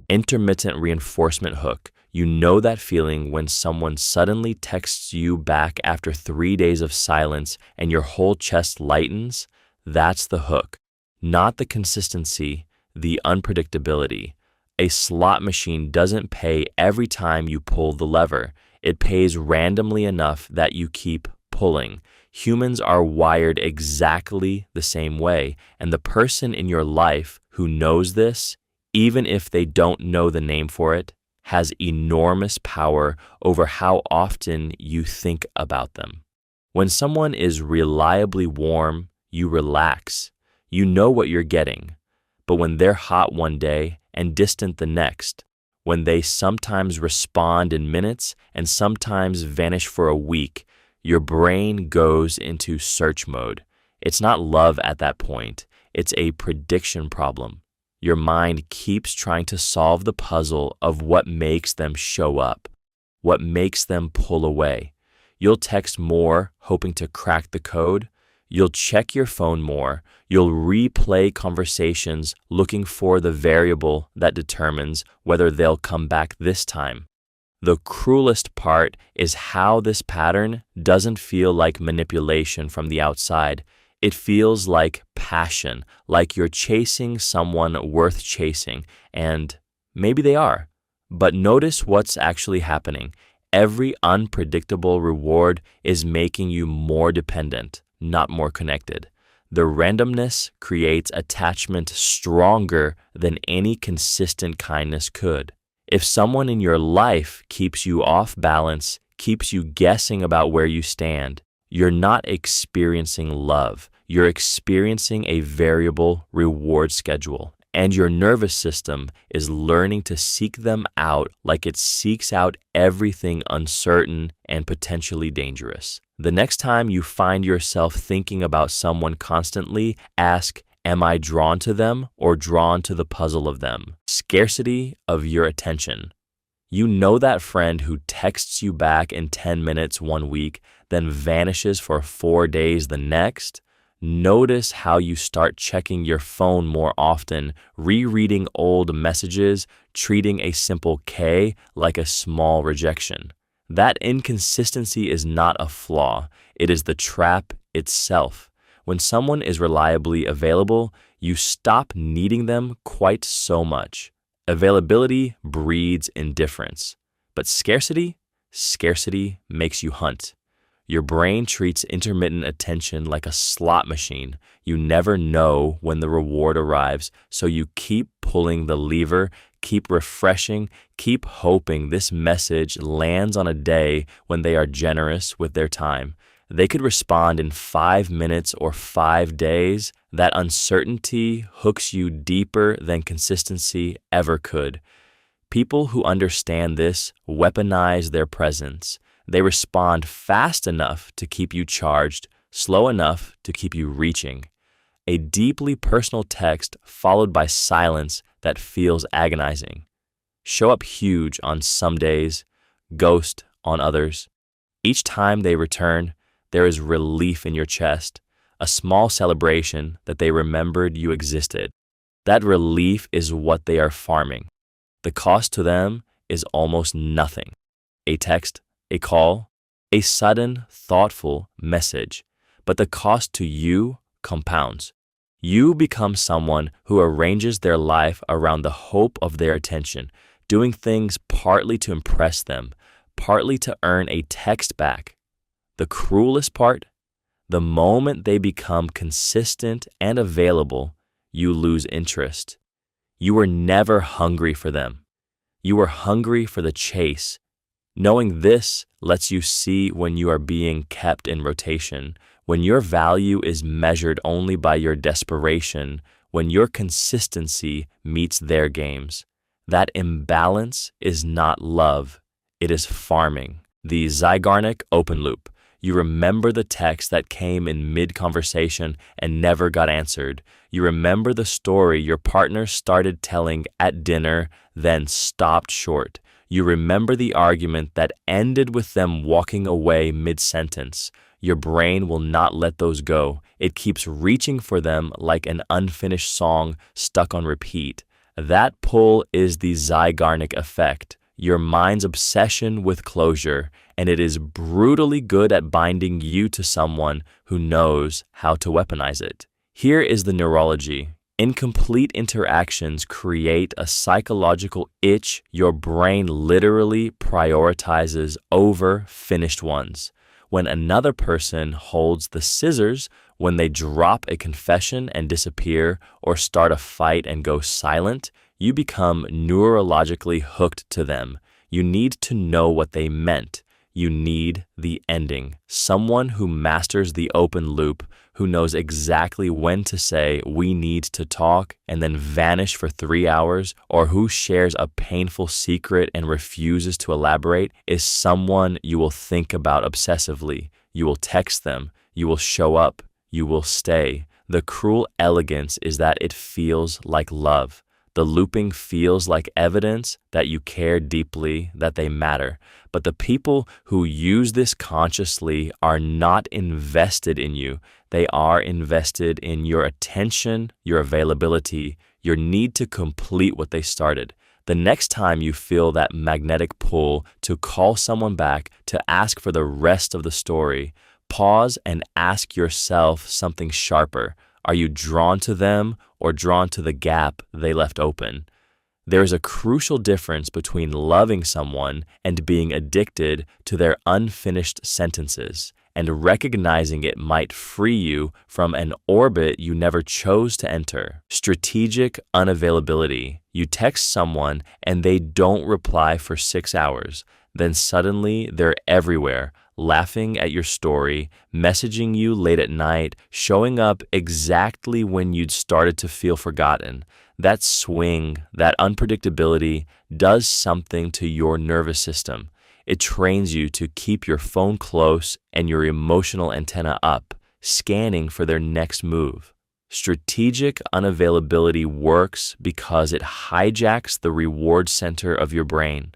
Intermittent reinforcement hook. You know that feeling when someone suddenly texts you back after 3 days of silence and your whole chest lightens? That's the hook. Not the consistency, the unpredictability. A slot machine doesn't pay every time you pull the lever. It pays randomly enough that you keep pulling. Humans are wired exactly the same way, and the person in your life who knows this, even if they don't know the name for it, has enormous power over how often you think about them. When someone is reliably warm, you relax. You know what you're getting. But when they're hot one day and distant the next, when they sometimes respond in minutes and sometimes vanish for a week, your brain goes into search mode. It's not love at that point. It's a prediction problem. Your mind keeps trying to solve the puzzle of what makes them show up, what makes them pull away. You'll text more, hoping to crack the code. You'll check your phone more. You'll replay conversations looking for the variable that determines whether they'll come back this time. The cruelest part is how this pattern doesn't feel like manipulation from the outside. It feels like passion, like you're chasing someone worth chasing, and maybe they are. But notice what's actually happening. Every unpredictable reward is making you more dependent, not more connected. The randomness creates attachment stronger than any consistent kindness could. If someone in your life keeps you off balance, keeps you guessing about where you stand, you're not experiencing love. You're experiencing a variable reward schedule. And your nervous system is learning to seek them out like it seeks out everything uncertain and potentially dangerous. The next time you find yourself thinking about someone constantly, ask, am I drawn to them or drawn to the puzzle of them? Scarcity of your attention. You know that friend who texts you back in 10 minutes one week, then vanishes for 4 days the next? Notice how you start checking your phone more often, rereading old messages, treating a simple K like a small rejection. That inconsistency is not a flaw, it is the trap itself. When someone is reliably available, you stop needing them quite so much. Availability breeds indifference, but scarcity makes you hunt. Your brain treats intermittent attention like a slot machine. You never know when the reward arrives, so you keep pulling the lever, keep refreshing, keep hoping this message lands on a day when they are generous with their time. They could respond in 5 minutes or 5 days. That uncertainty hooks you deeper than consistency ever could. People who understand this weaponize their presence. They respond fast enough to keep you charged, slow enough to keep you reaching. A deeply personal text followed by silence that feels agonizing. Show up huge on some days, ghost on others. Each time they return, there is relief in your chest, a small celebration that they remembered you existed. That relief is what they are farming. The cost to them is almost nothing. A text, a call, a sudden, thoughtful message. But the cost to you compounds. You become someone who arranges their life around the hope of their attention, doing things partly to impress them, partly to earn a text back. The cruelest part? The moment they become consistent and available, you lose interest. You were never hungry for them. You were hungry for the chase. Knowing this lets you see when you are being kept in rotation, when your value is measured only by your desperation, when your consistency meets their games. That imbalance is not love, it is farming. The Zeigarnik open loop. You remember the text that came in mid-conversation and never got answered. You remember the story your partner started telling at dinner, then stopped short. You remember the argument that ended with them walking away mid-sentence. Your brain will not let those go. It keeps reaching for them like an unfinished song stuck on repeat. That pull is the Zygarnik effect, your mind's obsession with closure, and it is brutally good at binding you to someone who knows how to weaponize it. Here is the neurology. Incomplete interactions create a psychological itch your brain literally prioritizes over finished ones. When another person holds the scissors, when they drop a confession and disappear, or start a fight and go silent, you become neurologically hooked to them. You need to know what they meant. You need the ending. Someone who masters the open loop, who knows exactly when to say, "we need to talk," and then vanish for 3 hours, or who shares a painful secret and refuses to elaborate, is someone you will think about obsessively. You will text them. You will show up. You will stay. The cruel elegance is that it feels like love. The looping feels like evidence that you care deeply, that they matter. But the people who use this consciously are not invested in you. They are invested in your attention, your availability, your need to complete what they started. The next time you feel that magnetic pull to call someone back, to ask for the rest of the story, pause and ask yourself something sharper. Are you drawn to them or drawn to the gap they left open? There is a crucial difference between loving someone and being addicted to their unfinished sentences, and recognizing it might free you from an orbit you never chose to enter. Strategic unavailability. You text someone and they don't reply for 6 hours. Then suddenly they're everywhere, laughing at your story, messaging you late at night, showing up exactly when you'd started to feel forgotten. That swing, that unpredictability does something to your nervous system. It trains you to keep your phone close and your emotional antenna up, scanning for their next move. Strategic unavailability works because it hijacks the reward center of your brain.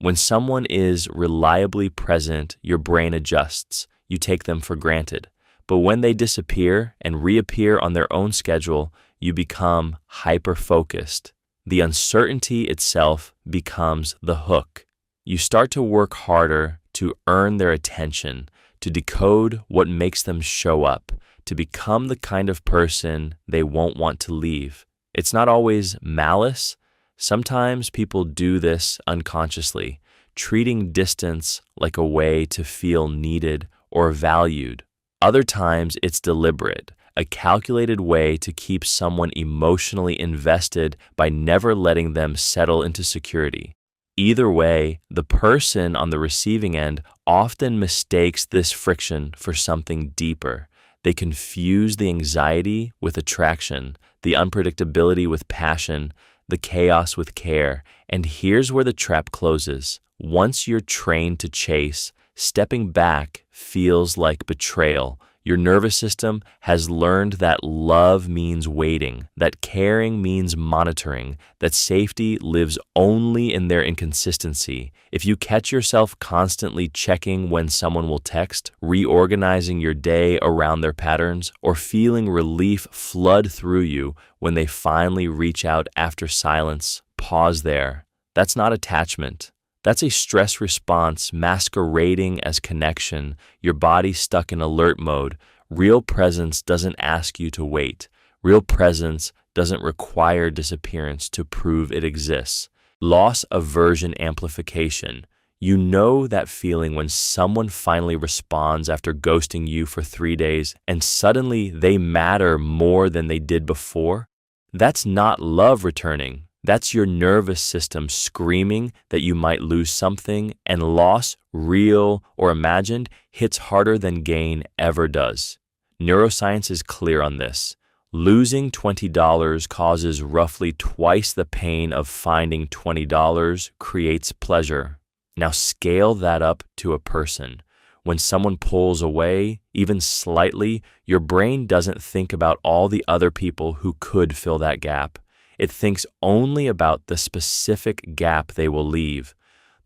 When someone is reliably present, your brain adjusts. You take them for granted. But when they disappear and reappear on their own schedule, you become hyper-focused. The uncertainty itself becomes the hook. You start to work harder to earn their attention, to decode what makes them show up, to become the kind of person they won't want to leave. It's not always malice. Sometimes people do this unconsciously, treating distance like a way to feel needed or valued. Other times it's deliberate, a calculated way to keep someone emotionally invested by never letting them settle into security. Either way, the person on the receiving end often mistakes this friction for something deeper. They confuse the anxiety with attraction, the unpredictability with passion, the chaos with care. And here's where the trap closes. Once you're trained to chase, stepping back feels like betrayal. Your nervous system has learned that love means waiting, that caring means monitoring, that safety lives only in their inconsistency. If you catch yourself constantly checking when someone will text, reorganizing your day around their patterns, or feeling relief flood through you when they finally reach out after silence, pause there. That's not attachment. That's a stress response masquerading as connection, your body stuck in alert mode. Real presence doesn't ask you to wait. Real presence doesn't require disappearance to prove it exists. Loss aversion amplification. You know that feeling when someone finally responds after ghosting you for 3 days and suddenly they matter more than they did before? That's not love returning. That's your nervous system screaming that you might lose something, and loss, real or imagined, hits harder than gain ever does. Neuroscience is clear on this. Losing $20 causes roughly twice the pain of finding $20 creates pleasure. Now scale that up to a person. When someone pulls away, even slightly, your brain doesn't think about all the other people who could fill that gap. It thinks only about the specific gap they will leave.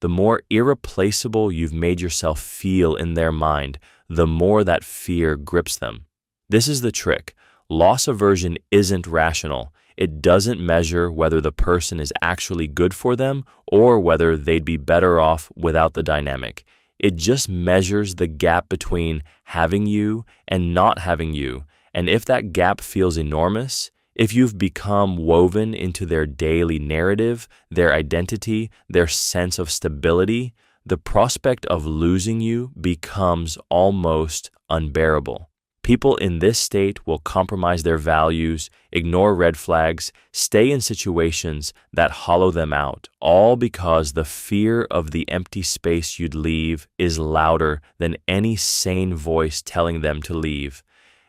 The more irreplaceable you've made yourself feel in their mind, the more that fear grips them. This is the trick. Loss aversion isn't rational. It doesn't measure whether the person is actually good for them or whether they'd be better off without the dynamic. It just measures the gap between having you and not having you. And if that gap feels enormous, if you've become woven into their daily narrative, their identity, their sense of stability, the prospect of losing you becomes almost unbearable. People in this state will compromise their values, ignore red flags, stay in situations that hollow them out, all because the fear of the empty space you'd leave is louder than any sane voice telling them to leave.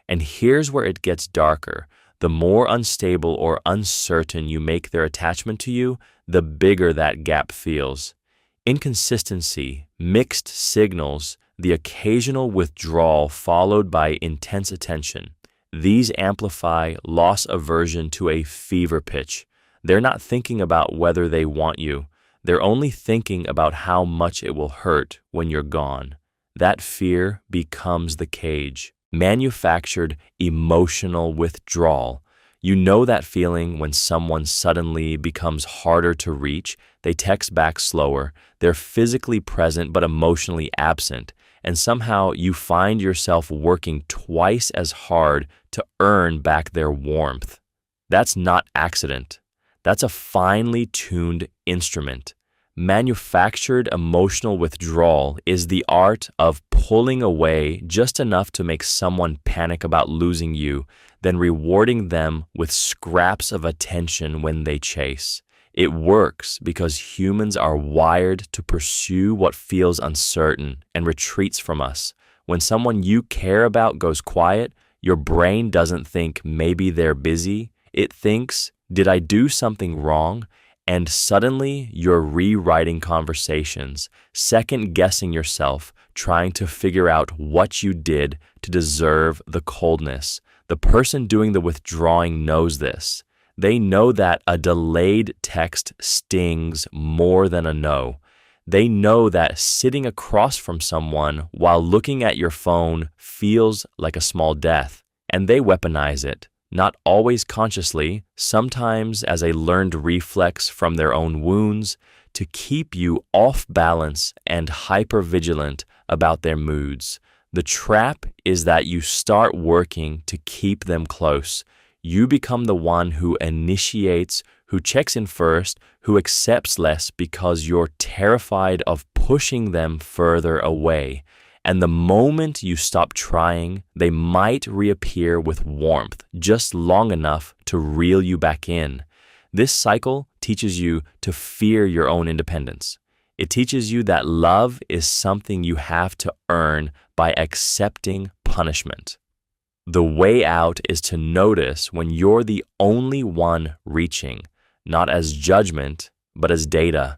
And here's where it gets darker. The more unstable or uncertain you make their attachment to you, the bigger that gap feels. Inconsistency, mixed signals, the occasional withdrawal followed by intense attention. These amplify loss aversion to a fever pitch. They're not thinking about whether they want you. They're only thinking about how much it will hurt when you're gone. That fear becomes the cage. Manufactured emotional withdrawal. You know that feeling when someone suddenly becomes harder to reach, they text back slower, they're physically present but emotionally absent, and somehow you find yourself working twice as hard to earn back their warmth. That's not accident. That's a finely tuned instrument. Manufactured emotional withdrawal is the art of pulling away just enough to make someone panic about losing you, then rewarding them with scraps of attention when they chase. It works because humans are wired to pursue what feels uncertain and retreats from us. When someone you care about goes quiet, your brain doesn't think maybe they're busy. It thinks, did I do something wrong? And suddenly, you're rewriting conversations, second-guessing yourself, trying to figure out what you did to deserve the coldness. The person doing the withdrawing knows this. They know that a delayed text stings more than a no. They know that sitting across from someone while looking at your phone feels like a small death, and they weaponize it. Not always consciously, sometimes as a learned reflex from their own wounds, to keep you off balance and hypervigilant about their moods. The trap is that you start working to keep them close. You become the one who initiates, who checks in first, who accepts less because you're terrified of pushing them further away. And the moment you stop trying, they might reappear with warmth, just long enough to reel you back in. This cycle teaches you to fear your own independence. It teaches you that love is something you have to earn by accepting punishment. The way out is to notice when you're the only one reaching, not as judgment, but as data.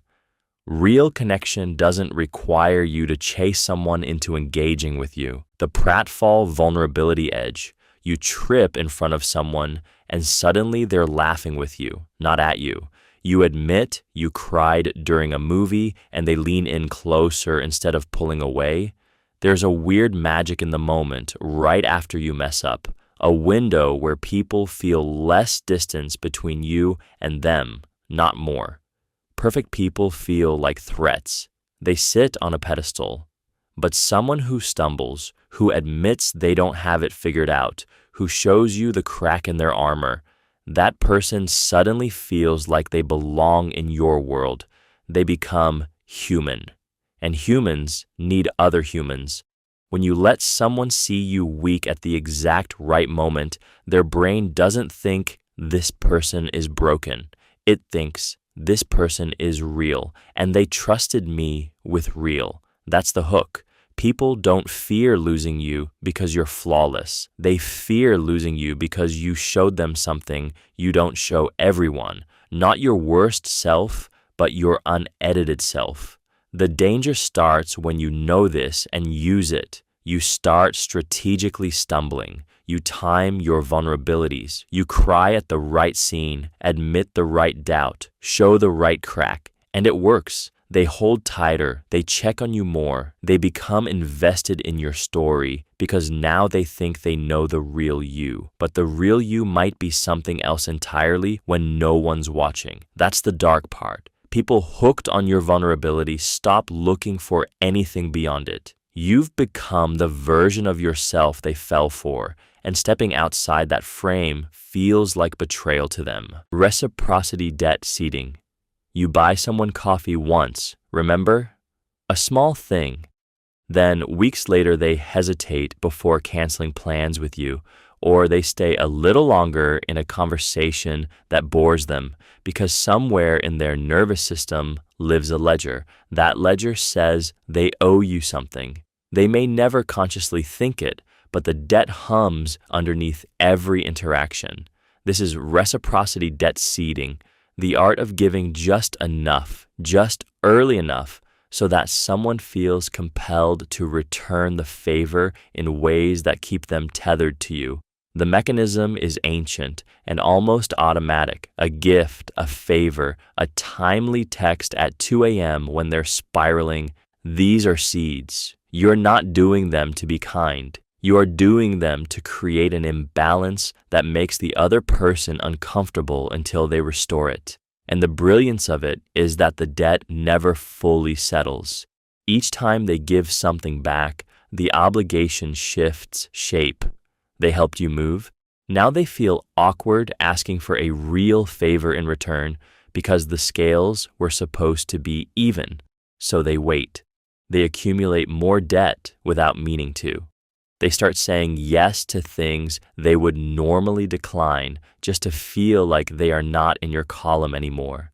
Real connection doesn't require you to chase someone into engaging with you. The pratfall vulnerability edge. You trip in front of someone and suddenly they're laughing with you, not at you. You admit you cried during a movie and they lean in closer instead of pulling away. There's a weird magic in the moment right after you mess up, a window where people feel less distance between you and them, not more. Perfect people feel like threats. They sit on a pedestal. But someone who stumbles, who admits they don't have it figured out, who shows you the crack in their armor, that person suddenly feels like they belong in your world. They become human. And humans need other humans. When you let someone see you weak at the exact right moment, their brain doesn't think this person is broken. It thinks this person is real, and they trusted me with real. That's the hook. People don't fear losing you because you're flawless. They fear losing you because you showed them something you don't show everyone. Not your worst self, but your unedited self. The danger starts when you know this and use it. You start strategically stumbling. You time your vulnerabilities. You cry at the right scene, admit the right doubt, show the right crack, and it works. They hold tighter, they check on you more, they become invested in your story because now they think they know the real you. But the real you might be something else entirely when no one's watching. That's the dark part. People hooked on your vulnerability stop looking for anything beyond it. You've become the version of yourself they fell for, and stepping outside that frame feels like betrayal to them. Reciprocity debt seeding. You buy someone coffee once, remember? A small thing. Then weeks later they hesitate before canceling plans with you, or they stay a little longer in a conversation that bores them because somewhere in their nervous system lives a ledger. That ledger says they owe you something. They may never consciously think it, but the debt hums underneath every interaction. This is reciprocity debt seeding, the art of giving just enough, just early enough, so that someone feels compelled to return the favor in ways that keep them tethered to you. The mechanism is ancient and almost automatic, a gift, a favor, a timely text at 2 a.m. when they're spiraling. These are seeds. You're not doing them to be kind. You are doing them to create an imbalance that makes the other person uncomfortable until they restore it. And the brilliance of it is that the debt never fully settles. Each time they give something back, the obligation shifts shape. They helped you move. Now they feel awkward asking for a real favor in return because the scales were supposed to be even. So they wait. They accumulate more debt without meaning to. They start saying yes to things they would normally decline just to feel like they are not in your column anymore.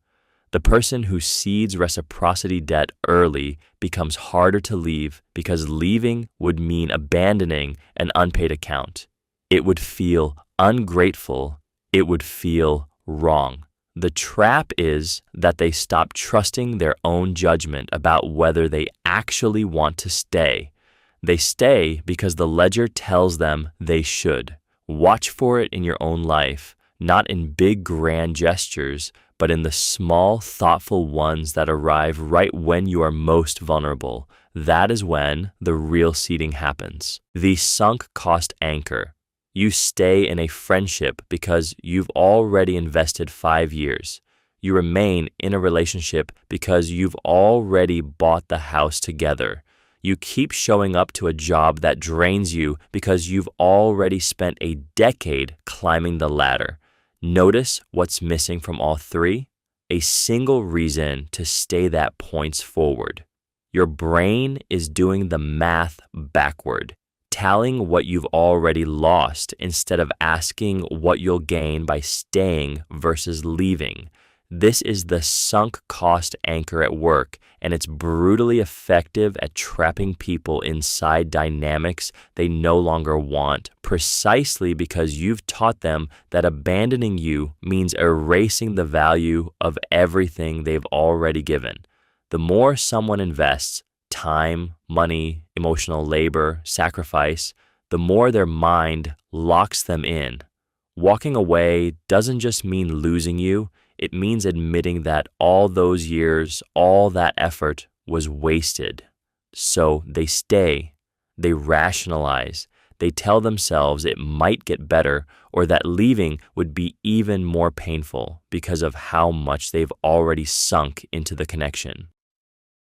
The person who seeds reciprocity debt early becomes harder to leave because leaving would mean abandoning an unpaid account. It would feel ungrateful. It would feel wrong. The trap is that they stop trusting their own judgment about whether they actually want to stay. They stay because the ledger tells them they should. Watch for it in your own life, not in big grand gestures, but in the small, thoughtful ones that arrive right when you are most vulnerable. That is when the real seeding happens. The sunk cost anchor. You stay in a friendship because you've already invested 5 years. You remain in a relationship because you've already bought the house together. You keep showing up to a job that drains you because you've already spent a decade climbing the ladder. Notice what's missing from all three? A single reason to stay that points forward. Your brain is doing the math backward, tallying what you've already lost instead of asking what you'll gain by staying versus leaving. This is the sunk cost anchor at work, and it's brutally effective at trapping people inside dynamics they no longer want, precisely because you've taught them that abandoning you means erasing the value of everything they've already given. The more someone invests, time, money, emotional labor, sacrifice, the more their mind locks them in. Walking away doesn't just mean losing you. It means admitting that all those years, all that effort was wasted. So they stay, they rationalize, they tell themselves it might get better or that leaving would be even more painful because of how much they've already sunk into the connection.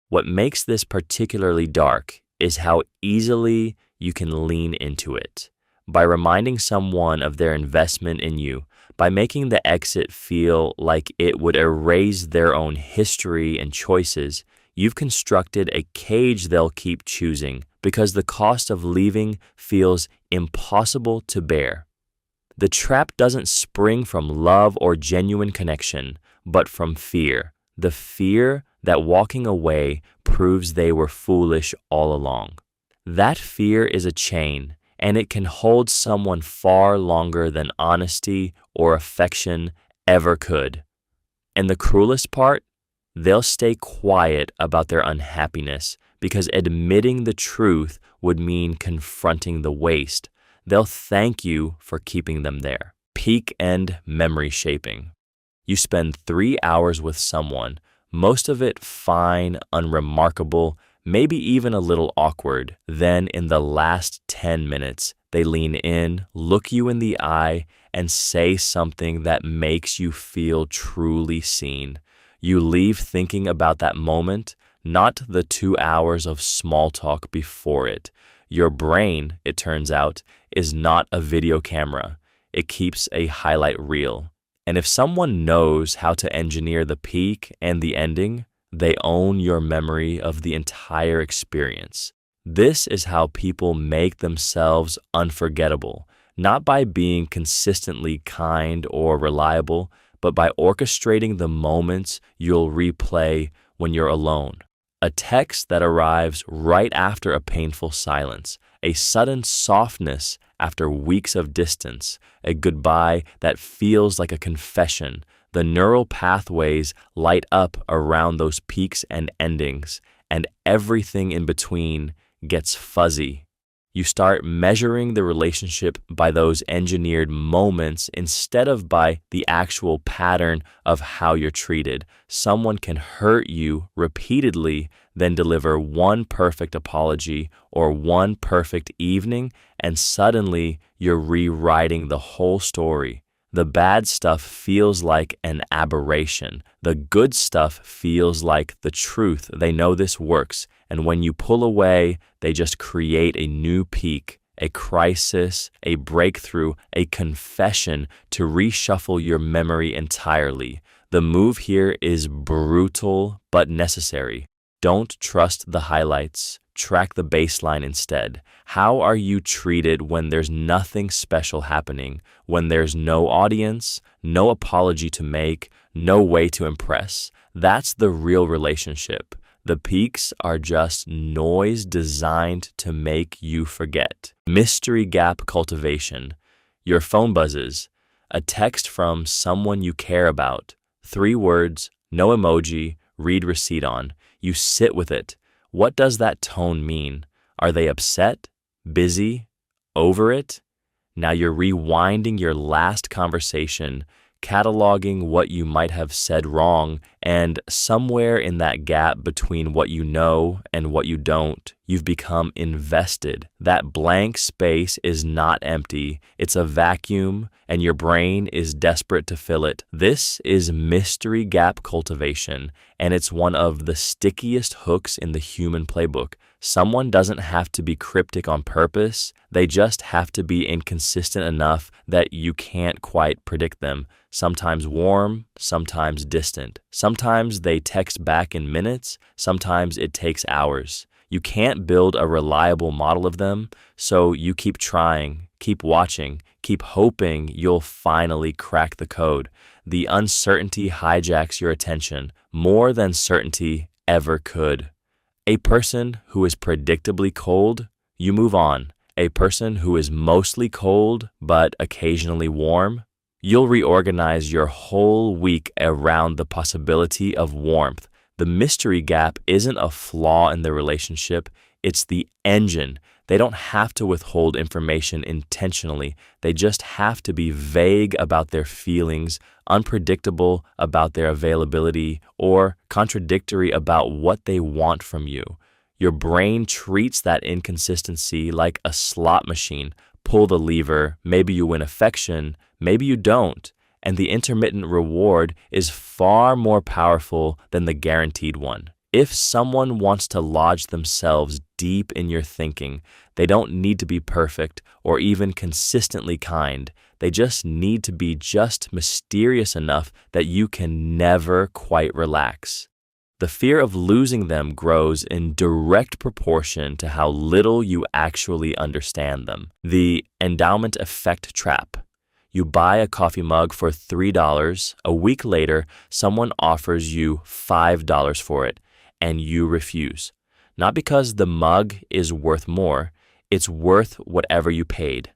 What makes this particularly dark is how easily you can lean into it. By reminding someone of their investment in you, by making the exit feel like it would erase their own history and choices, you've constructed a cage they'll keep choosing because the cost of leaving feels impossible to bear. The trap doesn't spring from love or genuine connection, but from fear. The fear that walking away proves they were foolish all along. That fear is a chain, and it can hold someone far longer than honesty or affection ever could. And the cruelest part? They'll stay quiet about their unhappiness because admitting the truth would mean confronting the waste. They'll thank you for keeping them there. Peak end memory shaping. You spend 3 hours with someone, Most of it fine, unremarkable, maybe even a little awkward. Then in the last 10 minutes, they lean in, look you in the eye, and say something that makes you feel truly seen. You leave thinking about that moment, not the 2 hours of small talk before it. Your brain, it turns out, is not a video camera. It keeps a highlight reel. And if someone knows how to engineer the peak and the ending, they own your memory of the entire experience. This is how people make themselves unforgettable, not by being consistently kind or reliable, but by orchestrating the moments you'll replay when you're alone. A text that arrives right after a painful silence, a sudden softness after weeks of distance, a goodbye that feels like a confession. The neural pathways light up around those peaks and endings, and everything in between gets fuzzy. You start measuring the relationship by those engineered moments instead of by the actual pattern of how you're treated. Someone can hurt you repeatedly, then deliver one perfect apology or one perfect evening, and suddenly you're rewriting the whole story. The bad stuff feels like an aberration. The good stuff feels like the truth. They know this works. And when you pull away, they just create a new peak, a crisis, a breakthrough, a confession to reshuffle your memory entirely. The move here is brutal but necessary. Don't trust the highlights. Track the baseline instead. How are you treated when there's nothing special happening, when there's no audience, no apology to make, no way to impress? That's the real relationship. The peaks are just noise designed to make you forget. Mystery gap cultivation. Your phone buzzes. A text from someone you care about. 3 words, no emoji, read receipt on. You sit with it. What does that tone mean? Are they upset? Busy? Over it? Now you're rewinding your last conversation, cataloging what you might have said wrong, and somewhere in that gap between what you know and what you don't, you've become invested. That blank space is not empty. It's a vacuum, and your brain is desperate to fill it. This is mystery gap cultivation, and it's one of the stickiest hooks in the human playbook. Someone doesn't have to be cryptic on purpose. They just have to be inconsistent enough that you can't quite predict them. Sometimes warm, sometimes distant. Sometimes they text back in minutes, sometimes it takes hours. You can't build a reliable model of them, so you keep trying, keep watching, keep hoping you'll finally crack the code. The uncertainty hijacks your attention more than certainty ever could. A person who is predictably cold, you move on. A person who is mostly cold but occasionally warm, you'll reorganize your whole week around the possibility of warmth. The mystery gap isn't a flaw in the relationship, it's the engine. They don't have to withhold information intentionally. They just have to be vague about their feelings, unpredictable about their availability, or contradictory about what they want from you. Your brain treats that inconsistency like a slot machine. Pull the lever, maybe you win affection, maybe you don't. And the intermittent reward is far more powerful than the guaranteed one. If someone wants to lodge themselves deep in your thinking, they don't need to be perfect or even consistently kind. They just need to be just mysterious enough that you can never quite relax. The fear of losing them grows in direct proportion to how little you actually understand them. The endowment effect trap. You buy a coffee mug for $3. A week later, someone offers you $5 for it, and you refuse. Not because the mug is worth more, it's worth whatever you paid.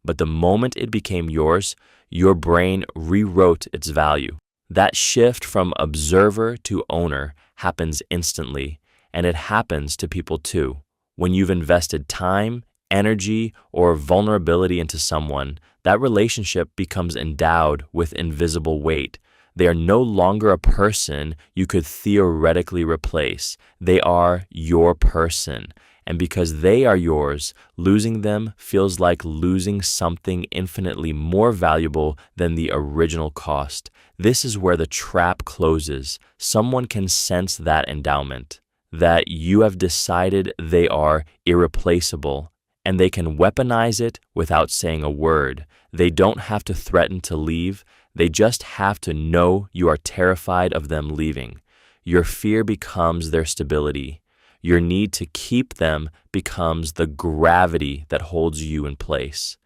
But the moment it became yours, your brain rewrote its value. That shift from observer to owner happens instantly, and it happens to people too. When you've invested time, energy, or vulnerability into someone, that relationship becomes endowed with invisible weight. They are no longer a person you could theoretically replace. They are your person. And because they are yours, losing them feels like losing something infinitely more valuable than the original cost. This is where the trap closes. Someone can sense that endowment, that you have decided they are irreplaceable, and they can weaponize it without saying a word. They don't have to threaten to leave. They just have to know you are terrified of them leaving. Your fear becomes their stability. Your need to keep them becomes the gravity that holds you in place.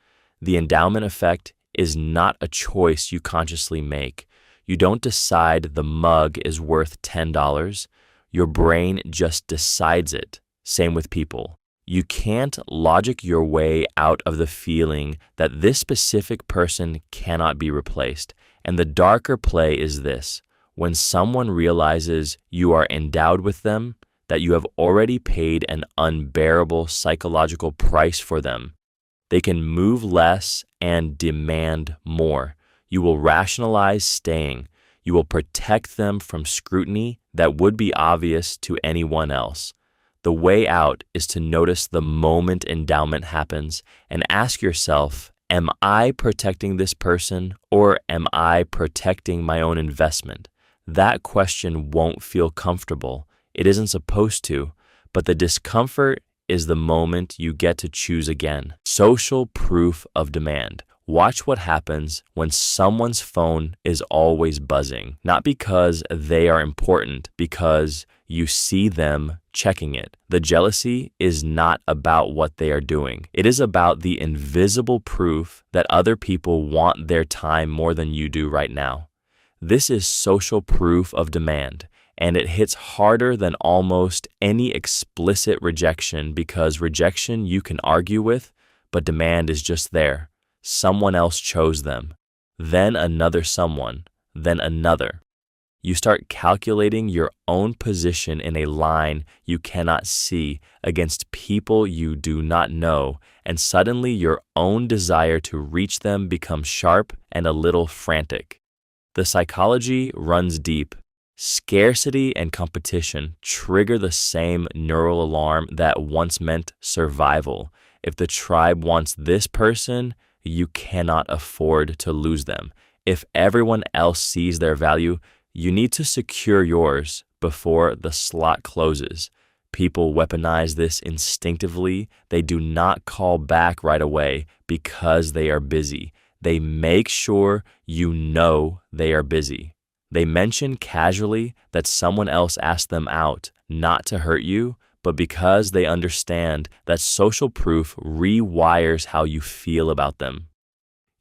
The endowment effect is not a choice you consciously make. You don't decide the mug is worth $10. Your brain just decides it. Same with people. You can't logic your way out of the feeling that this specific person cannot be replaced. And the darker play is this: when someone realizes you are endowed with them, that you have already paid an unbearable psychological price for them, they can move less and demand more. You will rationalize staying. You will protect them from scrutiny that would be obvious to anyone else. The way out is to notice the moment endowment happens and ask yourself, am I protecting this person, or am I protecting my own investment? That question won't feel comfortable. It isn't supposed to, but the discomfort is the moment you get to choose again. Social proof of demand. Watch what happens when someone's phone is always buzzing, not because they are important, because you see them checking it. The jealousy is not about what they are doing. It is about the invisible proof that other people want their time more than you do right now. This is social proof of demand, and it hits harder than almost any explicit rejection, because rejection you can argue with, but demand is just there. Someone else chose them, then another someone, then another. You start calculating your own position in a line you cannot see against people you do not know, and suddenly your own desire to reach them becomes sharp and a little frantic. The psychology runs deep. Scarcity and competition trigger the same neural alarm that once meant survival. If the tribe wants this person, you cannot afford to lose them. If everyone else sees their value, you need to secure yours before the slot closes. People weaponize this instinctively. They do not call back right away because they are busy. They make sure you know they are busy. They mention casually that someone else asked them out, not to hurt you, but because they understand that social proof rewires how you feel about them.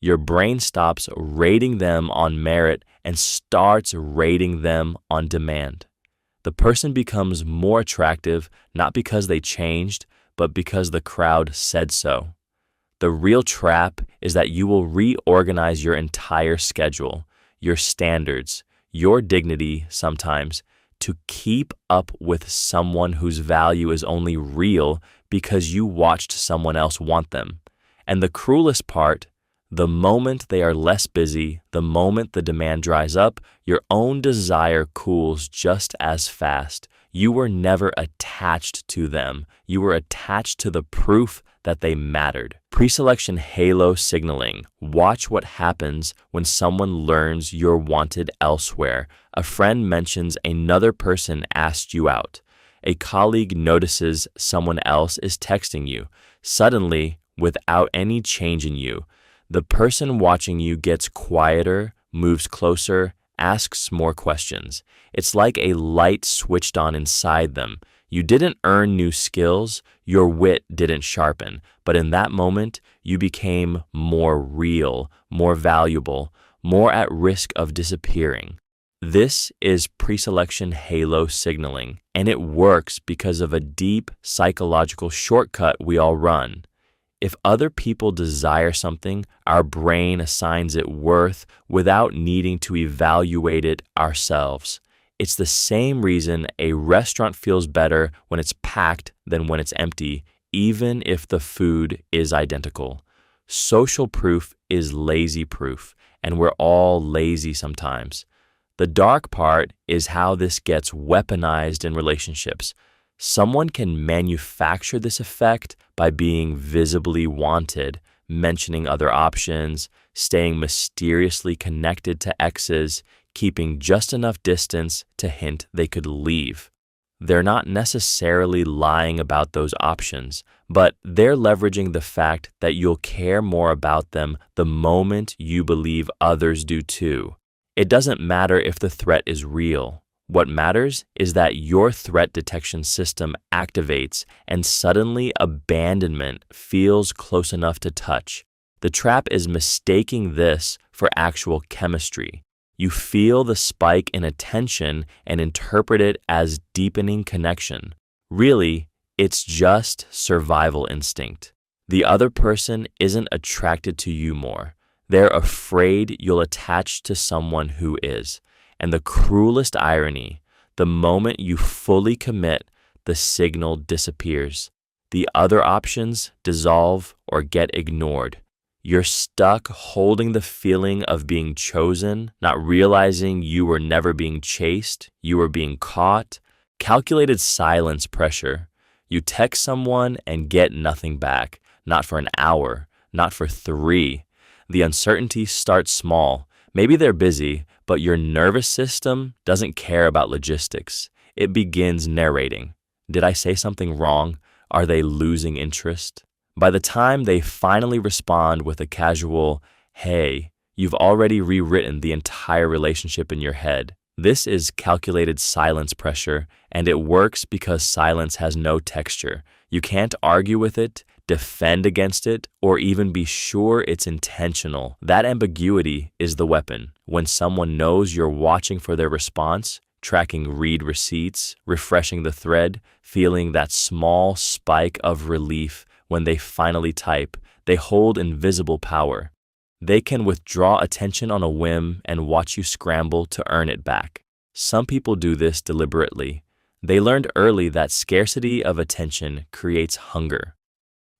Your brain stops rating them on merit and starts rating them on demand. The person becomes more attractive not because they changed, but because the crowd said so. The real trap is that you will reorganize your entire schedule, your standards, your dignity sometimes, to keep up with someone whose value is only real because you watched someone else want them. And the cruelest part, the moment they are less busy, the moment the demand dries up, your own desire cools just as fast. You were never attached to them. You were attached to the proof that they mattered. Preselection halo signaling. Watch what happens when someone learns you're wanted elsewhere. A friend mentions another person asked you out. A colleague notices someone else is texting you. Suddenly, without any change in you, the person watching you gets quieter, moves closer, asks more questions. It's like a light switched on inside them. You didn't earn new skills, your wit didn't sharpen, but in that moment, you became more real, more valuable, more at risk of disappearing. This is preselection halo signaling, and it works because of a deep psychological shortcut we all run. If other people desire something, our brain assigns it worth without needing to evaluate it ourselves. It's the same reason a restaurant feels better when it's packed than when it's empty, even if the food is identical. Social proof is lazy proof, and we're all lazy sometimes. The dark part is how this gets weaponized in relationships. Someone can manufacture this effect by being visibly wanted, mentioning other options, staying mysteriously connected to exes, keeping just enough distance to hint they could leave. They're not necessarily lying about those options, but they're leveraging the fact that you'll care more about them the moment you believe others do too. It doesn't matter if the threat is real. What matters is that your threat detection system activates and suddenly abandonment feels close enough to touch. The trap is mistaking this for actual chemistry. You feel the spike in attention and interpret it as deepening connection. Really, it's just survival instinct. The other person isn't attracted to you more. They're afraid you'll attach to someone who is. And the cruelest irony, the moment you fully commit, the signal disappears. The other options dissolve or get ignored. You're stuck holding the feeling of being chosen, not realizing you were never being chased, you were being caught. Calculated silence pressure. You text someone and get nothing back, not for an hour, not for 3. The uncertainty starts small. Maybe they're busy, but your nervous system doesn't care about logistics. It begins narrating. Did I say something wrong? Are they losing interest? By the time they finally respond with a casual, "Hey," you've already rewritten the entire relationship in your head. This is calculated silence pressure, and it works because silence has no texture. You can't argue with it, defend against it, or even be sure it's intentional. That ambiguity is the weapon. When someone knows you're watching for their response, tracking read receipts, refreshing the thread, feeling that small spike of relief when they finally type, they hold invisible power. They can withdraw attention on a whim and watch you scramble to earn it back. Some people do this deliberately. They learned early that scarcity of attention creates hunger.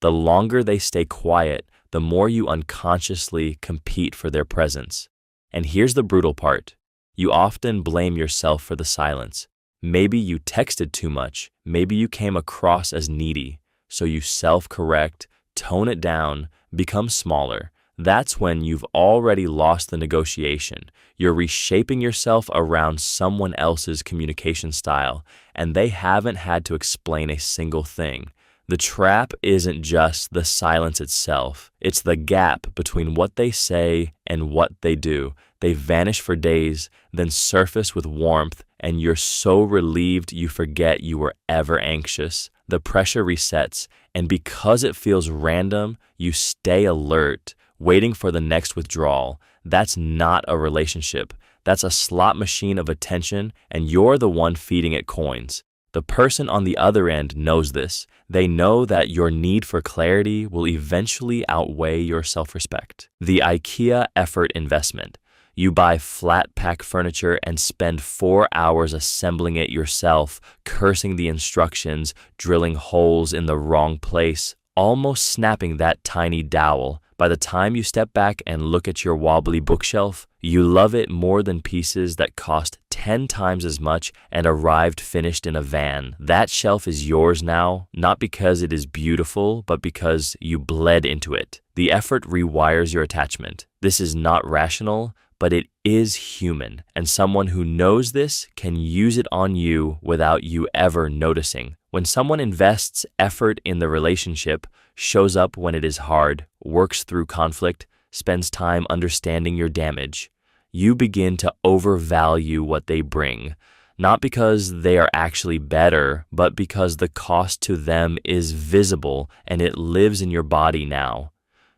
The longer they stay quiet, the more you unconsciously compete for their presence. And here's the brutal part. You often blame yourself for the silence. Maybe you texted too much. Maybe you came across as needy. So you self-correct, tone it down, become smaller. That's when you've already lost the negotiation. You're reshaping yourself around someone else's communication style, and they haven't had to explain a single thing. The trap isn't just the silence itself. It's the gap between what they say and what they do. They vanish for days, then surface with warmth, and you're so relieved you forget you were ever anxious. The pressure resets, and because it feels random, you stay alert, waiting for the next withdrawal. That's not a relationship. That's a slot machine of attention, and you're the one feeding it coins. The person on the other end knows this. They know that your need for clarity will eventually outweigh your self-respect. The IKEA effort investment. You buy flat pack furniture and spend 4 hours assembling it yourself, cursing the instructions, drilling holes in the wrong place, almost snapping that tiny dowel. By the time you step back and look at your wobbly bookshelf, you love it more than pieces that cost 10 times as much and arrived finished in a van. That shelf is yours now, not because it is beautiful, but because you bled into it. The effort rewires your attachment. This is not rational, but it is human, and someone who knows this can use it on you without you ever noticing. When someone invests effort in the relationship, shows up when it is hard, works through conflict, spends time understanding your damage, you begin to overvalue what they bring, not because they are actually better, but because the cost to them is visible and it lives in your body now.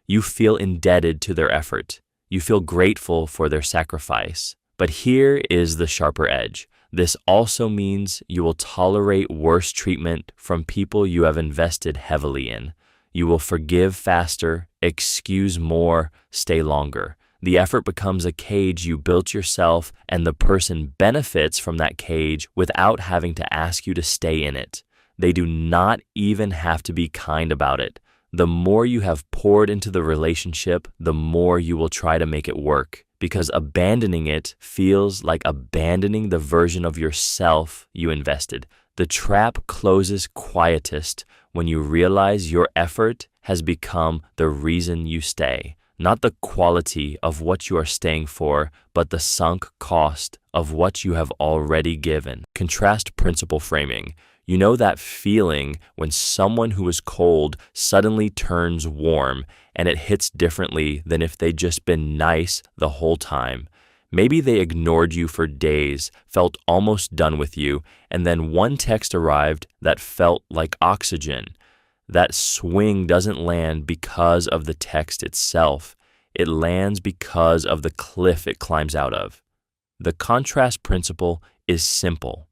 You feel indebted to their effort. You feel grateful for their sacrifice. But here is the sharper edge. This also means you will tolerate worse treatment from people you have invested heavily in. You will forgive faster, excuse more, stay longer. The effort becomes a cage you built yourself, and the person benefits from that cage without having to ask you to stay in it. They do not even have to be kind about it. The more you have poured into the relationship, the more you will try to make it work, because abandoning it feels like abandoning the version of yourself you invested. The trap closes quietest when you realize your effort has become the reason you stay. Not the quality of what you are staying for, but the sunk cost of what you have already given. Contrast principle framing. You know that feeling when someone who is cold suddenly turns warm and it hits differently than if they'd just been nice the whole time. Maybe they ignored you for days, felt almost done with you, and then one text arrived that felt like oxygen. That swing doesn't land because of the text itself. It lands because of the cliff it climbs out of. The contrast principle is simple.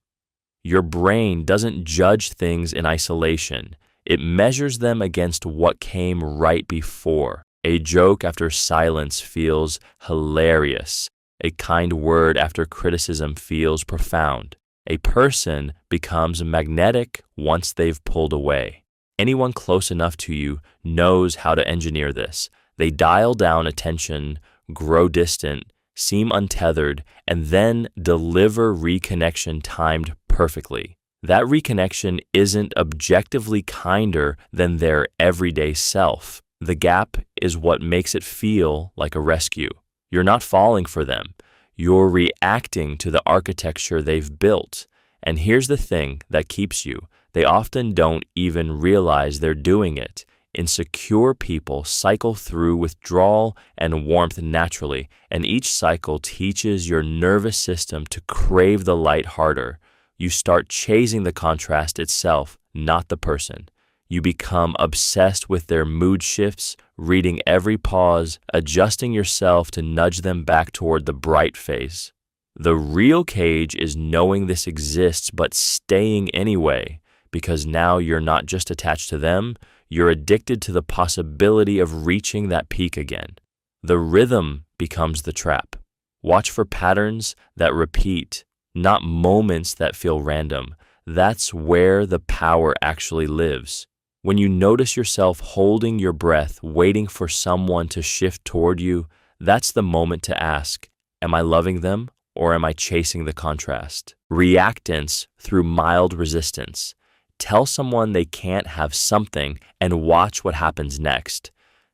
Your brain doesn't judge things in isolation. It measures them against what came right before. A joke after silence feels hilarious. A kind word after criticism feels profound. A person becomes magnetic once they've pulled away. Anyone close enough to you knows how to engineer this. They dial down attention, grow distant, seem untethered, and then deliver reconnection timed perfectly. That reconnection isn't objectively kinder than their everyday self. The gap is what makes it feel like a rescue. You're not falling for them. You're reacting to the architecture they've built. And here's the thing that keeps you. They often don't even realize they're doing it. Insecure people cycle through withdrawal and warmth naturally, and each cycle teaches your nervous system to crave the light harder. You start chasing the contrast itself, not the person. You become obsessed with their mood shifts, reading every pause, adjusting yourself to nudge them back toward the bright phase. The real cage is knowing this exists but staying anyway, because now you're not just attached to them, you're addicted to the possibility of reaching that peak again. The rhythm becomes the trap. Watch for patterns that repeat, not moments that feel random. That's where the power actually lives. When you notice yourself holding your breath, waiting for someone to shift toward you, that's the moment to ask, am I loving them or am I chasing the contrast? Reactance through mild resistance. Tell someone they can't have something and watch what happens next.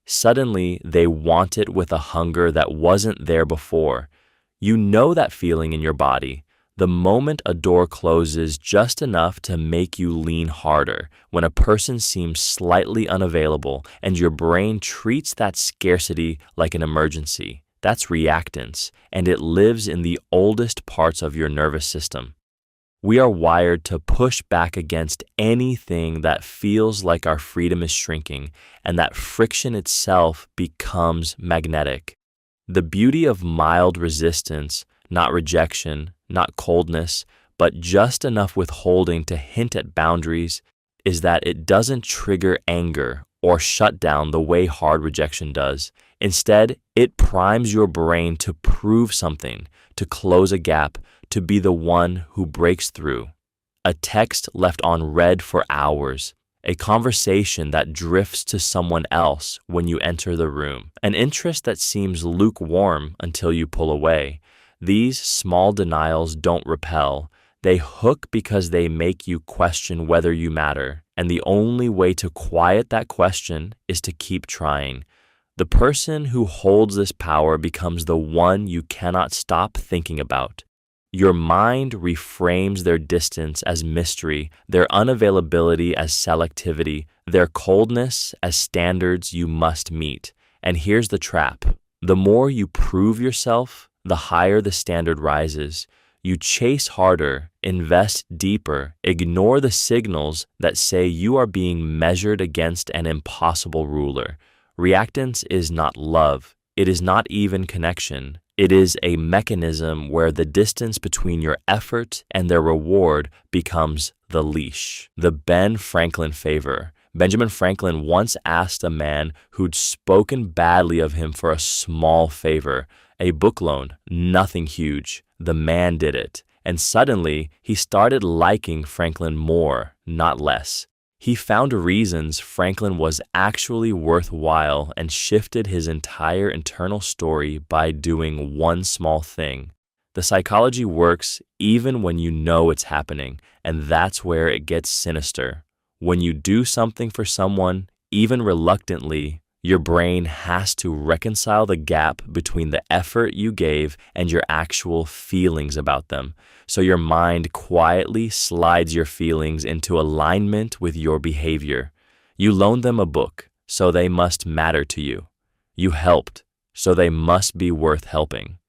Suddenly, they want it with a hunger that wasn't there before. You know that feeling in your body. The moment a door closes just enough to make you lean harder, when a person seems slightly unavailable and your brain treats that scarcity like an emergency. That's reactance, and it lives in the oldest parts of your nervous system. We are wired to push back against anything that feels like our freedom is shrinking, and that friction itself becomes magnetic. The beauty of mild resistance, not rejection, not coldness, but just enough withholding to hint at boundaries, is that it doesn't trigger anger or shut down the way hard rejection does. Instead, it primes your brain to prove something, to close a gap, to be the one who breaks through. A text left on read for hours, a conversation that drifts to someone else when you enter the room, an interest that seems lukewarm until you pull away. These small denials don't repel. They hook because they make you question whether you matter, and the only way to quiet that question is to keep trying. The person who holds this power becomes the one you cannot stop thinking about. Your mind reframes their distance as mystery, their unavailability as selectivity, their coldness as standards you must meet. And here's the trap. The more you prove yourself, the higher the standard rises. You chase harder, invest deeper, ignore the signals that say you are being measured against an impossible ruler. Reactance is not love. It is not even connection. It is a mechanism where the distance between your effort and their reward becomes the leash. The Ben Franklin favor. Benjamin Franklin once asked a man who'd spoken badly of him for a small favor, a book loan, nothing huge. The man did it, and suddenly he started liking Franklin more, not less. He found reasons Franklin was actually worthwhile and shifted his entire internal story by doing one small thing. The psychology works even when you know it's happening, and that's where it gets sinister. When you do something for someone, even reluctantly, your brain has to reconcile the gap between the effort you gave and your actual feelings about them. So your mind quietly slides your feelings into alignment with your behavior. You loaned them a book, so they must matter to you. You helped, so they must be worth helping.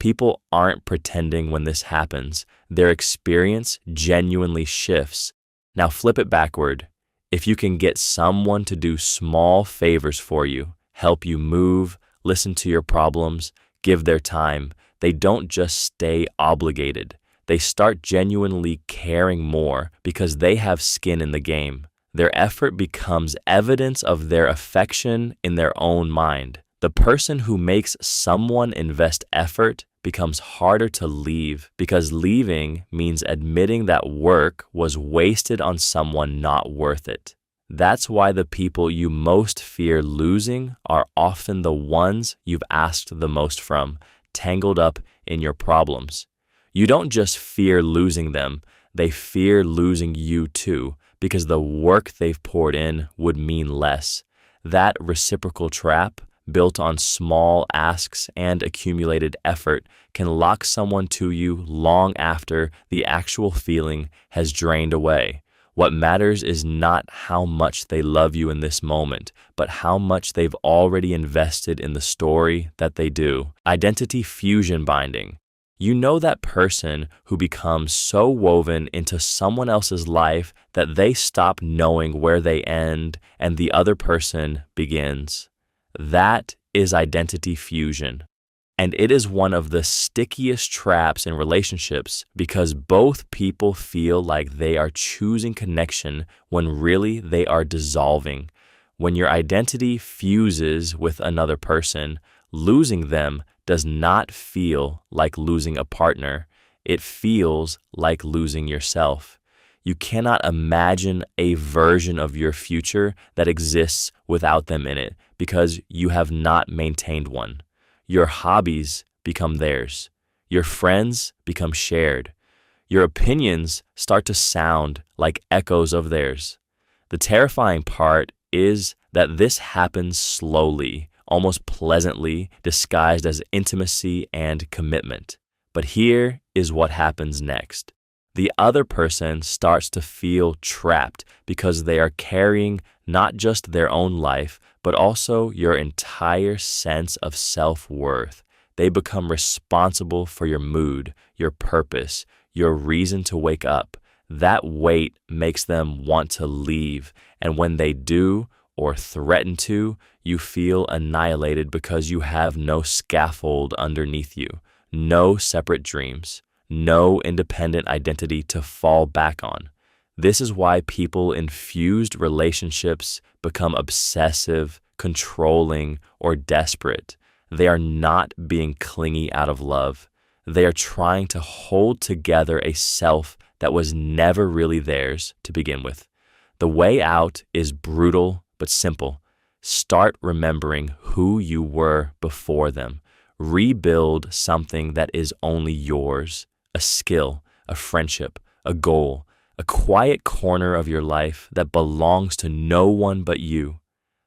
People aren't pretending when this happens. Their experience genuinely shifts. Now flip it backward. If you can get someone to do small favors for you, help you move, listen to your problems, give their time, they don't just stay obligated. They start genuinely caring more because they have skin in the game. Their effort becomes evidence of their affection in their own mind. The person who makes someone invest effort becomes harder to leave because leaving means admitting that work was wasted on someone not worth it. That's why the people you most fear losing are often the ones you've asked the most from, tangled up in your problems. You don't just fear losing them, they fear losing you too, because the work they've poured in would mean less. That reciprocal trap, built on small asks and accumulated effort, can lock someone to you long after the actual feeling has drained away. What matters is not how much they love you in this moment, but how much they've already invested in the story that they do. Identity fusion binding. You know that person who becomes so woven into someone else's life that they stop knowing where they end and the other person begins. That is identity fusion. And it is one of the stickiest traps in relationships because both people feel like they are choosing connection when really they are dissolving. When your identity fuses with another person, losing them does not feel like losing a partner. It feels like losing yourself. You cannot imagine a version of your future that exists without them in it because you have not maintained one. Your hobbies become theirs. Your friends become shared. Your opinions start to sound like echoes of theirs. The terrifying part is that this happens slowly, almost pleasantly, disguised as intimacy and commitment. But here is what happens next. The other person starts to feel trapped because they are carrying not just their own life, but also your entire sense of self-worth. They become responsible for your mood, your purpose, your reason to wake up. That weight makes them want to leave, and when they do or threaten to, you feel annihilated because you have no scaffold underneath you, no separate dreams, no independent identity to fall back on. This is why people in fused relationships become obsessive, controlling, or desperate. They are not being clingy out of love. They are trying to hold together a self that was never really theirs to begin with. The way out is brutal but simple. Start remembering who you were before them. Rebuild something that is only yours. A skill, a friendship, a goal, a quiet corner of your life that belongs to no one but you.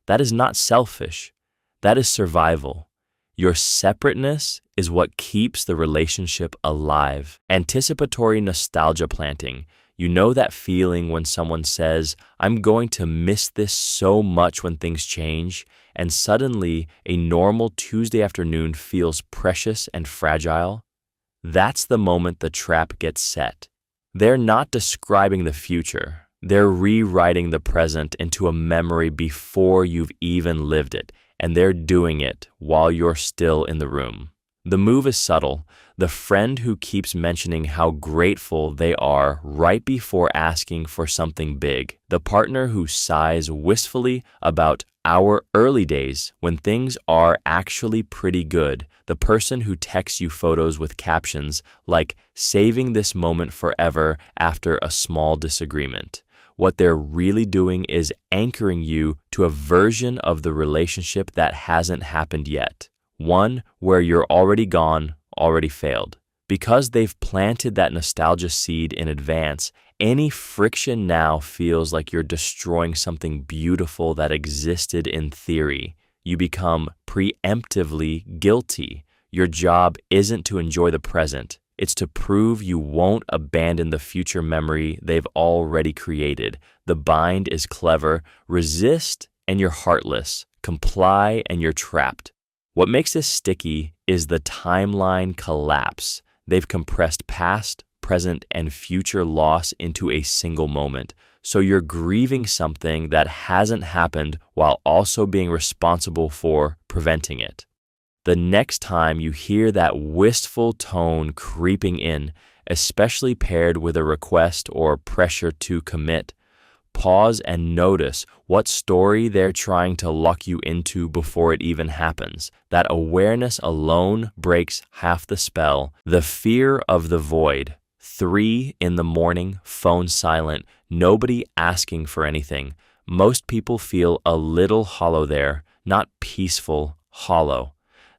That is not selfish. That is survival. Your separateness is what keeps the relationship alive. Anticipatory nostalgia planting. You know that feeling when someone says, "I'm going to miss this so much when things change," and suddenly a normal Tuesday afternoon feels precious and fragile? That's the moment the trap gets set. They're not describing the future. They're rewriting the present into a memory before you've even lived it, and they're doing it while you're still in the room. The move is subtle. The friend who keeps mentioning how grateful they are right before asking for something big. The partner who sighs wistfully about our early days when things are actually pretty good. The person who texts you photos with captions like "saving this moment forever" after a small disagreement. what they're really doing is anchoring you to a version of the relationship that hasn't happened yet. One where you're already gone, already failed. Because they've planted that nostalgia seed in advance, any friction now feels like you're destroying something beautiful that existed in theory. You become preemptively guilty. Your job isn't to enjoy the present. It's to prove you won't abandon the future memory they've already created. The bind is clever. Resist and you're heartless. Comply and you're trapped. What makes this sticky is the timeline collapse. They've compressed past, present, and future loss into a single moment. So you're grieving something that hasn't happened while also being responsible for preventing it. The next time you hear that wistful tone creeping in, especially paired with a request or pressure to commit, pause and notice what story they're trying to lock you into before it even happens. That awareness alone breaks half the spell. The fear of the void. 3 a.m, phone silent, nobody asking for anything. Most people feel a little hollow there, not peaceful, hollow.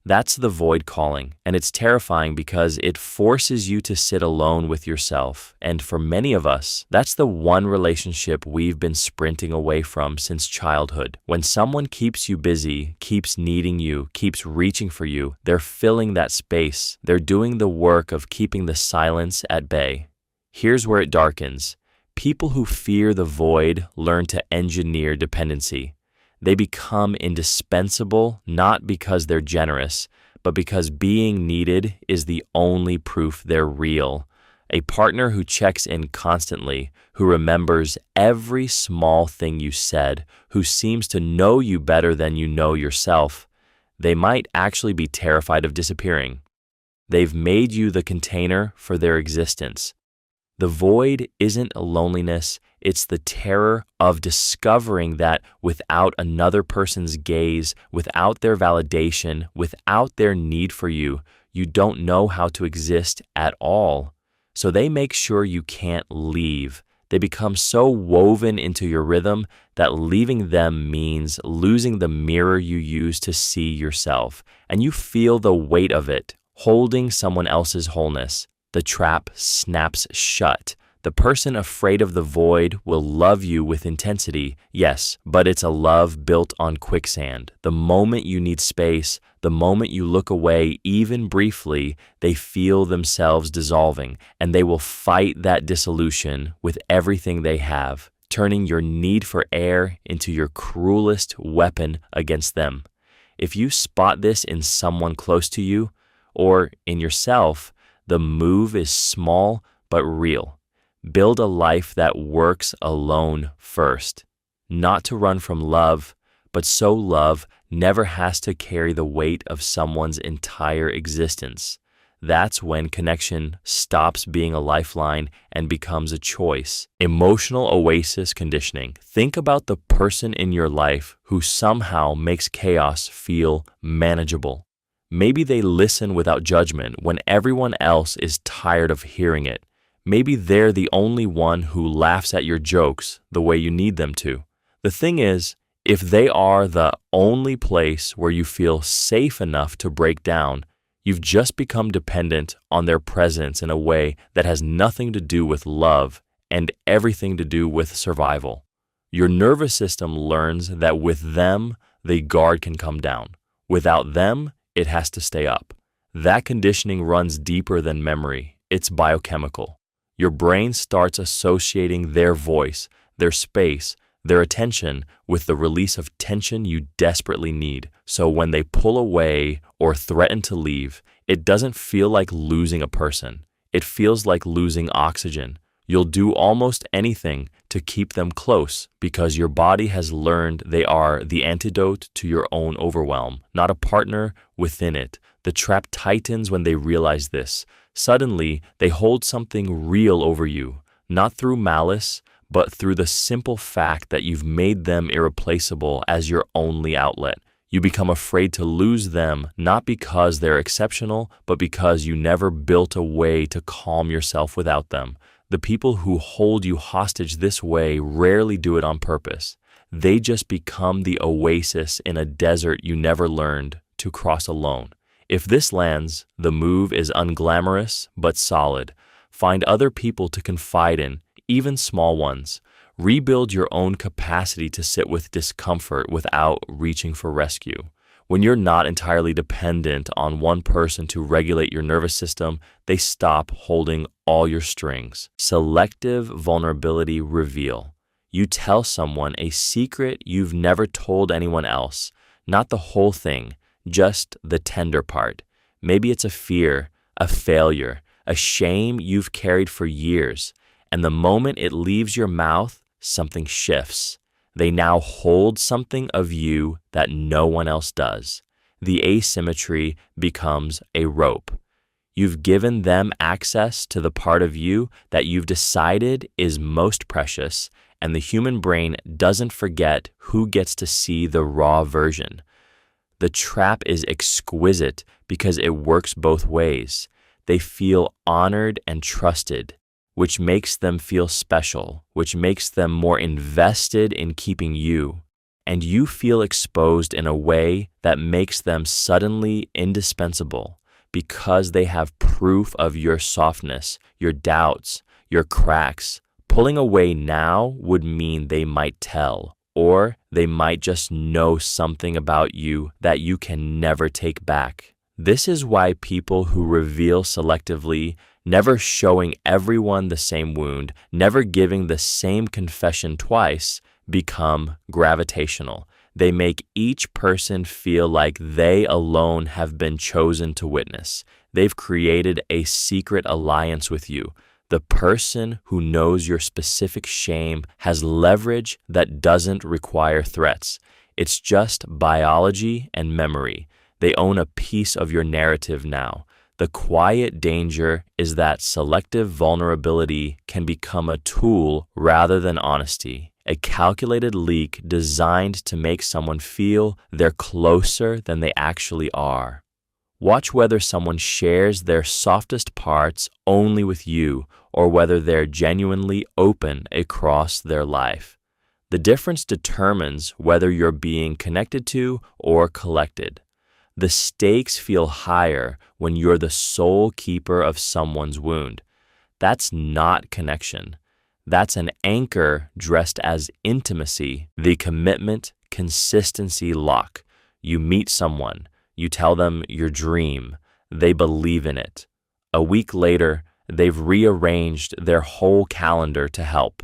That's the void calling, and it's terrifying because it forces you to sit alone with yourself. And for many of us, that's the one relationship we've been sprinting away from since childhood. When someone keeps you busy, keeps needing you, keeps reaching for you, they're filling that space. They're doing the work of keeping the silence at bay. Here's where it darkens. People who fear the void learn to engineer dependency. They become indispensable not because they're generous, but because being needed is the only proof they're real. A partner who checks in constantly, who remembers every small thing you said, who seems to know you better than you know yourself, they might actually be terrified of disappearing. They've made you the container for their existence. The void isn't a loneliness, it's the terror of discovering that without another person's gaze, without their validation, without their need for you, you don't know how to exist at all. So they make sure you can't leave. They become so woven into your rhythm that leaving them means losing the mirror you use to see yourself. And you feel the weight of it, holding someone else's wholeness. The trap snaps shut. The person afraid of the void will love you with intensity, yes, but it's a love built on quicksand. The moment you need space, the moment you look away, even briefly, they feel themselves dissolving, and they will fight that dissolution with everything they have, turning your need for air into your cruelest weapon against them. If you spot this in someone close to you, or in yourself, the move is small but real. Build a life that works alone first. Not to run from love, but so love never has to carry the weight of someone's entire existence. That's when connection stops being a lifeline and becomes a choice. Emotional oasis conditioning. Think about the person in your life who somehow makes chaos feel manageable. Maybe they listen without judgment when everyone else is tired of hearing it. Maybe they're the only one who laughs at your jokes the way you need them to. The thing is, if they are the only place where you feel safe enough to break down, you've just become dependent on their presence in a way that has nothing to do with love and everything to do with survival. Your nervous system learns that with them, the guard can come down. Without them, it has to stay up. That conditioning runs deeper than memory. It's biochemical. Your brain starts associating their voice, their space, their attention with the release of tension you desperately need. So when they pull away or threaten to leave, it doesn't feel like losing a person. It feels like losing oxygen. You'll do almost anything to keep them close because your body has learned they are the antidote to your own overwhelm, not a partner within it. The trap tightens when they realize this. Suddenly, they hold something real over you, not through malice, but through the simple fact that you've made them irreplaceable as your only outlet. You become afraid to lose them, not because they're exceptional, but because you never built a way to calm yourself without them. The people who hold you hostage this way rarely do it on purpose. They just become the oasis in a desert you never learned to cross alone. If this lands, the move is unglamorous but solid. Find other people to confide in, even small ones. Rebuild your own capacity to sit with discomfort without reaching for rescue. When you're not entirely dependent on one person to regulate your nervous system, they stop holding all your strings. Selective vulnerability reveal. You tell someone a secret you've never told anyone else, not the whole thing, just the tender part. Maybe it's a fear, a failure, a shame you've carried for years, and the moment it leaves your mouth, something shifts. They now hold something of you that no one else does. The asymmetry becomes a rope. You've given them access to the part of you that you've decided is most precious, and the human brain doesn't forget who gets to see the raw version. The trap is exquisite because it works both ways. They feel honored and trusted, which makes them feel special, which makes them more invested in keeping you. And you feel exposed in a way that makes them suddenly indispensable because they have proof of your softness, your doubts, your cracks. Pulling away now would mean they might tell, or they might just know something about you that you can never take back. This is why people who reveal selectively, never showing everyone the same wound, never giving the same confession twice, become gravitational. They make each person feel like they alone have been chosen to witness. They've created a secret alliance with you. The person who knows your specific shame has leverage that doesn't require threats. It's just biology and memory. They own a piece of your narrative now. The quiet danger is that selective vulnerability can become a tool rather than honesty, a calculated leak designed to make someone feel they're closer than they actually are. Watch whether someone shares their softest parts only with you or whether they're genuinely open across their life. The difference determines whether you're being connected to or collected. The stakes feel higher when you're the sole keeper of someone's wound. That's not connection. That's an anchor dressed as intimacy, the commitment, consistency lock. You meet someone, you tell them your dream, they believe in it. A week later, they've rearranged their whole calendar to help.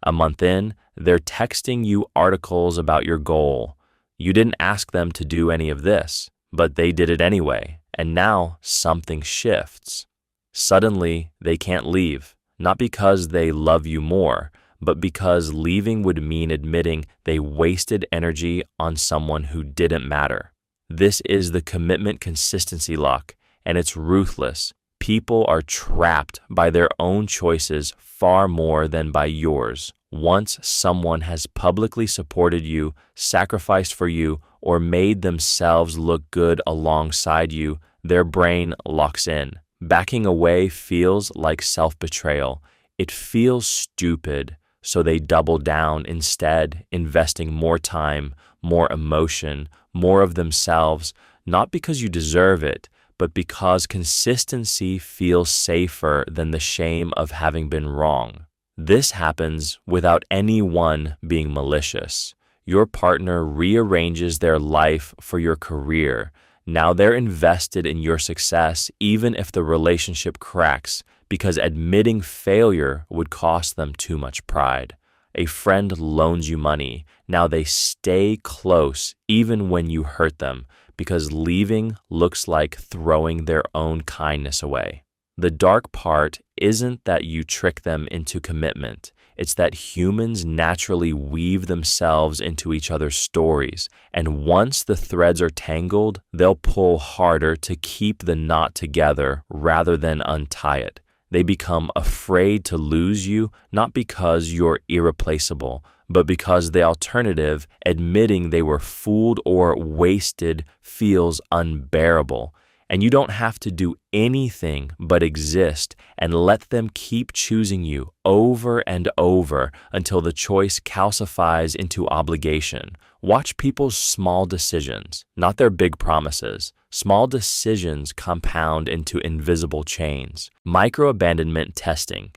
A month in, they're texting you articles about your goal. You didn't ask them to do any of this, but they did it anyway, and now something shifts. Suddenly, they can't leave, not because they love you more, but because leaving would mean admitting they wasted energy on someone who didn't matter. This is the commitment consistency lock, and it's ruthless. People are trapped by their own choices far more than by yours. Once someone has publicly supported you, sacrificed for you, or made themselves look good alongside you, their brain locks in. Backing away feels like self-betrayal. It feels stupid, so they double down instead, investing more time, more emotion, more of themselves, not because you deserve it, but because consistency feels safer than the shame of having been wrong. This happens without anyone being malicious. Your partner rearranges their life for your career. Now they're invested in your success, even if the relationship cracks, because admitting failure would cost them too much pride. A friend loans you money. Now they stay close, even when you hurt them, because leaving looks like throwing their own kindness away. The dark part isn't that you trick them into commitment. It's that humans naturally weave themselves into each other's stories, and once the threads are tangled, they'll pull harder to keep the knot together rather than untie it. They become afraid to lose you, not because you're irreplaceable, but because the alternative, admitting they were fooled or wasted, feels unbearable. And you don't have to do anything but exist and let them keep choosing you over and over until the choice calcifies into obligation. Watch people's small decisions, not their big promises. Small decisions compound into invisible chains. Micro-abandonment testing.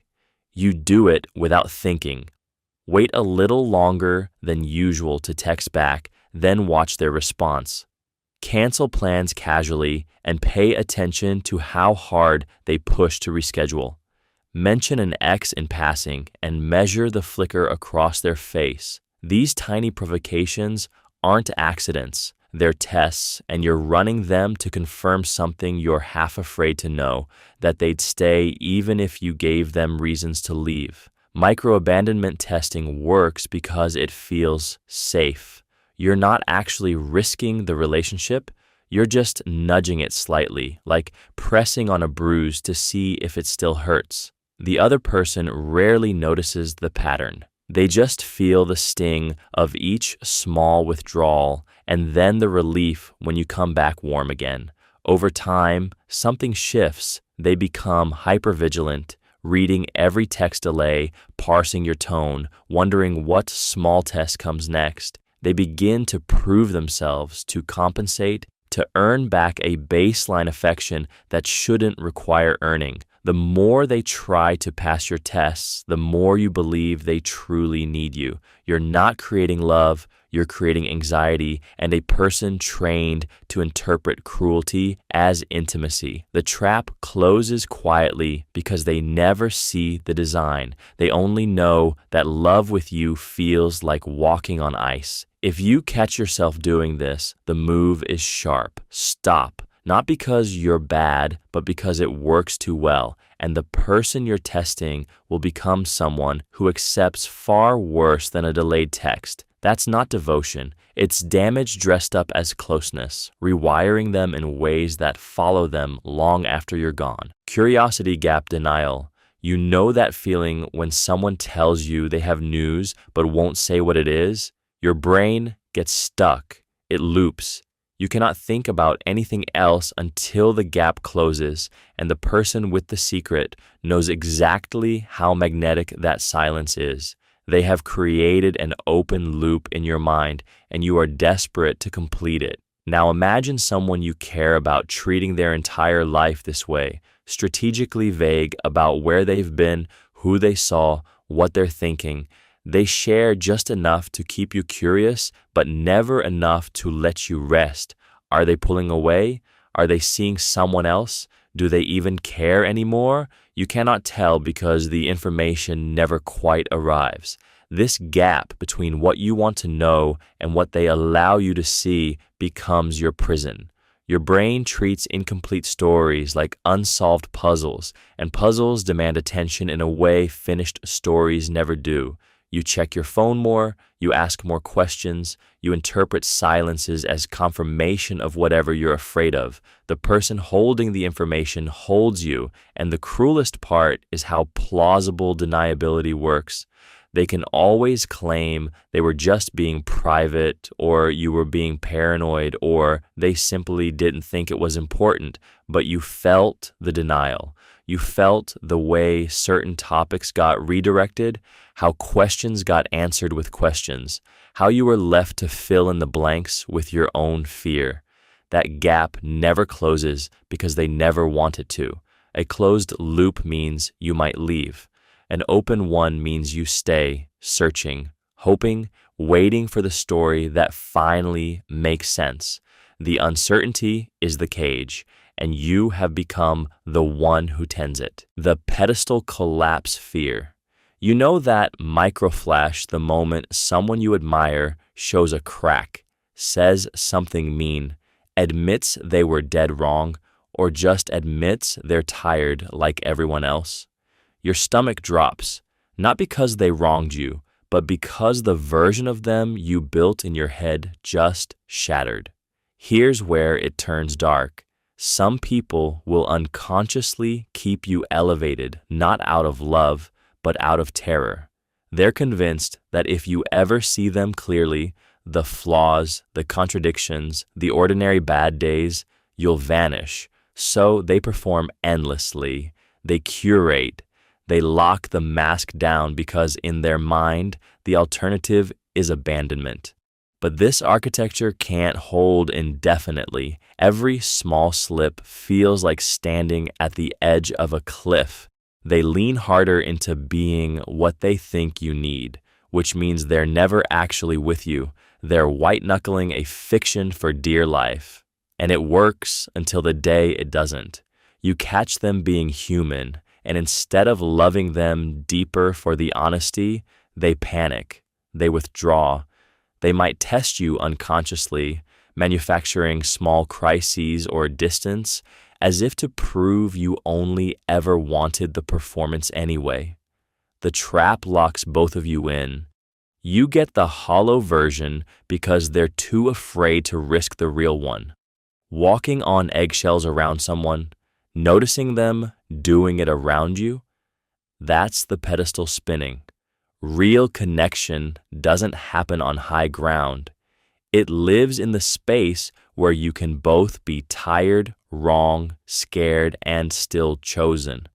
You do it without thinking. Wait a little longer than usual to text back, then watch their response. Cancel plans casually and pay attention to how hard they push to reschedule. Mention an ex in passing and measure the flicker across their face. These tiny provocations aren't accidents, they're tests, and you're running them to confirm something you're half afraid to know, that they'd stay even if you gave them reasons to leave. Micro-abandonment testing works because it feels safe. You're not actually risking the relationship, you're just nudging it slightly, like pressing on a bruise to see if it still hurts. The other person rarely notices the pattern. They just feel the sting of each small withdrawal and then the relief when you come back warm again. Over time, something shifts. They become hypervigilant, reading every text delay, parsing your tone, wondering what small test comes next. They begin to prove themselves, to compensate, to earn back a baseline affection that shouldn't require earning. The more they try to pass your tests, the more you believe they truly need you. You're not creating love, you're creating anxiety and a person trained to interpret cruelty as intimacy. The trap closes quietly because they never see the design. They only know that love with you feels like walking on ice. If you catch yourself doing this, the move is sharp. Stop. Not because you're bad, but because it works too well, and the person you're testing will become someone who accepts far worse than a delayed text. That's not devotion. It's damage dressed up as closeness, rewiring them in ways that follow them long after you're gone. Curiosity gap denial. You know that feeling when someone tells you they have news but won't say what it is? Your brain gets stuck. It loops. You cannot think about anything else until the gap closes and the person with the secret knows exactly how magnetic that silence is. They have created an open loop in your mind and you are desperate to complete it. Now imagine someone you care about treating their entire life this way, strategically vague about where they've been, who they saw, what they're thinking. They share just enough to keep you curious, but never enough to let you rest. Are they pulling away? Are they seeing someone else? Do they even care anymore? You cannot tell because the information never quite arrives. This gap between what you want to know and what they allow you to see becomes your prison. Your brain treats incomplete stories like unsolved puzzles, and puzzles demand attention in a way finished stories never do. You check your phone more, you ask more questions, you interpret silences as confirmation of whatever you're afraid of. The person holding the information holds you, and the cruelest part is how plausible deniability works. They can always claim they were just being private, or you were being paranoid, or they simply didn't think it was important, but you felt the denial. You felt the way certain topics got redirected, how questions got answered with questions, how you were left to fill in the blanks with your own fear. That gap never closes because they never want it to. A closed loop means you might leave. An open one means you stay, searching, hoping, waiting for the story that finally makes sense. The uncertainty is the cage, and you have become the one who tends it. The pedestal collapse fear. You know that microflash the moment someone you admire shows a crack, says something mean, admits they were dead wrong, or just admits they're tired like everyone else. Your stomach drops, not because they wronged you, but because the version of them you built in your head just shattered. Here's where it turns dark. Some people will unconsciously keep you elevated, not out of love, but out of terror. They're convinced that if you ever see them clearly, the flaws, the contradictions, the ordinary bad days, you'll vanish. So they perform endlessly. They curate. They lock the mask down because in their mind, the alternative is abandonment. But this architecture can't hold indefinitely. Every small slip feels like standing at the edge of a cliff. They lean harder into being what they think you need, which means they're never actually with you. They're white-knuckling a fiction for dear life. And it works until the day it doesn't. You catch them being human, and instead of loving them deeper for the honesty, they panic. They withdraw. They might test you unconsciously, manufacturing small crises or distance, as if to prove you only ever wanted the performance anyway. The trap locks both of you in. You get the hollow version because they're too afraid to risk the real one. Walking on eggshells around someone, noticing them doing it around you, that's the pedestal spinning. Real connection doesn't happen on high ground. It lives in the space where you can both be tired, wrong, scared, and still chosen.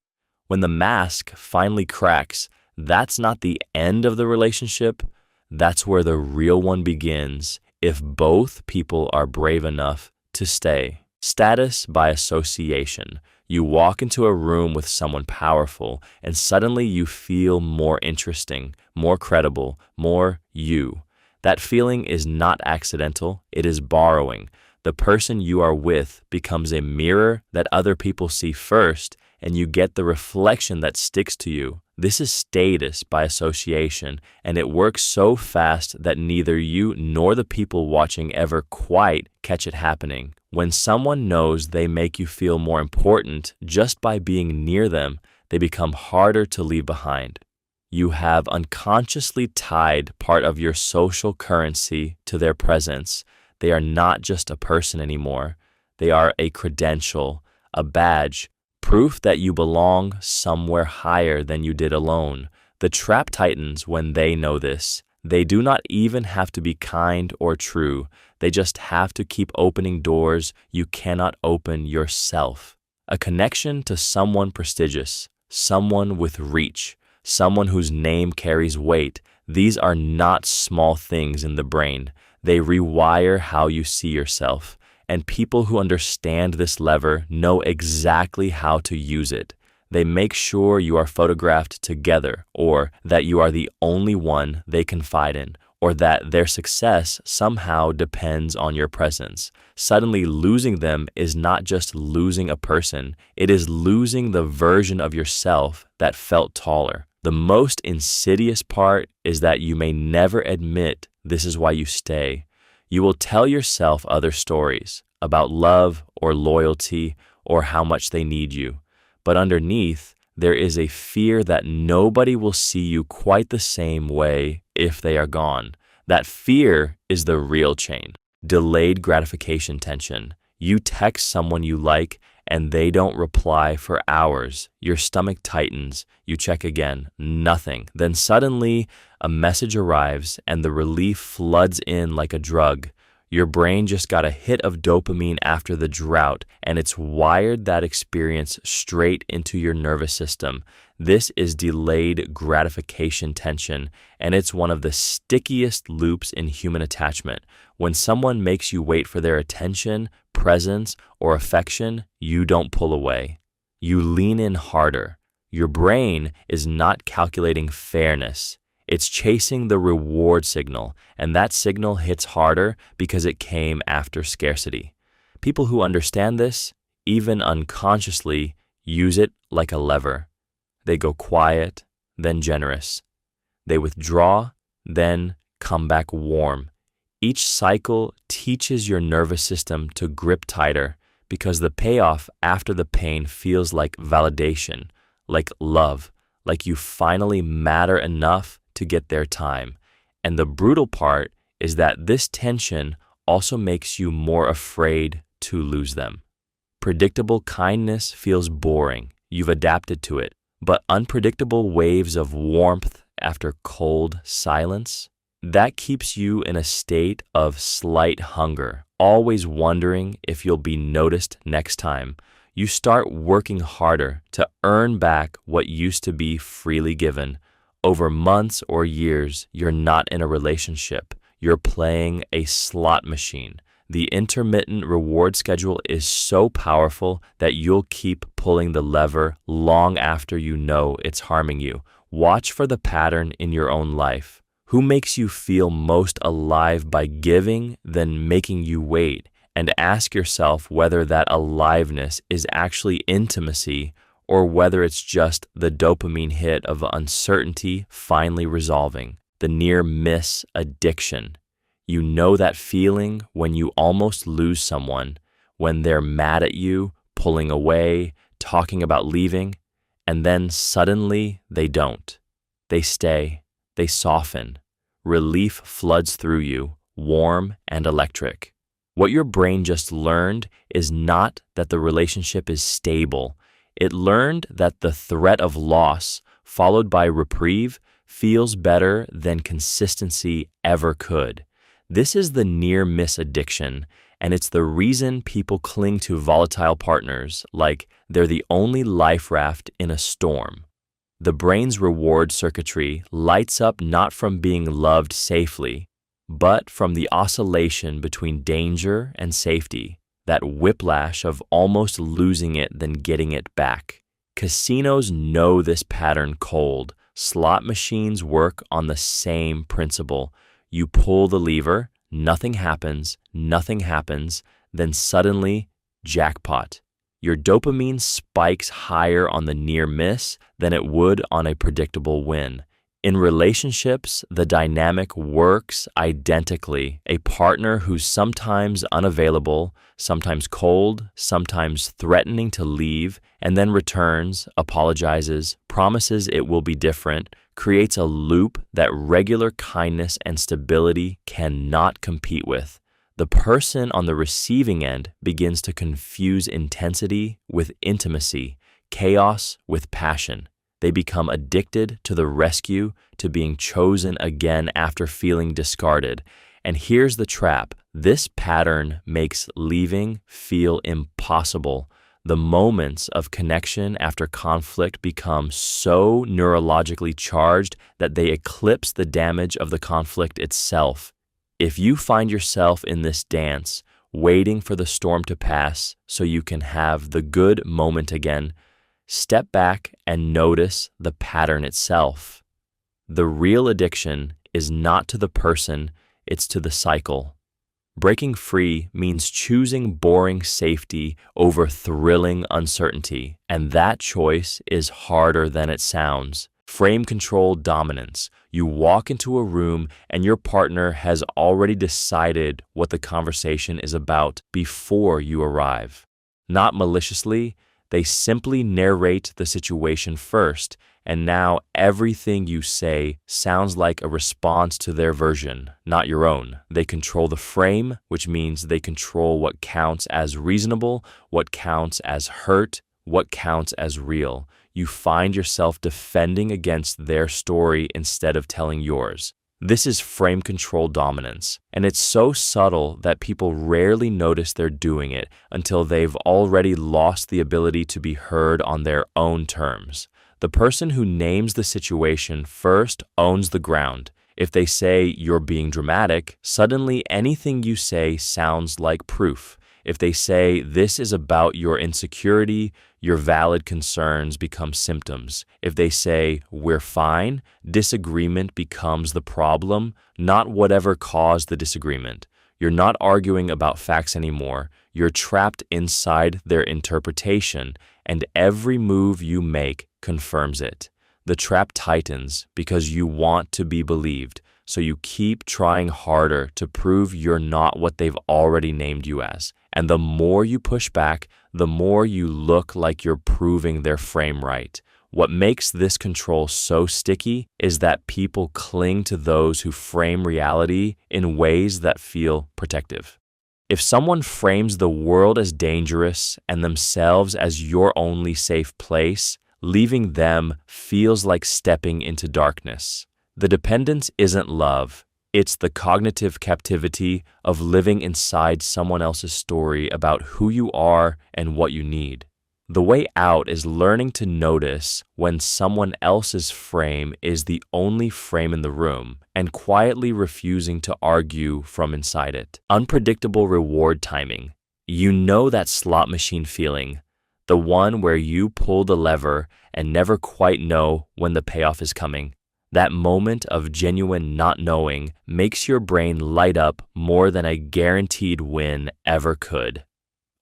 When the mask finally cracks, that's not the end of the relationship. That's where the real one begins, if both people are brave enough to stay. Status by association. You walk into a room with someone powerful, and suddenly you feel more interesting, more credible, more you. That feeling is not accidental, it is borrowing. The person you are with becomes a mirror that other people see first, and you get the reflection that sticks to you. This is status by association, and it works so fast that neither you nor the people watching ever quite catch it happening. When someone knows they make you feel more important just by being near them, they become harder to leave behind. You have unconsciously tied part of your social currency to their presence. They are not just a person anymore. They are a credential, a badge, proof that you belong somewhere higher than you did alone. The trap tightens when they know this. They do not even have to be kind or true. They just have to keep opening doors you cannot open yourself. A connection to someone prestigious, someone with reach, someone whose name carries weight. These are not small things in the brain. They rewire how you see yourself. And people who understand this lever know exactly how to use it. They make sure you are photographed together, or that you are the only one they confide in, or that their success somehow depends on your presence. Suddenly, losing them is not just losing a person, it is losing the version of yourself that felt taller. The most insidious part is that you may never admit this is why you stay. You will tell yourself other stories about love or loyalty or how much they need you. But underneath, there is a fear that nobody will see you quite the same way if they are gone. That fear is the real chain. Delayed gratification tension. You text someone you like and they don't reply for hours. Your stomach tightens. You check again. Nothing. Then suddenly, a message arrives and the relief floods in like a drug. Your brain just got a hit of dopamine after the drought, and it's wired that experience straight into your nervous system. This is delayed gratification tension, and it's one of the stickiest loops in human attachment. When someone makes you wait for their attention, presence, or affection, you don't pull away. You lean in harder. Your brain is not calculating fairness. It's chasing the reward signal, and that signal hits harder because it came after scarcity. People who understand this, even unconsciously, use it like a lever. They go quiet, then generous. They withdraw, then come back warm. Each cycle teaches your nervous system to grip tighter because the payoff after the pain feels like validation, like love, like you finally matter enough to get their time. And the brutal part is that this tension also makes you more afraid to lose them. Predictable kindness feels boring. You've adapted to it. But unpredictable waves of warmth after cold silence, that keeps you in a state of slight hunger, always wondering if you'll be noticed next time. You start working harder to earn back what used to be freely given. Over months or years, you're not in a relationship. You're playing a slot machine. The intermittent reward schedule is so powerful that you'll keep pulling the lever long after you know it's harming you. Watch for the pattern in your own life. Who makes you feel most alive by giving, then making you wait? And ask yourself whether that aliveness is actually intimacy or whether it's just the dopamine hit of uncertainty finally resolving, the near miss addiction. You know that feeling when you almost lose someone, when they're mad at you, pulling away, talking about leaving, and then suddenly they don't. They stay, they soften. Relief floods through you, warm and electric. What your brain just learned is not that the relationship is stable. It learned that the threat of loss, followed by reprieve, feels better than consistency ever could. This is the near-miss addiction, and it's the reason people cling to volatile partners like they're the only life raft in a storm. The brain's reward circuitry lights up not from being loved safely, but from the oscillation between danger and safety, that whiplash of almost losing it then getting it back. Casinos know this pattern cold. Slot machines work on the same principle. You pull the lever, nothing happens, then suddenly, jackpot. Your dopamine spikes higher on the near miss than it would on a predictable win. In relationships, the dynamic works identically. A partner who's sometimes unavailable, sometimes cold, sometimes threatening to leave, and then returns, apologizes, promises it will be different, creates a loop that regular kindness and stability cannot compete with. The person on the receiving end begins to confuse intensity with intimacy, chaos with passion. They become addicted to the rescue, to being chosen again after feeling discarded. And here's the trap. This pattern makes leaving feel impossible. The moments of connection after conflict become so neurologically charged that they eclipse the damage of the conflict itself. If you find yourself in this dance, waiting for the storm to pass so you can have the good moment again, step back and notice the pattern itself. The real addiction is not to the person, it's to the cycle. Breaking free means choosing boring safety over thrilling uncertainty, and that choice is harder than it sounds. Frame control dominance. You walk into a room and your partner has already decided what the conversation is about before you arrive. Not maliciously, they simply narrate the situation first, and now everything you say sounds like a response to their version, not your own. They control the frame, which means they control what counts as reasonable, what counts as hurt, what counts as real. You find yourself defending against their story instead of telling yours. This is frame control dominance, and it's so subtle that people rarely notice they're doing it until they've already lost the ability to be heard on their own terms. The person who names the situation first owns the ground. If they say you're being dramatic, suddenly anything you say sounds like proof. If they say this is about your insecurity, your valid concerns become symptoms. If they say we're fine, disagreement becomes the problem, not whatever caused the disagreement. You're not arguing about facts anymore. You're trapped inside their interpretation, and every move you make confirms it. The trap tightens because you want to be believed, so you keep trying harder to prove you're not what they've already named you as. And the more you push back, the more you look like you're proving their frame right. What makes this control so sticky is that people cling to those who frame reality in ways that feel protective. If someone frames the world as dangerous and themselves as your only safe place, leaving them feels like stepping into darkness. The dependence isn't love. It's the cognitive captivity of living inside someone else's story about who you are and what you need. The way out is learning to notice when someone else's frame is the only frame in the room and quietly refusing to argue from inside it. Unpredictable reward timing. You know that slot machine feeling, the one where you pull the lever and never quite know when the payoff is coming. That moment of genuine not knowing makes your brain light up more than a guaranteed win ever could.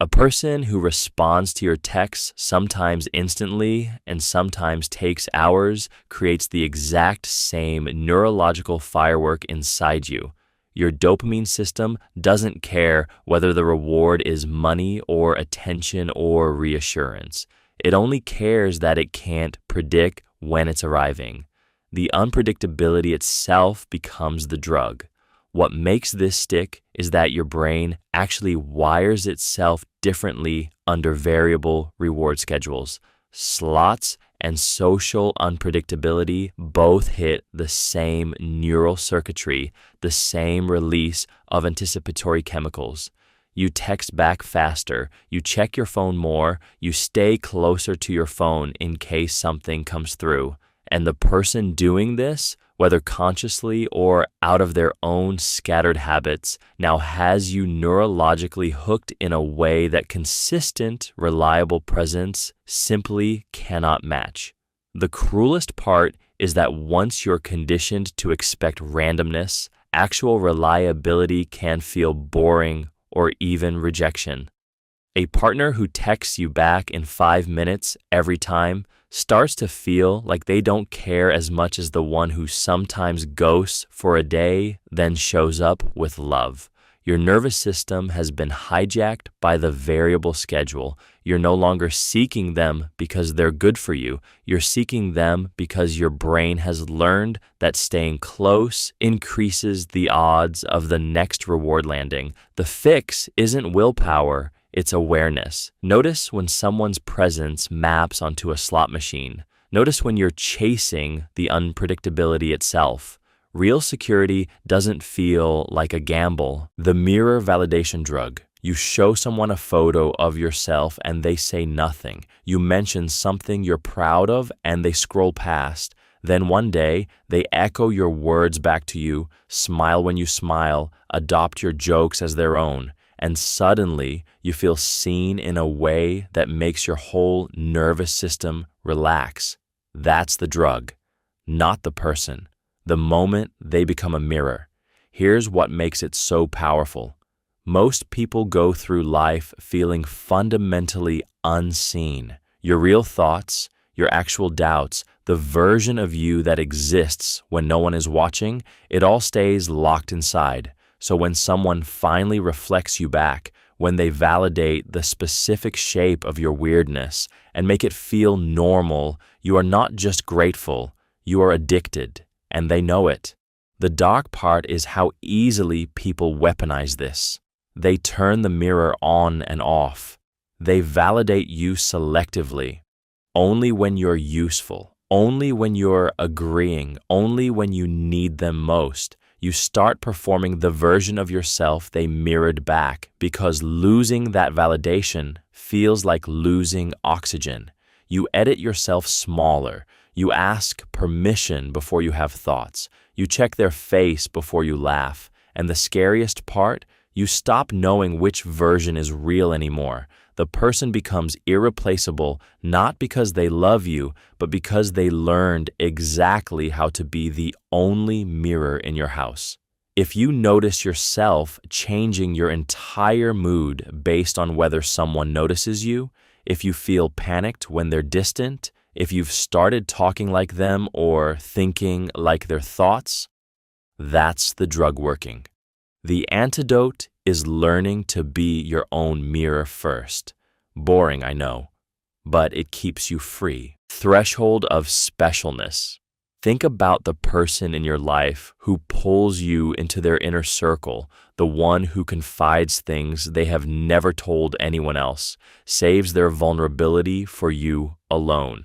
A person who responds to your texts sometimes instantly and sometimes takes hours creates the exact same neurological firework inside you. Your dopamine system doesn't care whether the reward is money or attention or reassurance. It only cares that it can't predict when it's arriving. The unpredictability itself becomes the drug. What makes this stick is that your brain actually wires itself differently under variable reward schedules. Slots and social unpredictability both hit the same neural circuitry, the same release of anticipatory chemicals. You text back faster, you check your phone more, you stay closer to your phone in case something comes through. And the person doing this, whether consciously or out of their own scattered habits, now has you neurologically hooked in a way that consistent, reliable presence simply cannot match. The cruelest part is that once you're conditioned to expect randomness, actual reliability can feel boring or even rejection. A partner who texts you back in 5 minutes every time starts to feel like they don't care as much as the one who sometimes ghosts for a day, then shows up with love. Your nervous system has been hijacked by the variable schedule. You're no longer seeking them because they're good for you. You're seeking them because your brain has learned that staying close increases the odds of the next reward landing. The fix isn't willpower. It's awareness. Notice when someone's presence maps onto a slot machine. Notice when you're chasing the unpredictability itself. Real security doesn't feel like a gamble. The mirror validation drug. You show someone a photo of yourself and they say nothing. You mention something you're proud of and they scroll past. Then one day, they echo your words back to you, smile when you smile, adopt your jokes as their own. And suddenly, you feel seen in a way that makes your whole nervous system relax. That's the drug, not the person. The moment they become a mirror. Here's what makes it so powerful. Most people go through life feeling fundamentally unseen. Your real thoughts, your actual doubts, the version of you that exists when no one is watching, it all stays locked inside. So when someone finally reflects you back, when they validate the specific shape of your weirdness and make it feel normal, you are not just grateful, you are addicted, and they know it. The dark part is how easily people weaponize this. They turn the mirror on and off. They validate you selectively, only when you're useful, only when you're agreeing, only when you need them most. You start performing the version of yourself they mirrored back because losing that validation feels like losing oxygen. You edit yourself smaller. You ask permission before you have thoughts. You check their face before you laugh. And the scariest part, you stop knowing which version is real anymore. The person becomes irreplaceable not because they love you, but because they learned exactly how to be the only mirror in your house. If you notice yourself changing your entire mood based on whether someone notices you, if you feel panicked when they're distant, if you've started talking like them or thinking like their thoughts, that's the drug working. The antidote is learning to be your own mirror first. Boring, I know, but it keeps you free. Threshold of specialness. Think about the person in your life who pulls you into their inner circle, the one who confides things they have never told anyone else, saves their vulnerability for you alone.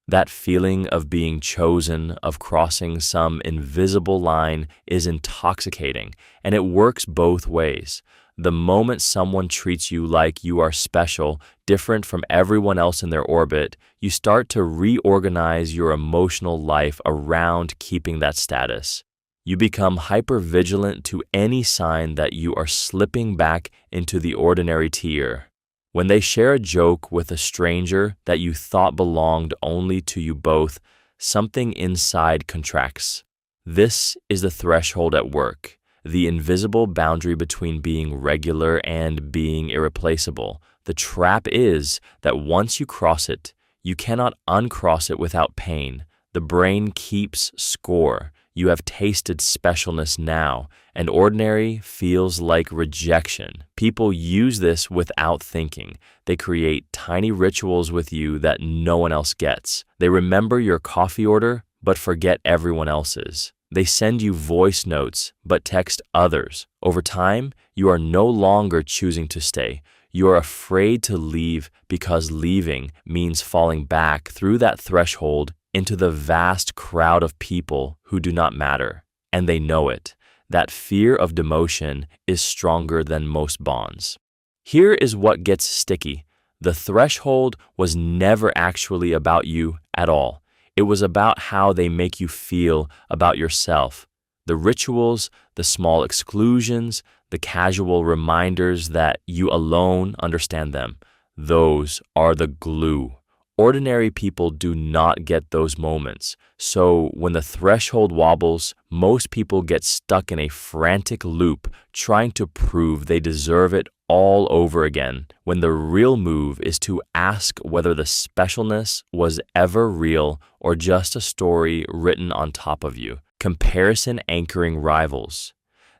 That feeling of being chosen, of crossing some invisible line is intoxicating, and it works both ways. The moment someone treats you like you are special, different from everyone else in their orbit, you start to reorganize your emotional life around keeping that status. You become hypervigilant to any sign that you are slipping back into the ordinary tier. When they share a joke with a stranger that you thought belonged only to you both, something inside contracts. This is the threshold at work, the invisible boundary between being regular and being irreplaceable. The trap is that once you cross it, you cannot uncross it without pain. The brain keeps score. You have tasted specialness now, and ordinary feels like rejection. People use this without thinking. They create tiny rituals with you that no one else gets. They remember your coffee order, but forget everyone else's. They send you voice notes, but text others. Over time, you are no longer choosing to stay. You are afraid to leave because leaving means falling back through that threshold into the vast crowd of people who do not matter, and they know it. That fear of demotion is stronger than most bonds. Here is what gets sticky. The threshold was never actually about you at all. It was about how they make you feel about yourself. The rituals, the small exclusions, the casual reminders that you alone understand them. Those are the glue. Ordinary people do not get those moments. So when the threshold wobbles, most people get stuck in a frantic loop trying to prove they deserve it all over again, when the real move is to ask whether the specialness was ever real or just a story written on top of you. Comparison anchoring rivals.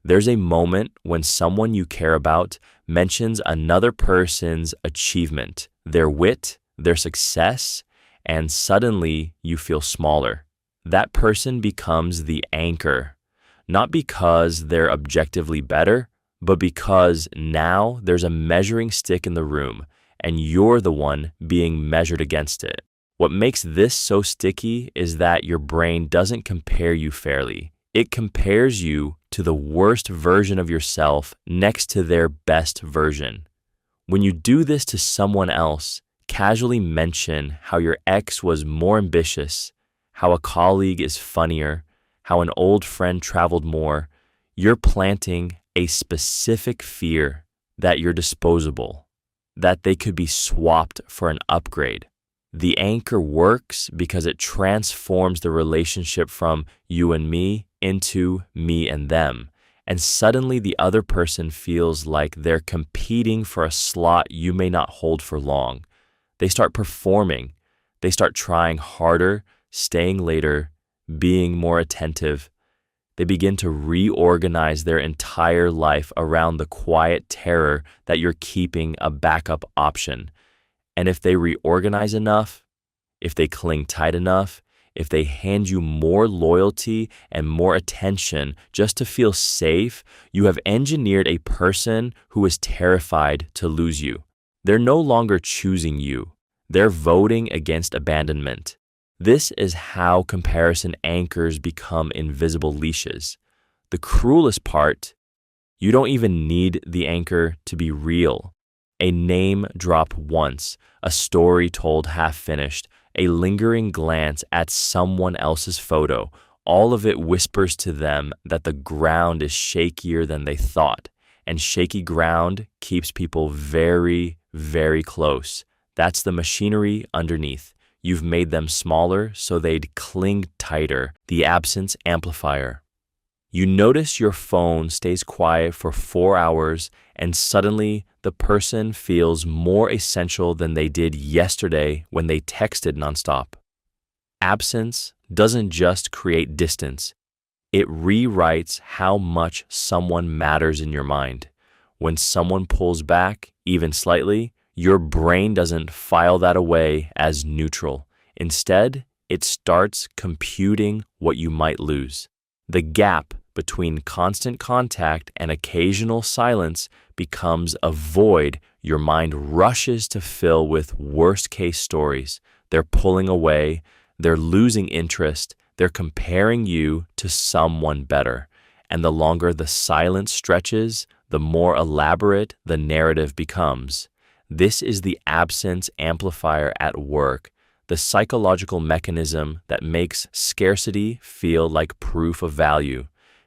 There's a moment when someone you care about mentions another person's achievement, their wit, their success, and suddenly you feel smaller. That person becomes the anchor, not because they're objectively better, but because now there's a measuring stick in the room, and you're the one being measured against it. What makes this so sticky is that your brain doesn't compare you fairly. It compares you to the worst version of yourself next to their best version. When you do this to someone else, casually mention how your ex was more ambitious, how a colleague is funnier, how an old friend traveled more, you're planting a specific fear that you're disposable, that they could be swapped for an upgrade. The anchor works because it transforms the relationship from you and me into me and them. And suddenly the other person feels like they're competing for a slot you may not hold for long. They start performing. They start trying harder, staying later, being more attentive. They begin to reorganize their entire life around the quiet terror that you're keeping a backup option. And if they reorganize enough, if they cling tight enough, if they hand you more loyalty and more attention just to feel safe, you have engineered a person who is terrified to lose you. They're no longer choosing you. They're voting against abandonment. This is how comparison anchors become invisible leashes. The cruelest part, you don't even need the anchor to be real. A name dropped once, a story told half finished, a lingering glance at someone else's photo, all of it whispers to them that the ground is shakier than they thought, and shaky ground keeps people very, very close. That's the machinery underneath. You've made them smaller so they'd cling tighter, the absence amplifier. You notice your phone stays quiet for 4 hours, and suddenly the person feels more essential than they did yesterday when they texted nonstop. Absence doesn't just create distance. It rewrites how much someone matters in your mind. When someone pulls back, even slightly, your brain doesn't file that away as neutral. Instead, it starts computing what you might lose. The gap between constant contact and occasional silence becomes a void your mind rushes to fill with worst-case stories. They're pulling away, they're losing interest, they're comparing you to someone better. And the longer the silence stretches, the more elaborate the narrative becomes. This is the absence amplifier at work, the psychological mechanism that makes scarcity feel like proof of value.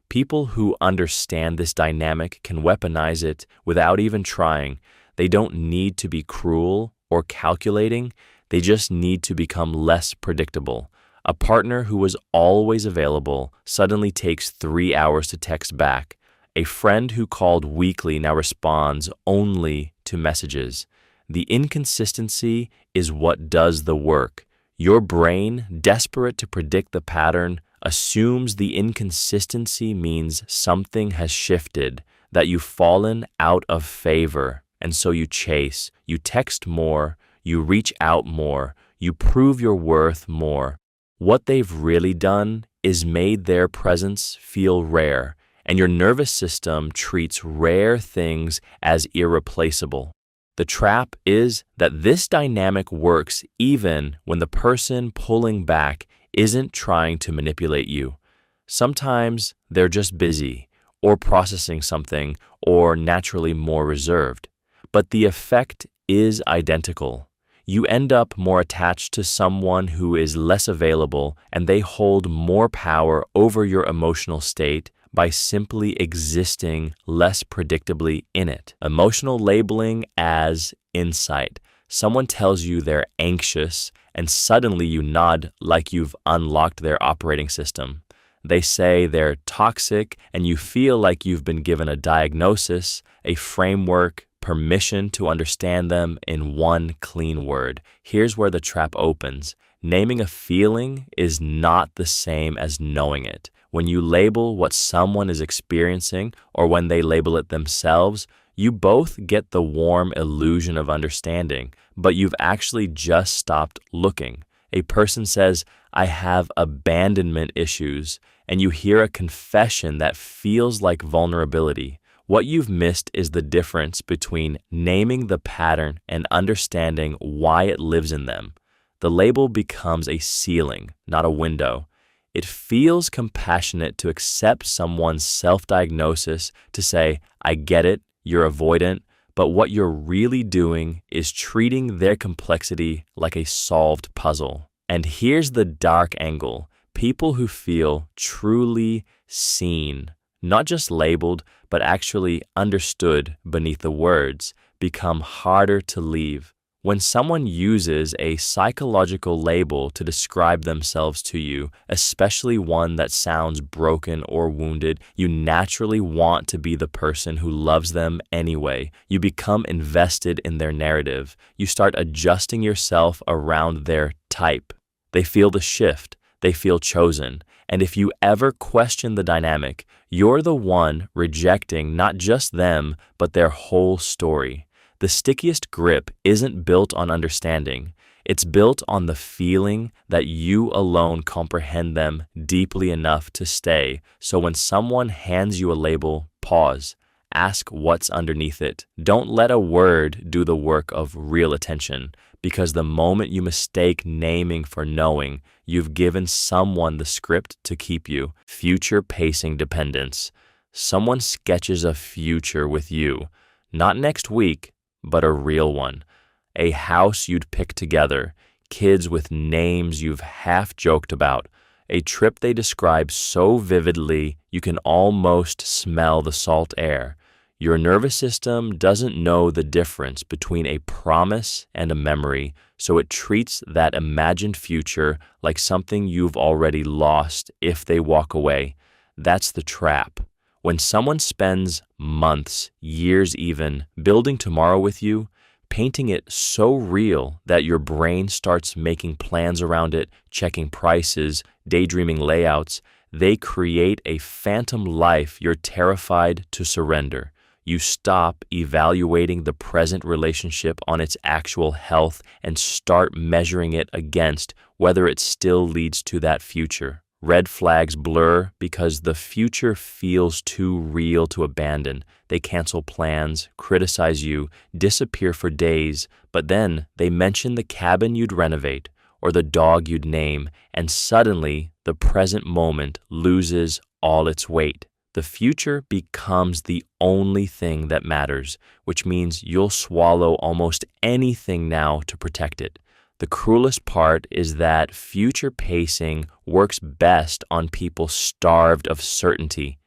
People who understand this dynamic can weaponize it without even trying. They don't need to be cruel or calculating, they just need to become less predictable. A partner who was always available suddenly takes 3 hours to text back. A friend who called weekly now responds only to messages. The inconsistency is what does the work. Your brain, desperate to predict the pattern, assumes the inconsistency means something has shifted, that you've fallen out of favor, and so you chase, you text more, you reach out more, you prove your worth more. What they've really done is made their presence feel rare, and your nervous system treats rare things as irreplaceable. The trap is that this dynamic works even when the person pulling back isn't trying to manipulate you. Sometimes they're just busy, or processing something, or naturally more reserved. But the effect is identical. You end up more attached to someone who is less available, and they hold more power over your emotional state by simply existing less predictably in it. Emotional labeling as insight. Someone tells you they're anxious, and suddenly you nod like you've unlocked their operating system. They say they're toxic, and you feel like you've been given a diagnosis, a framework, permission to understand them in one clean word. Here's where the trap opens. Naming a feeling is not the same as knowing it. When you label what someone is experiencing or when they label it themselves, you both get the warm illusion of understanding, but you've actually just stopped looking. A person says, "I have abandonment issues," and you hear a confession that feels like vulnerability. What you've missed is the difference between naming the pattern and understanding why it lives in them. The label becomes a ceiling, not a window. It feels compassionate to accept someone's self-diagnosis, to say, "I get it, you're avoidant," but what you're really doing is treating their complexity like a solved puzzle. And here's the dark angle. People who feel truly seen, not just labeled, but actually understood beneath the words, become harder to leave. When someone uses a psychological label to describe themselves to you, especially one that sounds broken or wounded, you naturally want to be the person who loves them anyway. You become invested in their narrative. You start adjusting yourself around their type. They feel the shift. They feel chosen. And if you ever question the dynamic, you're the one rejecting not just them, but their whole story. The stickiest grip isn't built on understanding. It's built on the feeling that you alone comprehend them deeply enough to stay. So when someone hands you a label, pause. Ask what's underneath it. Don't let a word do the work of real attention, because the moment you mistake naming for knowing, you've given someone the script to keep you. Future pacing dependence. Someone sketches a future with you, not next week, but a real one. A house you'd pick together, kids with names you've half joked about, a trip they describe so vividly you can almost smell the salt air. Your nervous system doesn't know the difference between a promise and a memory, so it treats that imagined future like something you've already lost if they walk away. That's the trap. When someone spends months, years even, building tomorrow with you, painting it so real that your brain starts making plans around it, checking prices, daydreaming layouts, they create a phantom life you're terrified to surrender. You stop evaluating the present relationship on its actual health and start measuring it against whether it still leads to that future. Red flags blur because the future feels too real to abandon. They cancel plans, criticize you, disappear for days, but then they mention the cabin you'd renovate or the dog you'd name, and suddenly the present moment loses all its weight. the future becomes the only thing that matters, which means you'll swallow almost anything now to protect it. The cruelest part is that future pacing works best on people starved of certainty,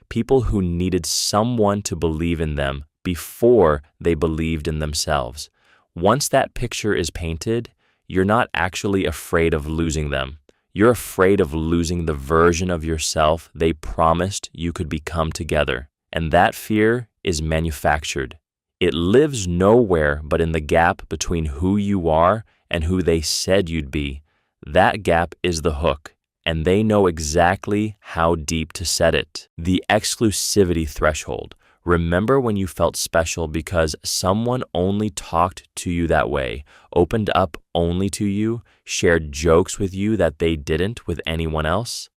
people who needed someone to believe in them before they believed in themselves. Once that picture is painted, you're not actually afraid of losing them. You're afraid of losing the version of yourself they promised you could become together. And that fear is manufactured. It lives nowhere but in the gap between who you are and who they said you'd be. That gap is the hook, and they know exactly how deep to set it. The exclusivity threshold. Remember when you felt special because someone only talked to you that way, opened up only to you, shared jokes with you that they didn't with anyone else?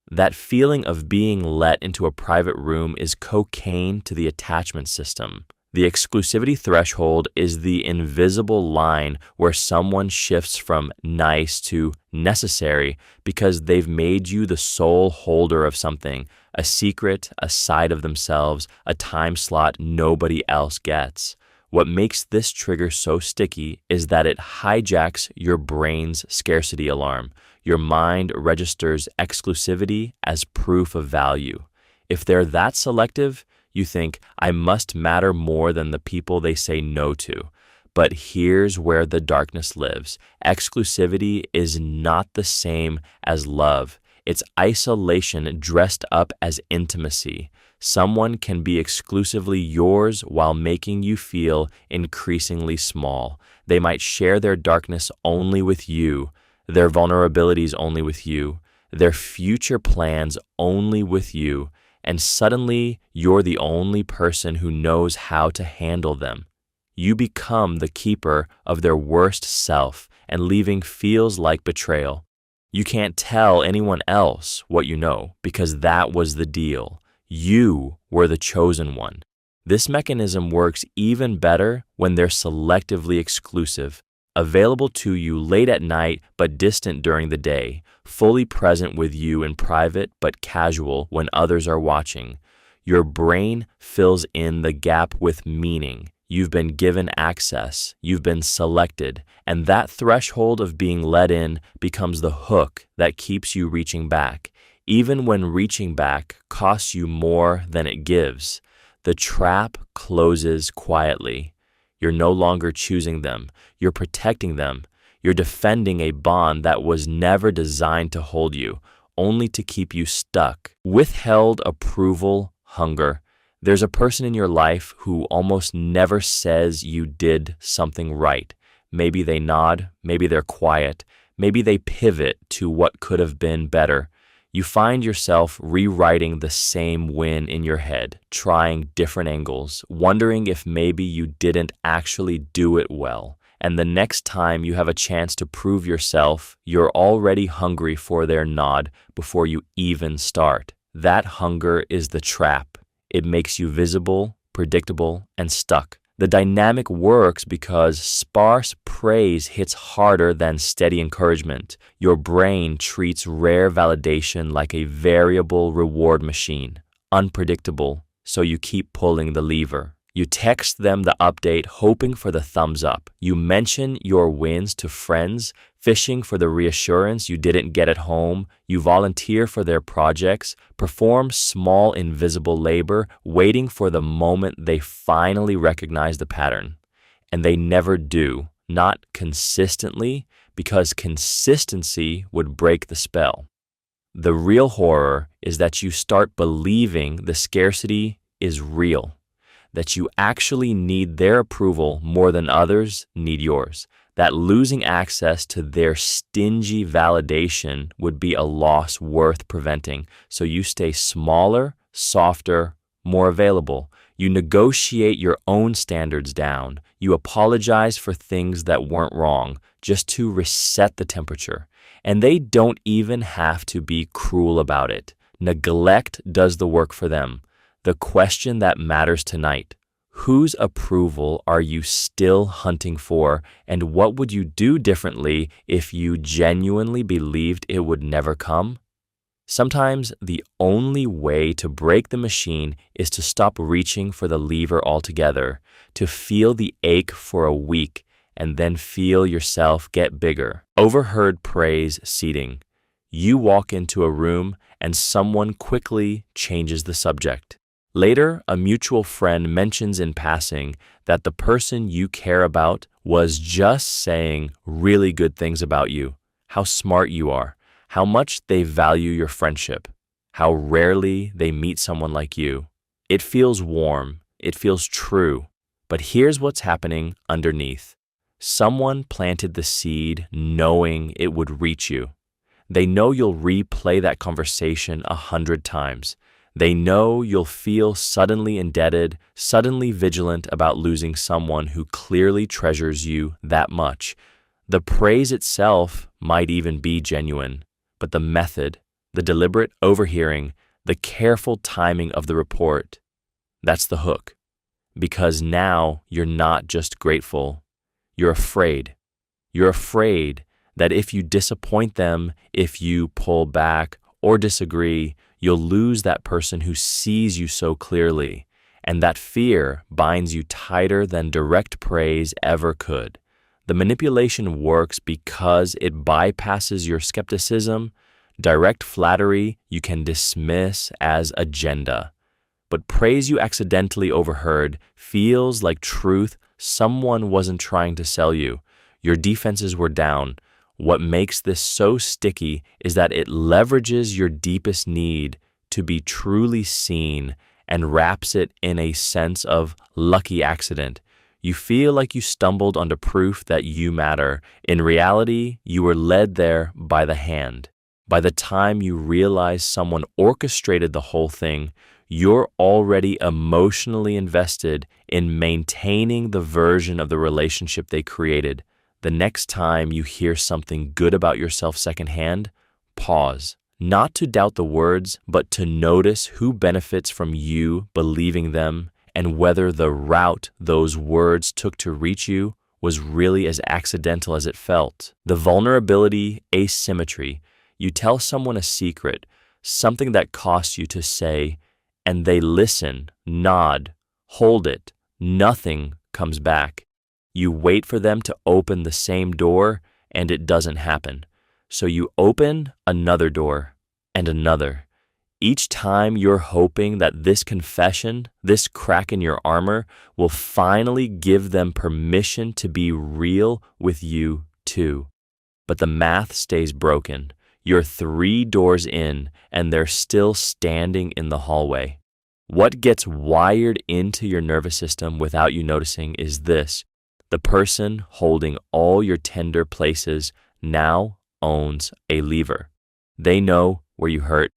That feeling of being let into a private room is cocaine to the attachment system. The exclusivity threshold is the invisible line where someone shifts from nice to necessary because they've made you the sole holder of something, a secret, a side of themselves, a time slot nobody else gets. What makes this trigger so sticky is that it hijacks your brain's scarcity alarm. Your mind registers exclusivity as proof of value. If they're that selective, you think, I must matter more than the people they say no to. But here's where the darkness lives. Exclusivity is not the same as love. It's isolation dressed up as intimacy. Someone can be exclusively yours while making you feel increasingly small. They might share their darkness only with you, their vulnerabilities only with you, their future plans only with you, and suddenly you're the only person who knows how to handle them. You become the keeper of their worst self, and leaving feels like betrayal. You can't tell anyone else what you know because that was the deal. You were the chosen one. This mechanism works even better when they're selectively exclusive, available to you late at night but distant during the day, fully present with you in private but casual when others are watching. Your brain fills in the gap with meaning. You've been given access, you've been selected, and that threshold of being let in becomes the hook that keeps you reaching back, even when reaching back costs you more than it gives. The trap closes quietly. You're no longer choosing them, you're protecting them. You're defending a bond that was never designed to hold you, only to keep you stuck. Withheld approval, hunger. There's a person in your life who almost never says you did something right. Maybe they nod, maybe they're quiet, maybe they pivot to what could have been better. You find yourself rewriting the same win in your head, trying different angles, wondering if maybe you didn't actually do it well. And the next time you have a chance to prove yourself, you're already hungry for their nod before you even start. That hunger is the trap. It makes you visible, predictable, and stuck. The dynamic works because sparse praise hits harder than steady encouragement. Your brain treats rare validation like a variable reward machine, unpredictable, so you keep pulling the lever. You text them the update hoping for the thumbs up. You mention your wins to friends, fishing for the reassurance you didn't get at home. You volunteer for their projects, perform small invisible labor, waiting for the moment they finally recognize the pattern. And they never do, not consistently, because consistency would break the spell. The real horror is that you start believing the scarcity is real, that you actually need their approval more than others need yours, that losing access to their stingy validation would be a loss worth preventing, so you stay smaller, softer, more available. You negotiate your own standards down. You apologize for things that weren't wrong, just to reset the temperature. And they don't even have to be cruel about it. Neglect does the work for them. The question that matters tonight: whose approval are you still hunting for, and what would you do differently if you genuinely believed it would never come? Sometimes the only way to break the machine is to stop reaching for the lever altogether, to feel the ache for a week, and then feel yourself get bigger. Overheard praise seating. You walk into a room and someone quickly changes the subject. Later, a mutual friend mentions in passing that the person you care about was just saying really good things about you, how smart you are, how much they value your friendship, how rarely they meet someone like you. It feels warm, it feels true, but here's what's happening underneath. Someone planted the seed knowing it would reach you. They know you'll replay that conversation 100 times. They know you'll feel suddenly indebted, suddenly vigilant about losing someone who clearly treasures you that much. The praise itself might even be genuine, but the method, the deliberate overhearing, the careful timing of the report, that's the hook. Because now you're not just grateful, you're afraid. You're afraid that if you disappoint them, if you pull back or disagree, you'll lose that person who sees you so clearly, and that fear binds you tighter than direct praise ever could. The manipulation works because it bypasses your skepticism. Direct flattery you can dismiss as agenda, but praise you accidentally overheard feels like truth someone wasn't trying to sell you. Your defenses were down. What makes this so sticky is that it leverages your deepest need to be truly seen and wraps it in a sense of lucky accident. You feel like you stumbled onto proof that you matter. In reality, you were led there by the hand. By the time you realize someone orchestrated the whole thing, you're already emotionally invested in maintaining the version of the relationship they created. The next time you hear something good about yourself secondhand, pause. Not to doubt the words, but to notice who benefits from you believing them and whether the route those words took to reach you was really as accidental as it felt. The vulnerability asymmetry. You tell someone a secret, something that costs you to say, and they listen, nod, hold it. Nothing comes back. You wait for them to open the same door, and it doesn't happen. So you open another door, and another. Each time you're hoping that this confession, this crack in your armor, will finally give them permission to be real with you too. But the math stays broken. You're 3 doors in, and they're still standing in the hallway. What gets wired into your nervous system without you noticing is this. The person holding all your tender places now owns a lever. They know where you hurt.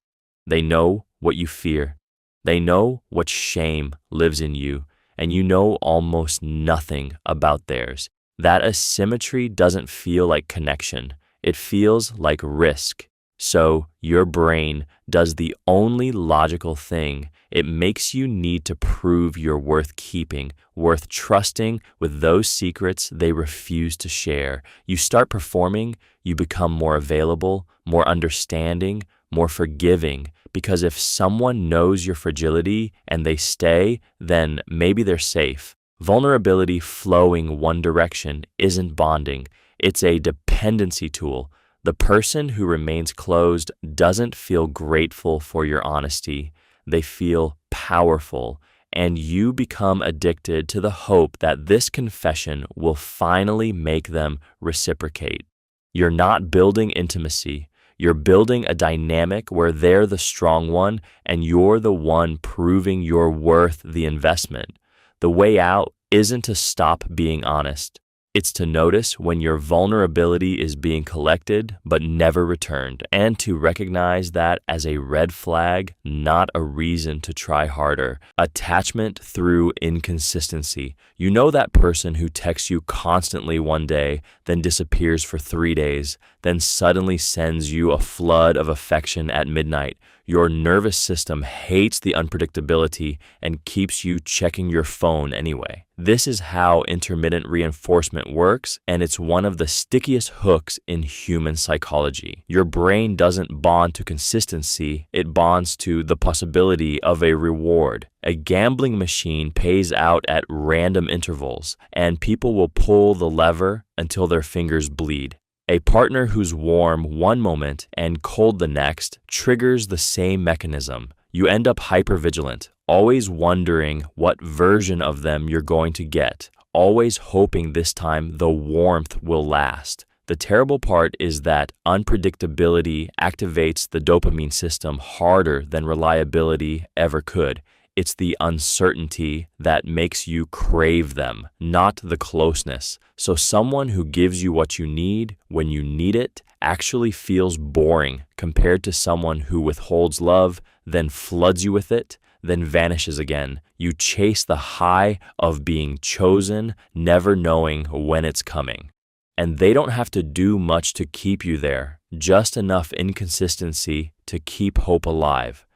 They know what you fear. They know what shame lives in you, and you know almost nothing about theirs. That asymmetry doesn't feel like connection. It feels like risk. So your brain does the only logical thing. It makes you need to prove you're worth keeping, worth trusting with those secrets they refuse to share. You start performing, you become more available, more understanding, more forgiving, because if someone knows your fragility and they stay, then maybe they're safe. Vulnerability flowing one direction isn't bonding. It's a dependency tool. The person who remains closed doesn't feel grateful for your honesty. They feel powerful, and you become addicted to the hope that this confession will finally make them reciprocate. You're not building intimacy. You're building a dynamic where they're the strong one and you're the one proving you're worth the investment. The way out isn't to stop being honest. It's to notice when your vulnerability is being collected but never returned, and to recognize that as a red flag, not a reason to try harder. Attachment through inconsistency. You know that person who texts you constantly one day, then disappears for 3 days. then suddenly sends you a flood of affection at midnight. Your nervous system hates the unpredictability and keeps you checking your phone anyway. This is how intermittent reinforcement works, and it's one of the stickiest hooks in human psychology. Your brain doesn't bond to consistency, it bonds to the possibility of a reward. A gambling machine pays out at random intervals, and people will pull the lever until their fingers bleed. A partner who's warm one moment and cold the next triggers the same mechanism. You end up hypervigilant, always wondering what version of them you're going to get, always hoping this time the warmth will last. The terrible part is that unpredictability activates the dopamine system harder than reliability ever could. It's the uncertainty that makes you crave them, not the closeness. So someone who gives you what you need when you need it actually feels boring compared to someone who withholds love, then floods you with it, then vanishes again. You chase the high of being chosen, never knowing when it's coming. And they don't have to do much to keep you there, just enough inconsistency to keep hope alive.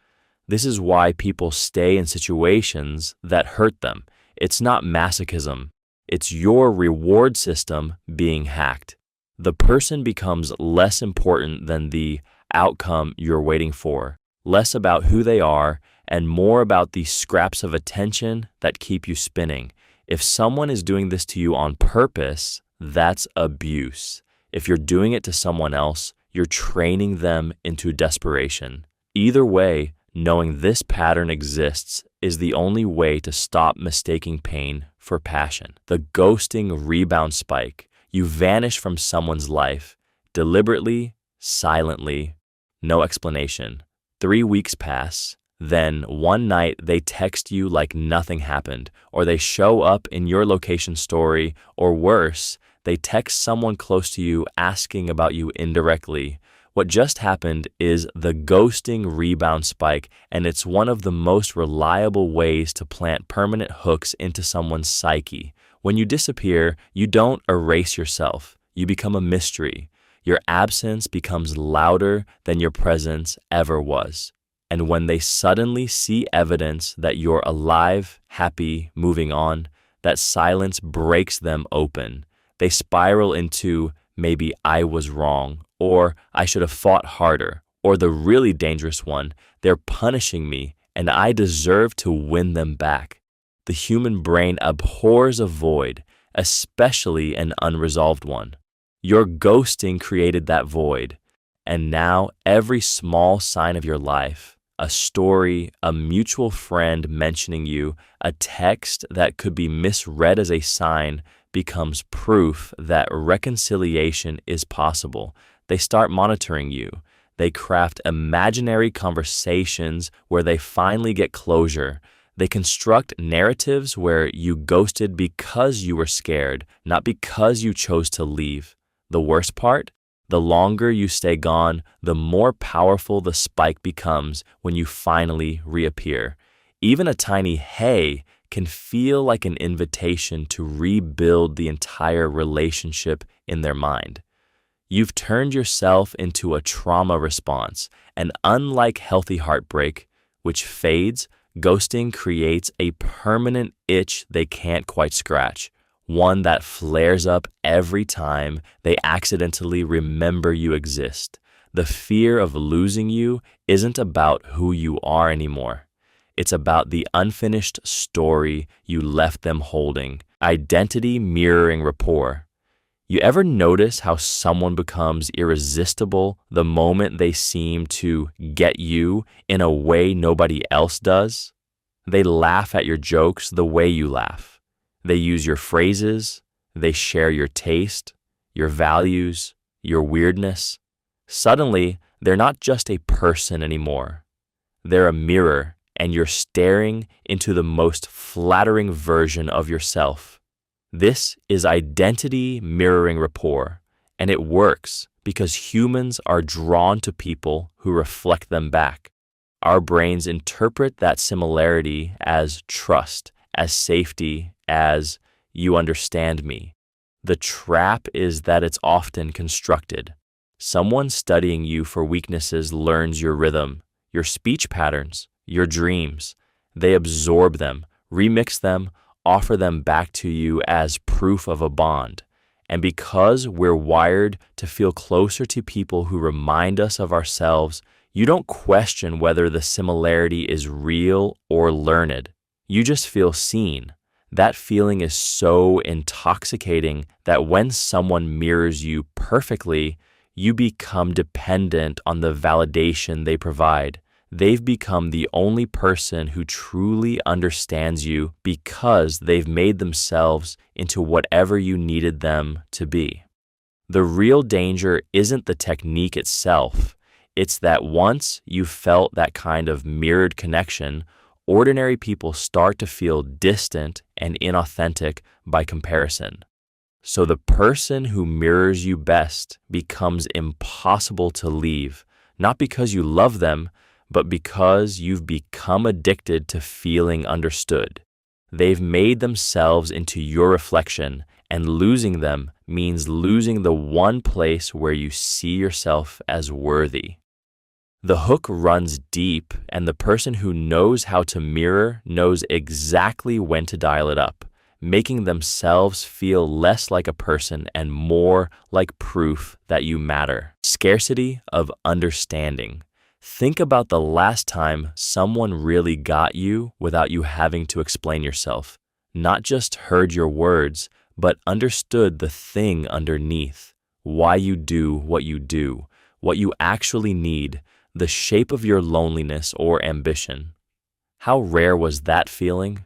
This is why people stay in situations that hurt them. It's not masochism. It's your reward system being hacked. The person becomes less important than the outcome you're waiting for, less about who they are and more about the scraps of attention that keep you spinning. If someone is doing this to you on purpose, that's abuse. If you're doing it to someone else, you're training them into desperation. Either way, knowing this pattern exists is the only way to stop mistaking pain for passion. The ghosting rebound spike. You vanish from someone's life, deliberately, silently, no explanation. 3 weeks pass, then one night they text you like nothing happened, or they show up in your location story, or worse, they text someone close to you asking about you indirectly. What just happened is the ghosting rebound spike, and it's one of the most reliable ways to plant permanent hooks into someone's psyche. When you disappear, you don't erase yourself. You become a mystery. Your absence becomes louder than your presence ever was. And when they suddenly see evidence that you're alive, happy, moving on, that silence breaks them open. They spiral into, maybe I was wrong, or I should have fought harder, or the really dangerous one, they're punishing me and I deserve to win them back. The human brain abhors a void, especially an unresolved one. Your ghosting created that void, and now every small sign of your life, a story, a mutual friend mentioning you, a text that could be misread as a sign, becomes proof that reconciliation is possible. They start monitoring you. They craft imaginary conversations where they finally get closure. They construct narratives where you ghosted because you were scared, not because you chose to leave. The worst part? The longer you stay gone, the more powerful the spike becomes when you finally reappear. Even a tiny hey can feel like an invitation to rebuild the entire relationship in their mind. You've turned yourself into a trauma response, and unlike healthy heartbreak, which fades, ghosting creates a permanent itch they can't quite scratch, one that flares up every time they accidentally remember you exist. The fear of losing you isn't about who you are anymore. It's about the unfinished story you left them holding. Identity mirroring rapport. You ever notice how someone becomes irresistible the moment they seem to get you in a way nobody else does? They laugh at your jokes the way you laugh. They use your phrases. They share your taste, your values, your weirdness. Suddenly, they're not just a person anymore. They're a mirror, and you're staring into the most flattering version of yourself. This is identity mirroring rapport, and it works because humans are drawn to people who reflect them back. Our brains interpret that similarity as trust, as safety, as you understand me. The trap is that it's often constructed. Someone studying you for weaknesses learns your rhythm, your speech patterns, your dreams. They absorb them, remix them, offer them back to you as proof of a bond. And because we're wired to feel closer to people who remind us of ourselves, you don't question whether the similarity is real or learned. You just feel seen. That feeling is so intoxicating that when someone mirrors you perfectly, you become dependent on the validation they provide. They've become the only person who truly understands you because they've made themselves into whatever you needed them to be. The real danger isn't the technique itself. It's that once you've felt that kind of mirrored connection, ordinary people start to feel distant and inauthentic by comparison. So the person who mirrors you best becomes impossible to leave, not because you love them, but because you've become addicted to feeling understood. They've made themselves into your reflection, and losing them means losing the one place where you see yourself as worthy. The hook runs deep, and the person who knows how to mirror knows exactly when to dial it up, making themselves feel less like a person and more like proof that you matter. Scarcity of understanding. Think about the last time someone really got you without you having to explain yourself. Not just heard your words, but understood the thing underneath, why you do, what you actually need, the shape of your loneliness or ambition. How rare was that feeling?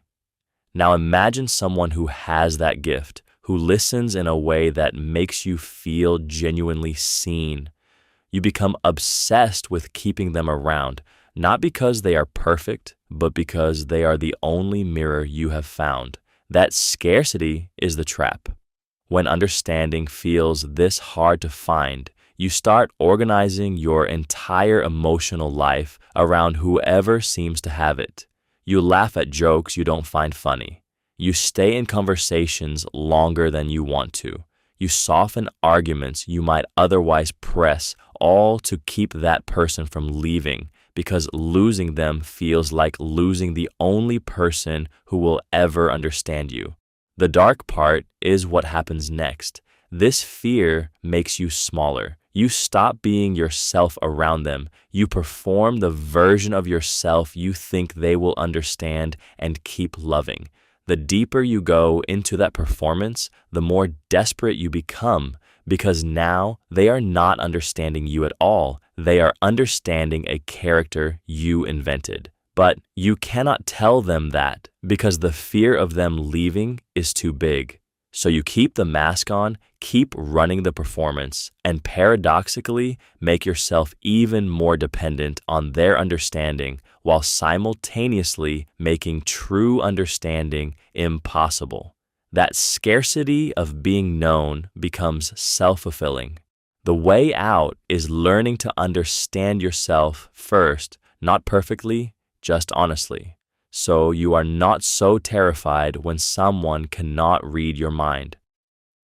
Now imagine someone who has that gift, who listens in a way that makes you feel genuinely seen. You become obsessed with keeping them around, not because they are perfect, but because they are the only mirror you have found. That scarcity is the trap. When understanding feels this hard to find, you start organizing your entire emotional life around whoever seems to have it. You laugh at jokes you don't find funny. You stay in conversations longer than you want to. You soften arguments you might otherwise press, all to keep that person from leaving, because losing them feels like losing the only person who will ever understand you. The dark part is what happens next. This fear makes you smaller. You stop being yourself around them. You perform the version of yourself you think they will understand and keep loving. The deeper you go into that performance, the more desperate you become, because now they are not understanding you at all. They are understanding a character you invented. But you cannot tell them that because the fear of them leaving is too big. So you keep the mask on, keep running the performance, and paradoxically make yourself even more dependent on their understanding while simultaneously making true understanding impossible. That scarcity of being known becomes self-fulfilling. The way out is learning to understand yourself first, not perfectly, just honestly. So you are not so terrified when someone cannot read your mind.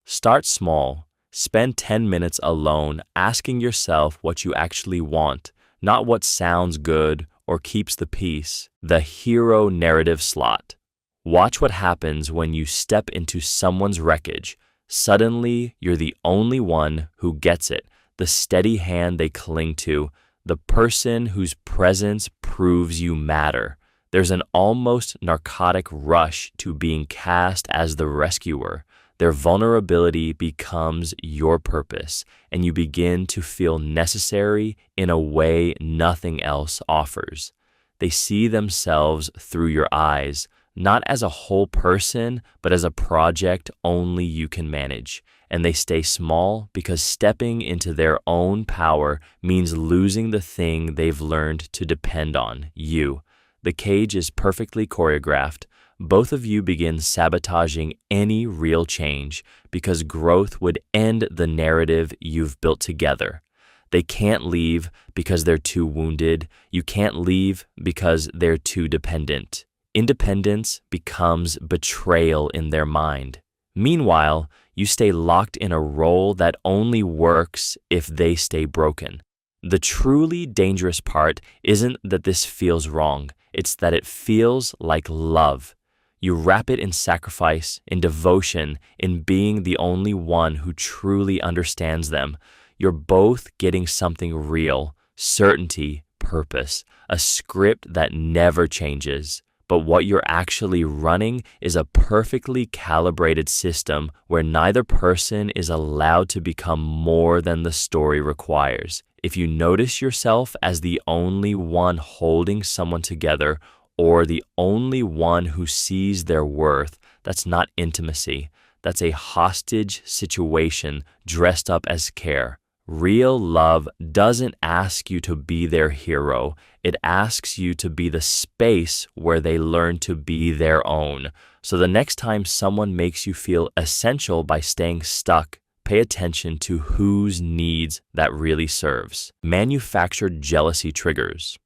Start small. Spend 10 minutes alone asking yourself what you actually want, not what sounds good or keeps the peace, the hero narrative slot. Watch what happens when you step into someone's wreckage. Suddenly, you're the only one who gets it, the steady hand they cling to, the person whose presence proves you matter. There's an almost narcotic rush to being cast as the rescuer. Their vulnerability becomes your purpose, and you begin to feel necessary in a way nothing else offers. They see themselves through your eyes, not as a whole person, but as a project only you can manage. And they stay small because stepping into their own power means losing the thing they've learned to depend on, you. The cage is perfectly choreographed. Both of you begin sabotaging any real change because growth would end the narrative you've built together. They can't leave because they're too wounded. You can't leave because they're too dependent. Independence becomes betrayal in their mind. Meanwhile, you stay locked in a role that only works if they stay broken. The truly dangerous part isn't that this feels wrong, it's that it feels like love. You wrap it in sacrifice, in devotion, in being the only one who truly understands them. You're both getting something real, certainty, purpose, a script that never changes. But what you're actually running is a perfectly calibrated system where neither person is allowed to become more than the story requires. If you notice yourself as the only one holding someone together or the only one who sees their worth, that's not intimacy. That's a hostage situation dressed up as care. Real love doesn't ask you to be their hero. It asks you to be the space where they learn to be their own. So the next time someone makes you feel essential by staying stuck, pay attention to whose needs that really serves. Manufactured jealousy triggers.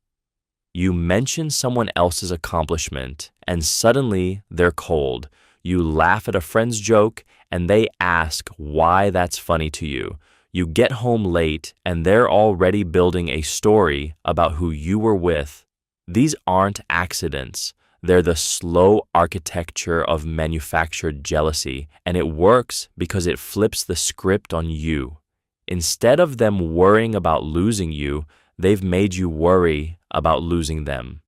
You mention someone else's accomplishment, and suddenly they're cold. You laugh at a friend's joke, and they ask why that's funny to you. You get home late, and they're already building a story about who you were with. These aren't accidents. They're the slow architecture of manufactured jealousy, and it works because it flips the script on you. Instead of them worrying about losing you, they've made you worry about losing them.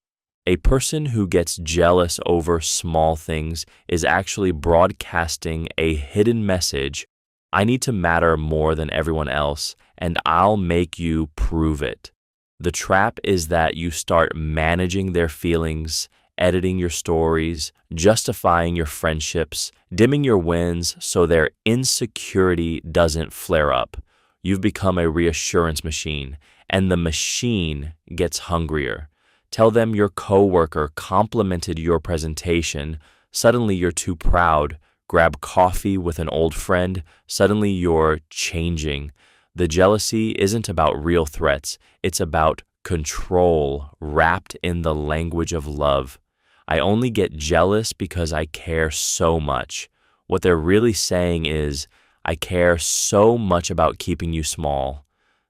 A person who gets jealous over small things is actually broadcasting a hidden message. I need to matter more than everyone else, and I'll make you prove it. The trap is that you start managing their feelings, editing your stories, justifying your friendships, dimming your wins so their insecurity doesn't flare up. You've become a reassurance machine, and the machine gets hungrier. Tell them your coworker complimented your presentation, suddenly you're too proud. Grab coffee with an old friend, suddenly you're changing. The jealousy isn't about real threats, it's about control wrapped in the language of love. I only get jealous because I care so much. What they're really saying is, I care so much about keeping you small.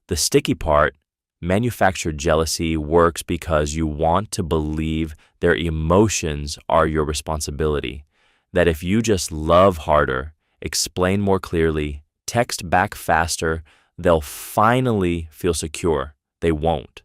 The sticky part, manufactured jealousy works because you want to believe their emotions are your responsibility. That if you just love harder, explain more clearly, text back faster, they'll finally feel secure. They won't.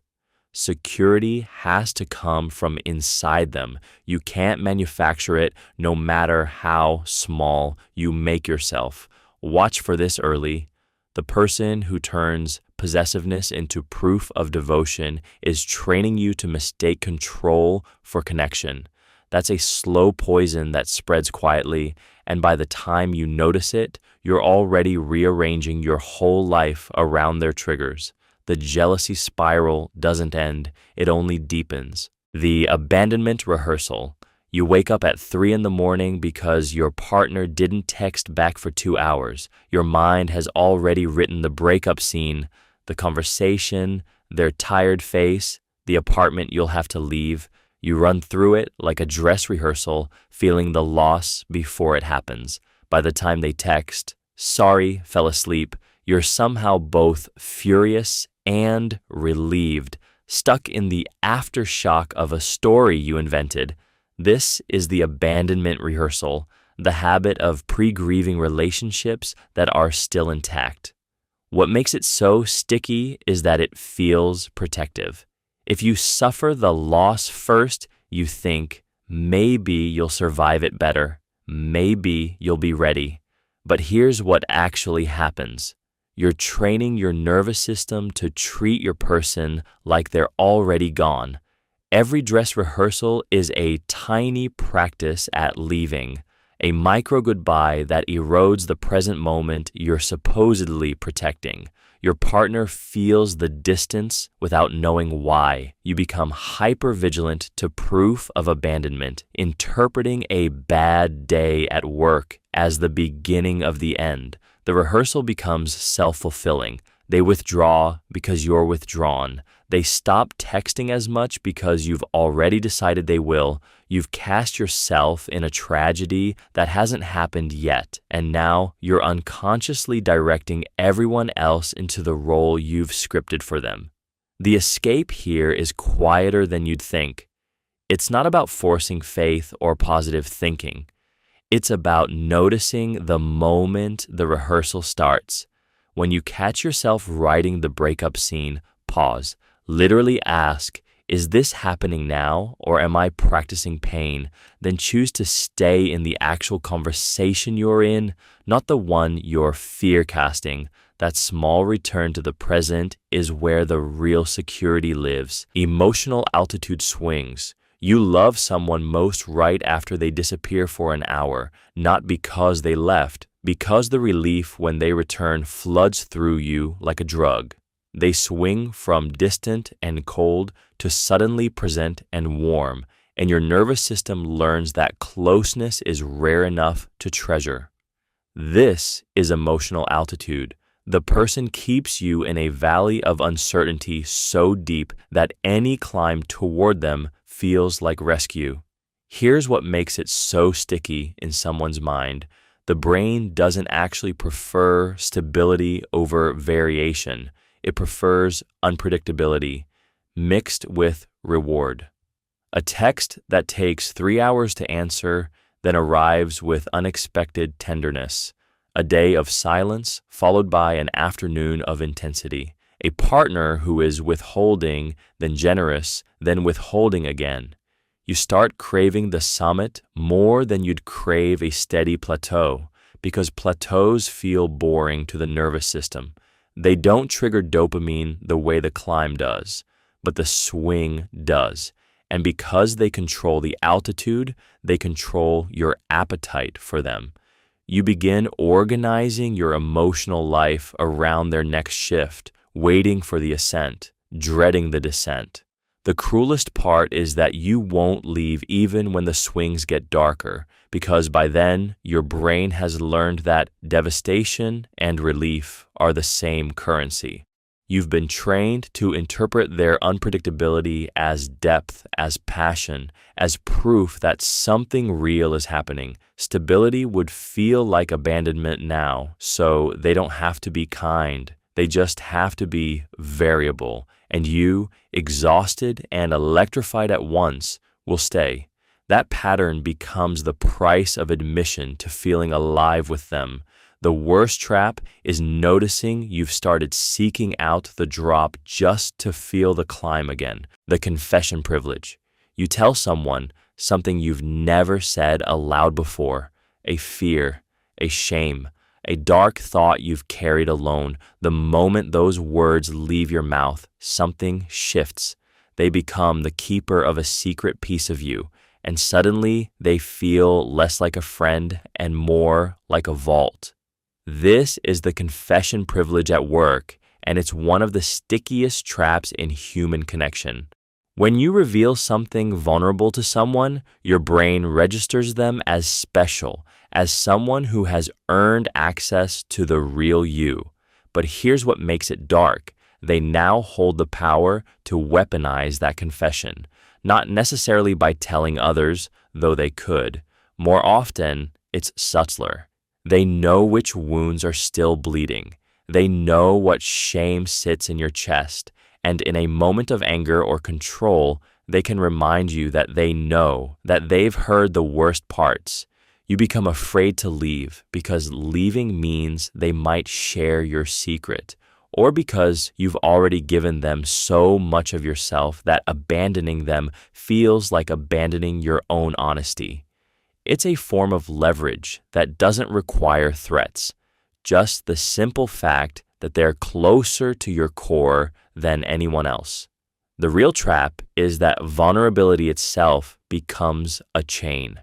Security has to come from inside them. You can't manufacture it no matter how small you make yourself. Watch for this early. The person who turns possessiveness into proof of devotion is training you to mistake control for connection. That's a slow poison that spreads quietly, and by the time you notice it, you're already rearranging your whole life around their triggers. The jealousy spiral doesn't end, it only deepens. The abandonment rehearsal. You wake up at 3 in the morning because your partner didn't text back for 2 hours. Your mind has already written the breakup scene, the conversation, their tired face, the apartment you'll have to leave. You run through it like a dress rehearsal, feeling the loss before it happens. By the time they text, "Sorry, fell asleep," you're somehow both furious and relieved, stuck in the aftershock of a story you invented. This is the abandonment rehearsal, the habit of pre-grieving relationships that are still intact. What makes it so sticky is that it feels protective. If you suffer the loss first, you think, maybe you'll survive it better, maybe you'll be ready. But here's what actually happens. You're training your nervous system to treat your person like they're already gone. Every dress rehearsal is a tiny practice at leaving, a micro goodbye that erodes the present moment you're supposedly protecting. Your partner feels the distance without knowing why. You become hypervigilant to proof of abandonment, interpreting a bad day at work as the beginning of the end. The rehearsal becomes self-fulfilling. They withdraw because you're withdrawn. They stop texting as much because you've already decided they will. You've cast yourself in a tragedy that hasn't happened yet, and now you're unconsciously directing everyone else into the role you've scripted for them. The escape here is quieter than you'd think. It's not about forcing faith or positive thinking. It's about noticing the moment the rehearsal starts. When you catch yourself writing the breakup scene, pause. Literally ask, is this happening now, or am I practicing pain? Then choose to stay in the actual conversation you're in, not the one you're fear casting. That small return to the present is where the real security lives. Emotional altitude swings. You love someone most right after they disappear for an hour, not because they left, because the relief when they return floods through you like a drug. They swing from distant and cold to suddenly present and warm, and your nervous system learns that closeness is rare enough to treasure. This is emotional altitude. The person keeps you in a valley of uncertainty so deep that any climb toward them feels like rescue. Here's what makes it so sticky in someone's mind. The brain doesn't actually prefer stability over variation. It prefers unpredictability mixed with reward. A text that takes 3 hours to answer then arrives with unexpected tenderness. A day of silence followed by an afternoon of intensity. A partner who is withholding, then generous, then withholding again. You start craving the summit more than you'd crave a steady plateau, because plateaus feel boring to the nervous system. They don't trigger dopamine the way the climb does, but the swing does. And because they control the altitude, they control your appetite for them. You begin organizing your emotional life around their next shift, waiting for the ascent, dreading the descent. The cruelest part is that you won't leave even when the swings get darker, because by then your brain has learned that devastation and relief are the same currency. You've been trained to interpret their unpredictability as depth, as passion, as proof that something real is happening. Stability would feel like abandonment now, so they don't have to be kind. They just have to be variable. And you, exhausted and electrified at once, will stay. That pattern becomes the price of admission to feeling alive with them. The worst trap is noticing you've started seeking out the drop just to feel the climb again. The confession privilege. You tell someone something you've never said aloud before, a fear, a shame, a dark thought you've carried alone. The moment those words leave your mouth, something shifts. They become the keeper of a secret piece of you, and suddenly they feel less like a friend and more like a vault. This is the confession privilege at work, and it's one of the stickiest traps in human connection. When you reveal something vulnerable to someone, your brain registers them as special, as someone who has earned access to the real you. But here's what makes it dark. They now hold the power to weaponize that confession, not necessarily by telling others, though they could. More often, it's subtler. They know which wounds are still bleeding. They know what shame sits in your chest. And in a moment of anger or control, they can remind you that they know, that they've heard the worst parts. You become afraid to leave because leaving means they might share your secret, or because you've already given them so much of yourself that abandoning them feels like abandoning your own honesty. It's a form of leverage that doesn't require threats, just the simple fact that they're closer to your core than anyone else. The real trap is that vulnerability itself becomes a chain.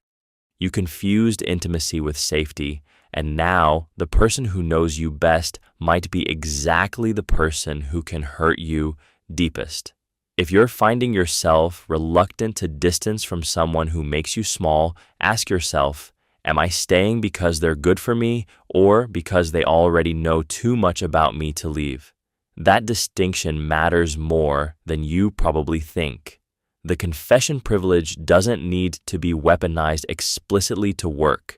You confused intimacy with safety, and now the person who knows you best might be exactly the person who can hurt you deepest. If you're finding yourself reluctant to distance from someone who makes you small, ask yourself, am I staying because they're good for me or because they already know too much about me to leave? That distinction matters more than you probably think. The confession privilege doesn't need to be weaponized explicitly to work.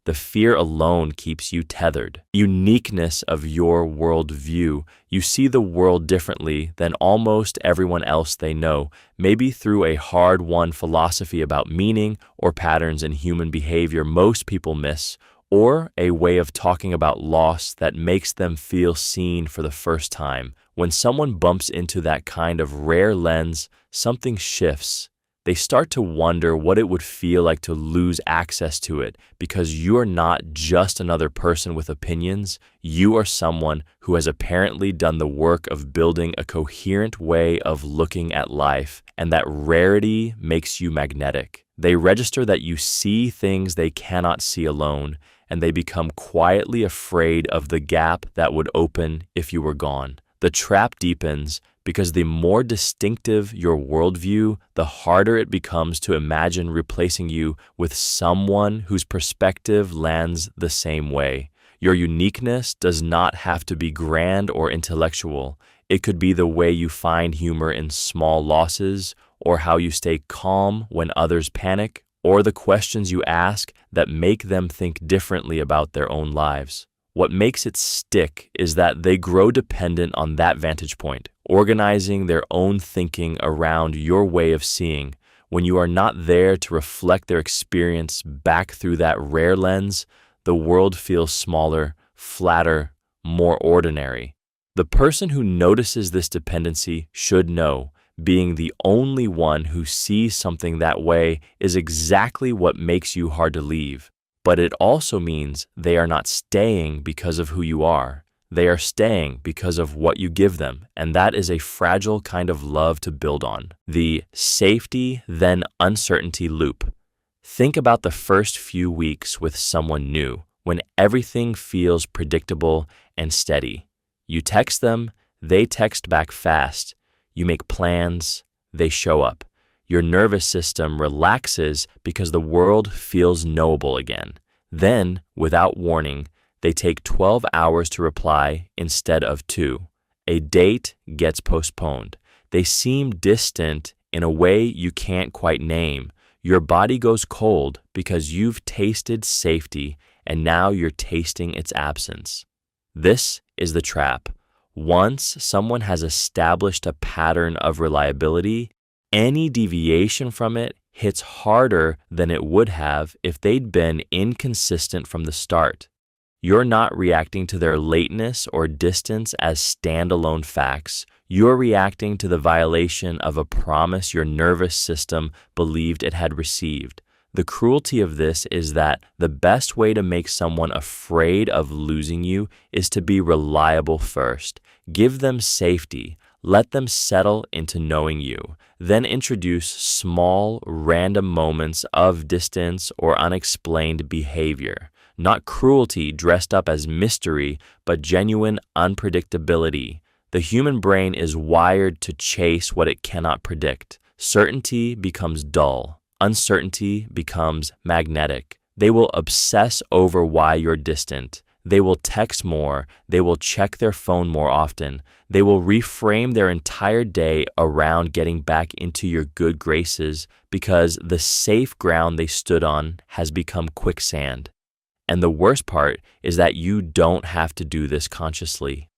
The fear alone keeps you tethered. Uniqueness of your worldview. You see the world differently than almost everyone else they know, maybe through a hard-won philosophy about meaning or patterns in human behavior most people miss, or a way of talking about loss that makes them feel seen for the first time. When someone bumps into that kind of rare lens, something shifts. They start to wonder what it would feel like to lose access to it, because you're not just another person with opinions. You are someone who has apparently done the work of building a coherent way of looking at life, and that rarity makes you magnetic. They register that you see things they cannot see alone, and they become quietly afraid of the gap that would open if you were gone. The trap deepens because the more distinctive your worldview, the harder it becomes to imagine replacing you with someone whose perspective lands the same way. Your uniqueness does not have to be grand or intellectual. It could be the way you find humor in small losses, or how you stay calm when others panic, or the questions you ask that make them think differently about their own lives. What makes it stick is that they grow dependent on that vantage point, organizing their own thinking around your way of seeing. When you are not there to reflect their experience back through that rare lens, the world feels smaller, flatter, more ordinary. The person who notices this dependency should know being the only one who sees something that way is exactly what makes you hard to leave. But it also means they are not staying because of who you are. They are staying because of what you give them, and that is a fragile kind of love to build on. The safety, then uncertainty loop. Think about the first few weeks with someone new, when everything feels predictable and steady. You text them, they text back fast. You make plans, they show up. Your nervous system relaxes because the world feels knowable again. Then, without warning, they take 12 hours to reply instead of 2. A date gets postponed. They seem distant in a way you can't quite name. Your body goes cold because you've tasted safety and now you're tasting its absence. This is the trap. Once someone has established a pattern of reliability, any deviation from it hits harder than it would have if they'd been inconsistent from the start. You're not reacting to their lateness or distance as standalone facts. You're reacting to the violation of a promise your nervous system believed it had received. The cruelty of this is that the best way to make someone afraid of losing you is to be reliable first. Give them safety. Let them settle into knowing you. Then introduce small, random moments of distance or unexplained behavior. Not cruelty dressed up as mystery, but genuine unpredictability. The human brain is wired to chase what it cannot predict. Certainty becomes dull. Uncertainty becomes magnetic. They will obsess over why you're distant. They will text more. They will check their phone more often. They will reframe their entire day around getting back into your good graces because the safe ground they stood on has become quicksand. And the worst part is that you don't have to do this consciously.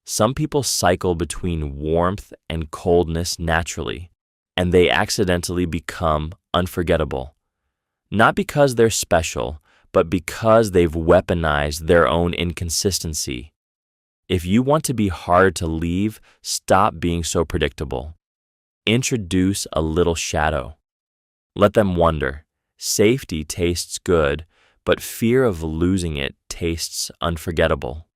Some people cycle between warmth and coldness naturally, and they accidentally become unforgettable. Not because they're special, but because they've weaponized their own inconsistency. If you want to be hard to leave, stop being so predictable. Introduce a little shadow. Let them wonder. Safety tastes good, but fear of losing it tastes unforgettable.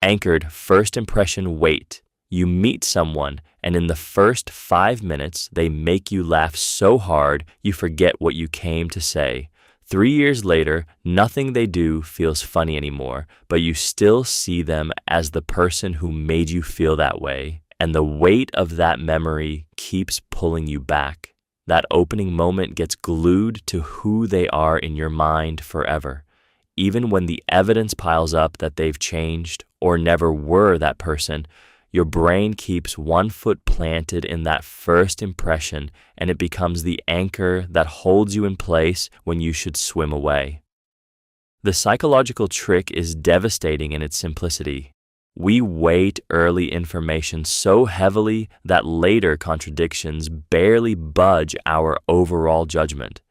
Anchored first impression weight. You meet someone, and in the first 5 minutes, they make you laugh so hard you forget what you came to say. 3 years later, nothing they do feels funny anymore, but you still see them as the person who made you feel that way, and the weight of that memory keeps pulling you back. That opening moment gets glued to who they are in your mind forever. Even when the evidence piles up that they've changed or never were that person, Your brain keeps one foot planted in that first impression, and it becomes the anchor that holds you in place when you should swim away. The psychological trick is devastating in its simplicity. We weight early information so heavily that later contradictions barely budge our overall judgment.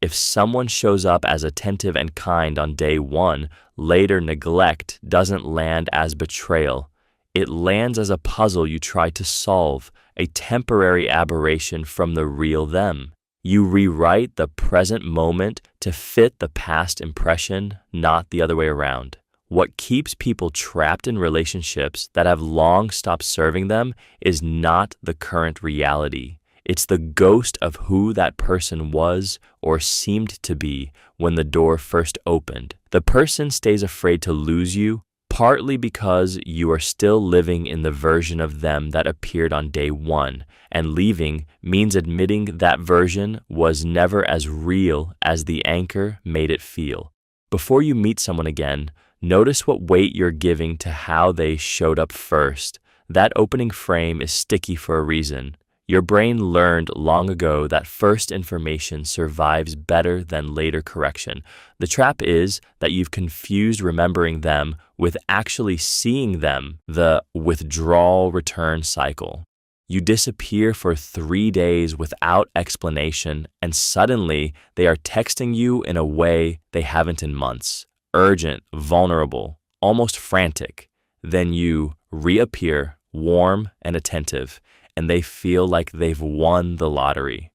If someone shows up as attentive and kind on day one, later neglect doesn't land as betrayal. It lands as a puzzle you try to solve, a temporary aberration from the real them. You rewrite the present moment to fit the past impression, not the other way around. What keeps people trapped in relationships that have long stopped serving them is not the current reality. It's the ghost of who that person was or seemed to be when the door first opened. The person stays afraid to lose you, partly because you are still living in the version of them that appeared on day one, and leaving means admitting that version was never as real as the anchor made it feel. Before you meet someone again, notice what weight you're giving to how they showed up first. That opening frame is sticky for a reason. Your brain learned long ago that first information survives better than later correction. The trap is that you've confused remembering them with actually seeing them, the withdrawal return cycle. You disappear for 3 days without explanation, and suddenly they are texting you in a way they haven't in months. Urgent, vulnerable, almost frantic. Then you reappear, warm and attentive, and they feel like they've won the lottery.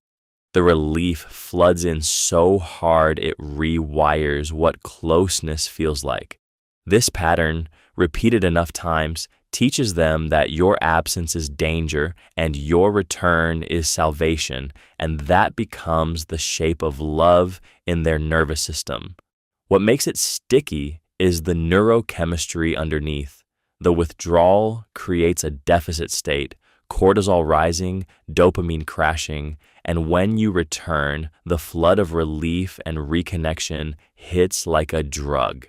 The relief floods in so hard it rewires what closeness feels like. This pattern, repeated enough times, teaches them that your absence is danger and your return is salvation, and that becomes the shape of love in their nervous system. What makes it sticky is the neurochemistry underneath. The withdrawal creates a deficit state, cortisol rising, dopamine crashing, and when you return, the flood of relief and reconnection hits like a drug.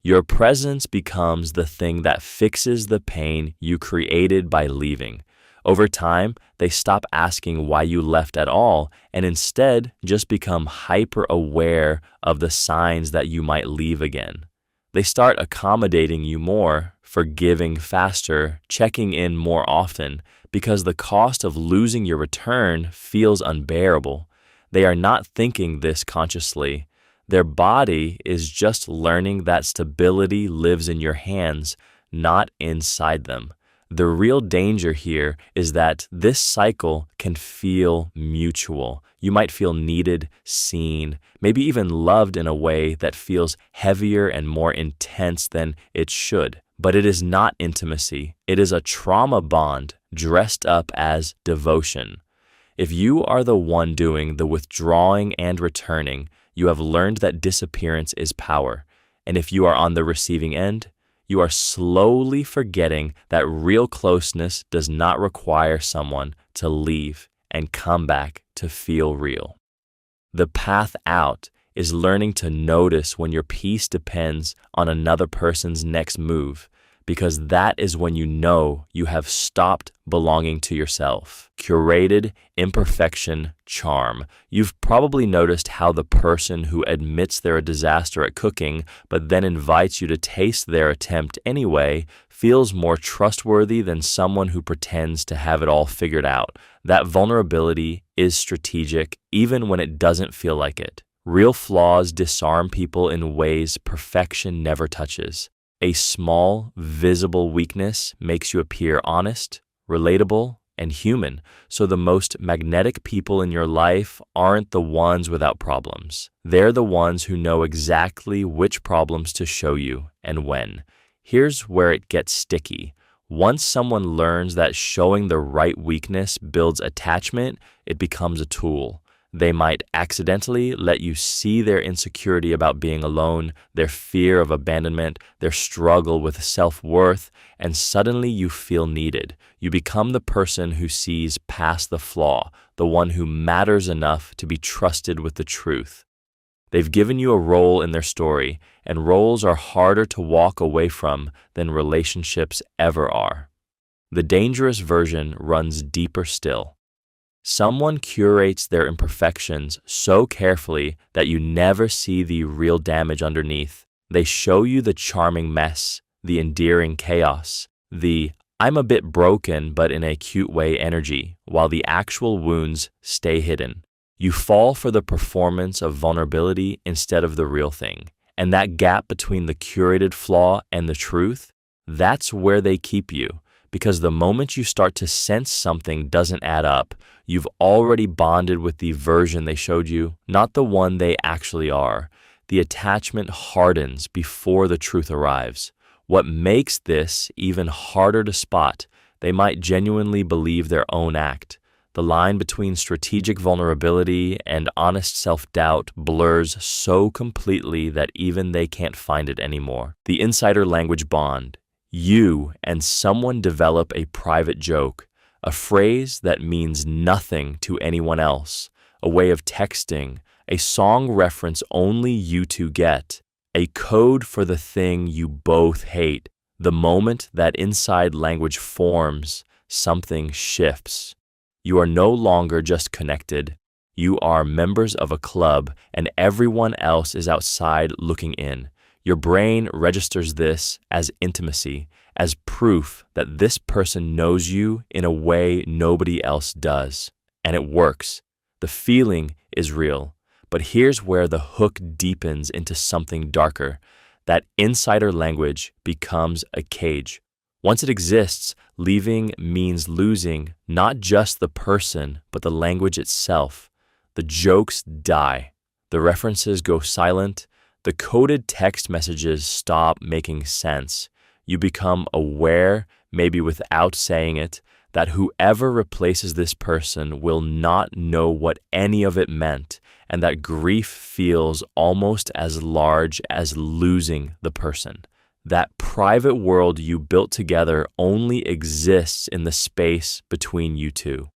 Your presence becomes the thing that fixes the pain you created by leaving. Over time, they stop asking why you left at all and instead just become hyper-aware of the signs that you might leave again. They start accommodating you more, forgiving faster, checking in more often, because the cost of losing your return feels unbearable. They are not thinking this consciously. Their body is just learning that stability lives in your hands, not inside them. The real danger here is that this cycle can feel mutual. You might feel needed, seen, maybe even loved in a way that feels heavier and more intense than it should. But it is not intimacy. It is a trauma bond dressed up as devotion. If you are the one doing the withdrawing and returning, you have learned that disappearance is power. And if you are on the receiving end, you are slowly forgetting that real closeness does not require someone to leave and come back to feel real. The path out is learning to notice when your peace depends on another person's next move, because that is when you know you have stopped belonging to yourself. Curated imperfection charm. You've probably noticed how the person who admits they're a disaster at cooking, but then invites you to taste their attempt anyway, feels more trustworthy than someone who pretends to have it all figured out. That vulnerability is strategic, even when it doesn't feel like it. Real flaws disarm people in ways perfection never touches. A small, visible weakness makes you appear honest, relatable, and human, so the most magnetic people in your life aren't the ones without problems. They're the ones who know exactly which problems to show you and when. Here's where it gets sticky. Once someone learns that showing the right weakness builds attachment, it becomes a tool. They might accidentally let you see their insecurity about being alone, their fear of abandonment, their struggle with self-worth, and suddenly you feel needed. You become the person who sees past the flaw, the one who matters enough to be trusted with the truth. They've given you a role in their story, and roles are harder to walk away from than relationships ever are. The dangerous version runs deeper still. Someone curates their imperfections so carefully that you never see the real damage underneath. They show you the charming mess, the endearing chaos, the "I'm a bit broken but in a cute way" energy, while the actual wounds stay hidden. You fall for the performance of vulnerability instead of the real thing. And that gap between the curated flaw and the truth, that's where they keep you. Because the moment you start to sense something doesn't add up, you've already bonded with the version they showed you, not the one they actually are. The attachment hardens before the truth arrives. What makes this even harder to spot, they might genuinely believe their own act. The line between strategic vulnerability and honest self-doubt blurs so completely that even they can't find it anymore. The insider language bond. You and someone develop a private joke, a phrase that means nothing to anyone else, a way of texting, a song reference only you two get, a code for the thing you both hate. The moment that inside language forms, something shifts. You are no longer just connected. You are members of a club, and everyone else is outside looking in. Your brain registers this as intimacy, as proof that this person knows you in a way nobody else does. And it works. The feeling is real. But here's where the hook deepens into something darker. That insider language becomes a cage. Once it exists, leaving means losing not just the person, but the language itself. The jokes die. The references go silent. The coded text messages stop making sense. You become aware, maybe without saying it, that whoever replaces this person will not know what any of it meant, and that grief feels almost as large as losing the person. That private world you built together only exists in the space between you two.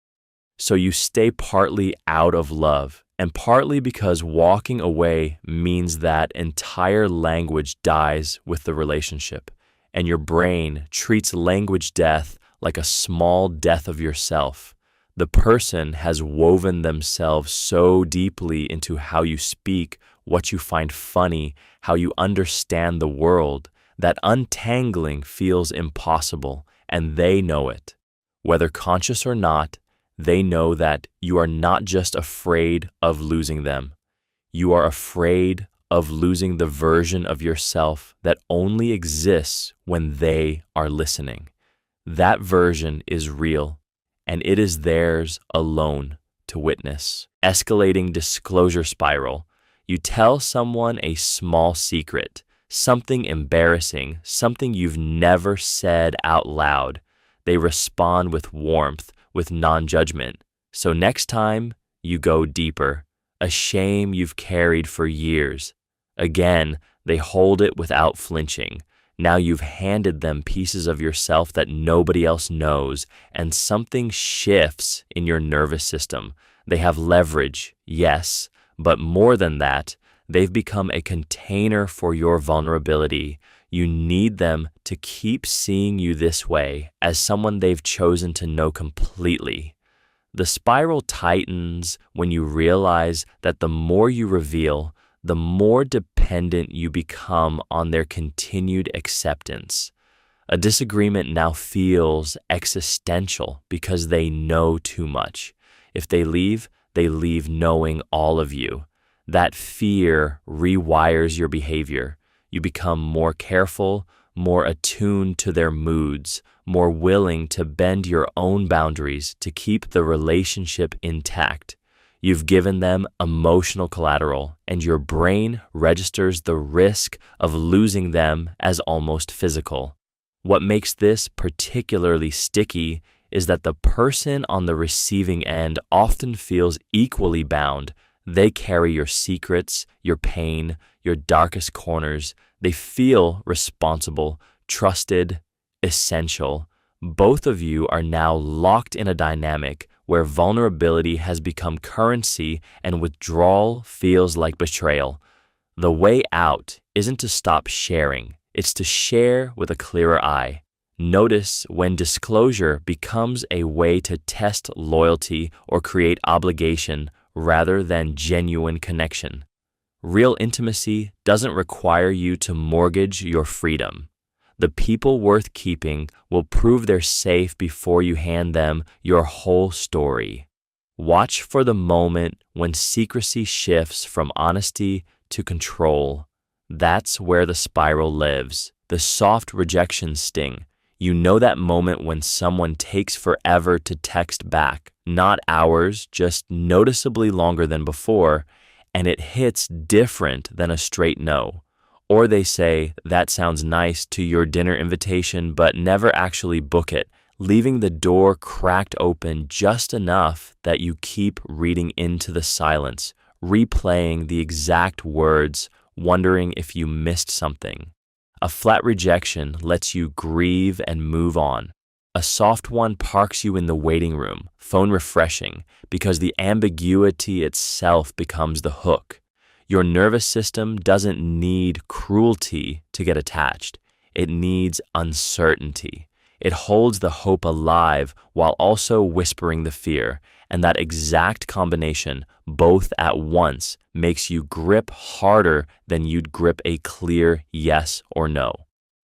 So you stay partly out of love, and partly because walking away means that entire language dies with the relationship, and your brain treats language death like a small death of yourself. The person has woven themselves so deeply into how you speak, what you find funny, how you understand the world, that untangling feels impossible, and they know it. Whether conscious or not, they know that you are not just afraid of losing them. You are afraid of losing the version of yourself that only exists when they are listening. That version is real, and it is theirs alone to witness. Escalating disclosure spiral. You tell someone a small secret, something embarrassing, something you've never said out loud. They respond with warmth, with non-judgment. So next time, you go deeper, a shame you've carried for years. Again, they hold it without flinching. Now you've handed them pieces of yourself that nobody else knows, and something shifts in your nervous system. They have leverage, yes, but more than that, they've become a container for your vulnerability. You need them to keep seeing you this way, as someone they've chosen to know completely. The spiral tightens when you realize that the more you reveal, the more dependent you become on their continued acceptance. A disagreement now feels existential because they know too much. If they leave knowing all of you. That fear rewires your behavior. You become more careful, more attuned to their moods, more willing to bend your own boundaries to keep the relationship intact. You've given them emotional collateral, and your brain registers the risk of losing them as almost physical. What makes this particularly sticky is that the person on the receiving end often feels equally bound. They carry your secrets, your pain, your darkest corners. They feel responsible, trusted, essential. Both of you are now locked in a dynamic where vulnerability has become currency and withdrawal feels like betrayal. The way out isn't to stop sharing, it's to share with a clearer eye. Notice when disclosure becomes a way to test loyalty or create obligation rather than genuine connection. Real intimacy doesn't require you to mortgage your freedom. The people worth keeping will prove they're safe before you hand them your whole story. Watch for the moment when secrecy shifts from honesty to control. That's where the spiral lives. The soft rejection sting. You know that moment when someone takes forever to text back, not hours, just noticeably longer than before, and it hits different than a straight no. Or they say, "That sounds nice," to your dinner invitation, but never actually book it, leaving the door cracked open just enough that you keep reading into the silence, replaying the exact words, wondering if you missed something. A flat rejection lets you grieve and move on. A soft one parks you in the waiting room, phone refreshing, because the ambiguity itself becomes the hook. Your nervous system doesn't need cruelty to get attached. It needs uncertainty. It holds the hope alive while also whispering the fear, and that exact combination, both at once, makes you grip harder than you'd grip a clear yes or no.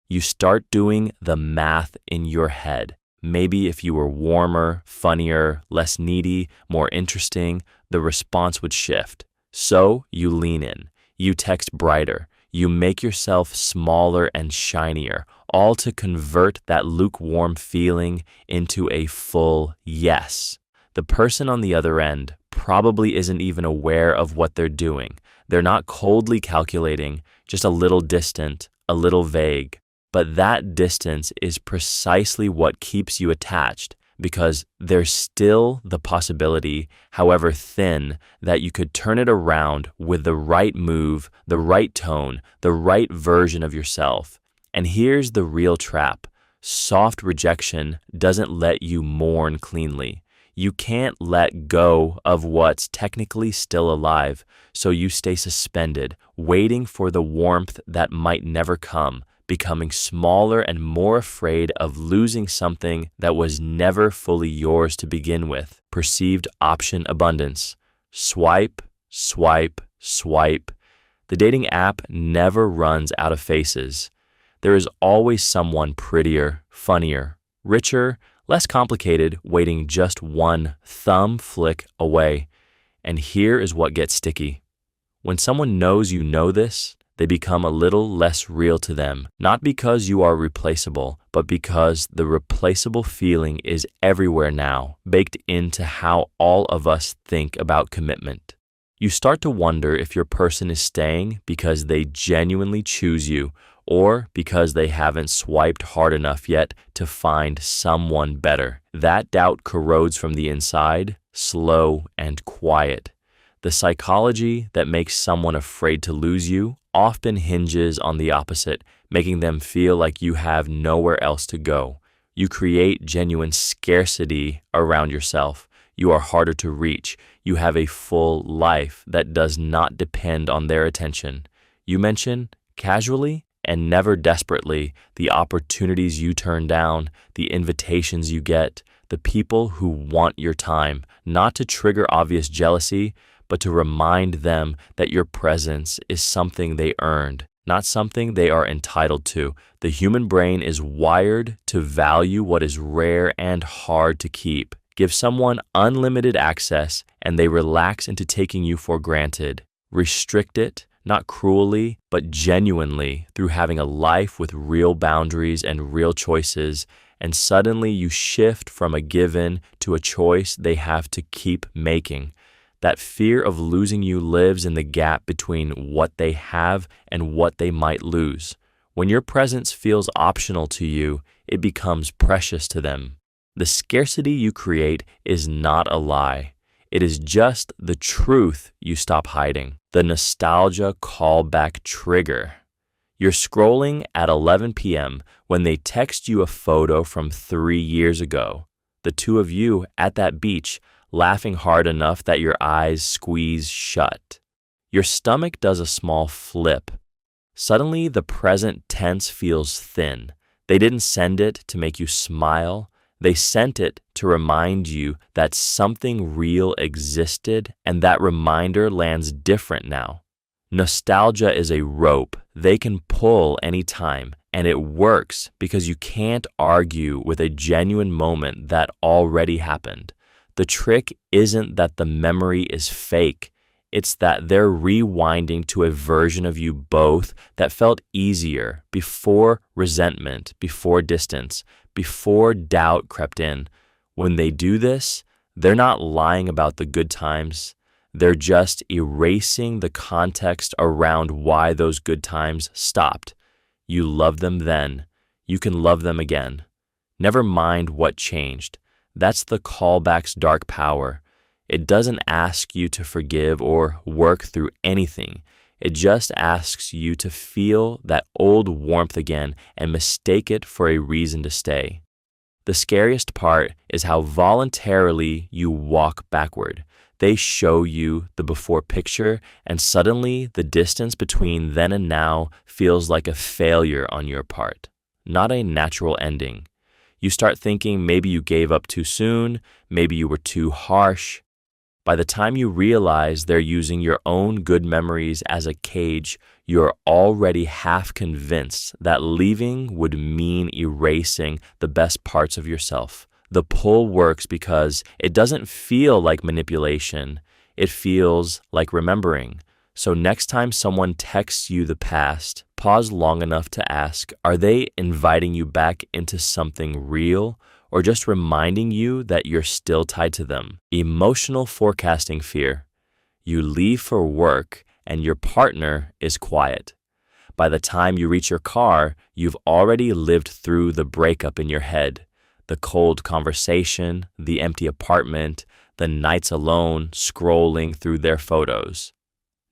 You start doing the math in your head. Maybe if you were warmer, funnier, less needy, more interesting, the response would shift. So you lean in. You text brighter. You make yourself smaller and shinier, all to convert that lukewarm feeling into a full yes. The person on the other end probably isn't even aware of what they're doing. They're not coldly calculating, just a little distant, a little vague. But that distance is precisely what keeps you attached, because there's still the possibility, however thin, that you could turn it around with the right move, the right tone, the right version of yourself. And here's the real trap. Soft rejection doesn't let you mourn cleanly. You can't let go of what's technically still alive, so you stay suspended, waiting for the warmth that might never come, becoming smaller and more afraid of losing something that was never fully yours to begin with. Perceived option abundance. Swipe, swipe, swipe. The dating app never runs out of faces. There is always someone prettier, funnier, richer, less complicated, waiting just one thumb flick away. And here is what gets sticky. When someone knows you know this, they become a little less real to them, not because you are replaceable, but because the replaceable feeling is everywhere now, baked into how all of us think about commitment. You start to wonder if your person is staying because they genuinely choose you, or because they haven't swiped hard enough yet to find someone better. That doubt corrodes from the inside, slow and quiet. The psychology that makes someone afraid to lose you often hinges on the opposite, making them feel like you have nowhere else to go. You create genuine scarcity around yourself. You are harder to reach. You have a full life that does not depend on their attention. You mention, casually and never desperately, the opportunities you turn down, the invitations you get, the people who want your time, not to trigger obvious jealousy, but to remind them that your presence is something they earned, not something they are entitled to. The human brain is wired to value what is rare and hard to keep. Give someone unlimited access, and they relax into taking you for granted. Restrict it, not cruelly, but genuinely, through having a life with real boundaries and real choices, and suddenly you shift from a given to a choice they have to keep making. That fear of losing you lives in the gap between what they have and what they might lose. When your presence feels optional to you, it becomes precious to them. The scarcity you create is not a lie. It is just the truth you stop hiding. The nostalgia callback trigger. You're scrolling at 11 p.m. when they text you a photo from 3 years ago. The two of you at that beach, laughing hard enough that your eyes squeeze shut. Your stomach does a small flip. Suddenly, the present tense feels thin. They didn't send it to make you smile. They sent it to remind you that something real existed, and that reminder lands different now. Nostalgia is a rope they can pull anytime, and it works because you can't argue with a genuine moment that already happened. The trick isn't that the memory is fake. It's that they're rewinding to a version of you both that felt easier before resentment, before distance, before doubt crept in. When they do this, they're not lying about the good times. They're just erasing the context around why those good times stopped. You loved them then. You can love them again. Never mind what changed. That's the callback's dark power. It doesn't ask you to forgive or work through anything. It just asks you to feel that old warmth again and mistake it for a reason to stay. The scariest part is how voluntarily you walk backward. They show you the before picture, and suddenly the distance between then and now feels like a failure on your part, not a natural ending. You start thinking maybe you gave up too soon, maybe you were too harsh. By the time you realize they're using your own good memories as a cage, you're already half convinced that leaving would mean erasing the best parts of yourself. The pull works because it doesn't feel like manipulation. It feels like remembering. So next time someone texts you the past, pause long enough to ask, are they inviting you back into something real, or just reminding you that you're still tied to them? Emotional forecasting fear. You leave for work and your partner is quiet. By the time you reach your car, you've already lived through the breakup in your head. The cold conversation, the empty apartment, the nights alone scrolling through their photos.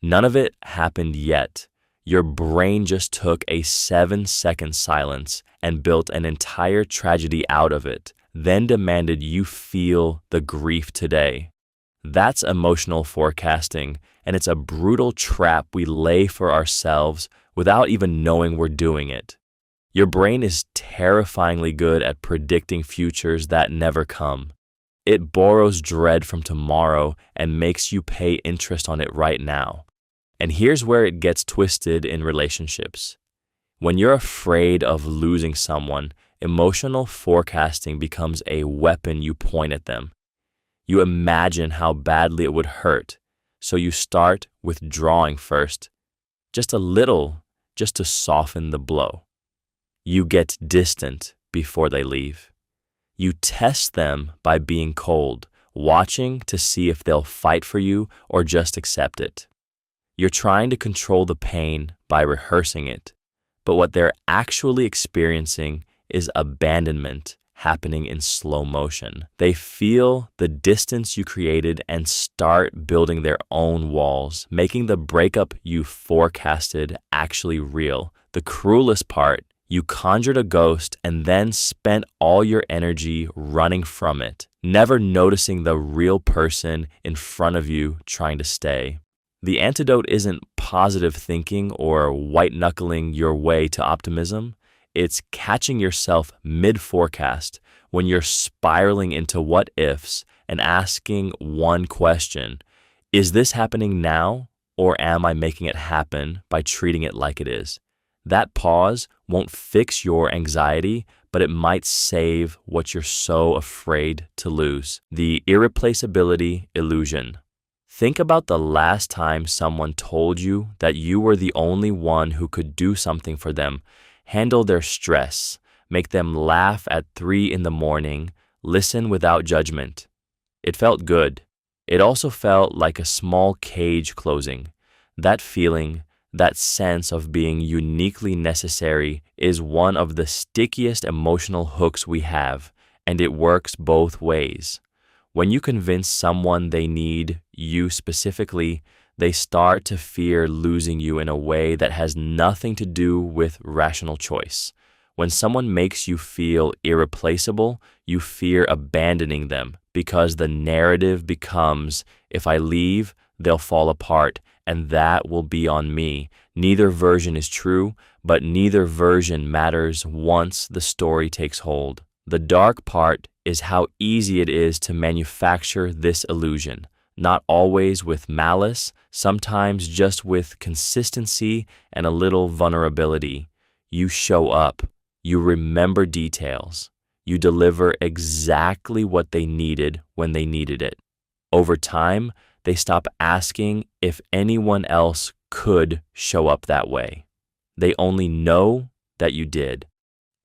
None of it happened yet. Your brain just took a 7-second silence and built an entire tragedy out of it, then demanded you feel the grief today. That's emotional forecasting, and it's a brutal trap we lay for ourselves without even knowing we're doing it. Your brain is terrifyingly good at predicting futures that never come. It borrows dread from tomorrow and makes you pay interest on it right now. And here's where it gets twisted in relationships. When you're afraid of losing someone, emotional forecasting becomes a weapon you point at them. You imagine how badly it would hurt, so you start withdrawing first, just a little, just to soften the blow. You get distant before they leave. You test them by being cold, watching to see if they'll fight for you or just accept it. You're trying to control the pain by rehearsing it, but what they're actually experiencing is abandonment happening in slow motion. They feel the distance you created and start building their own walls, making the breakup you forecasted actually real. The cruelest part, you conjured a ghost and then spent all your energy running from it, never noticing the real person in front of you trying to stay. The antidote isn't positive thinking or white-knuckling your way to optimism. It's catching yourself mid-forecast when you're spiraling into what-ifs and asking one question: is this happening now, or am I making it happen by treating it like it is? That pause won't fix your anxiety, but it might save what you're so afraid to lose: the irreplaceability illusion. Think about the last time someone told you that you were the only one who could do something for them, handle their stress, make them laugh at 3 a.m, listen without judgment. It felt good. It also felt like a small cage closing. That feeling, that sense of being uniquely necessary, is one of the stickiest emotional hooks we have, and it works both ways. When you convince someone they need you specifically, they start to fear losing you in a way that has nothing to do with rational choice. When someone makes you feel irreplaceable, you fear abandoning them because the narrative becomes, if I leave, they'll fall apart, and that will be on me. Neither version is true, but neither version matters once the story takes hold. The dark part is how easy it is to manufacture this illusion, not always with malice, sometimes just with consistency and a little vulnerability. You show up, you remember details, you deliver exactly what they needed when they needed it. Over time, they stop asking if anyone else could show up that way. They only know that you did.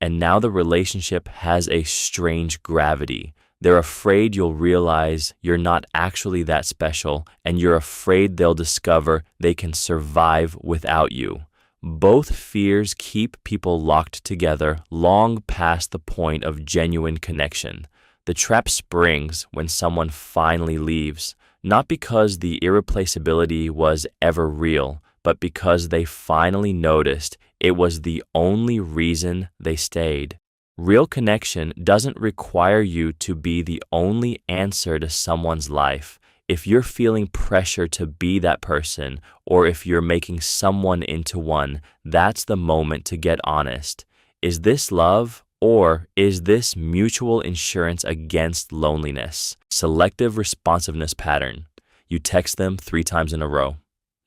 And now the relationship has a strange gravity. They're afraid you'll realize you're not actually that special, and you're afraid they'll discover they can survive without you. Both fears keep people locked together long past the point of genuine connection. The trap springs when someone finally leaves, not because the irreplaceability was ever real, but because they finally noticed it was the only reason they stayed. Real connection doesn't require you to be the only answer to someone's life. If you're feeling pressure to be that person, or if you're making someone into one, that's the moment to get honest. Is this love, or is this mutual insurance against loneliness? Selective responsiveness pattern. You text them 3 times in a row.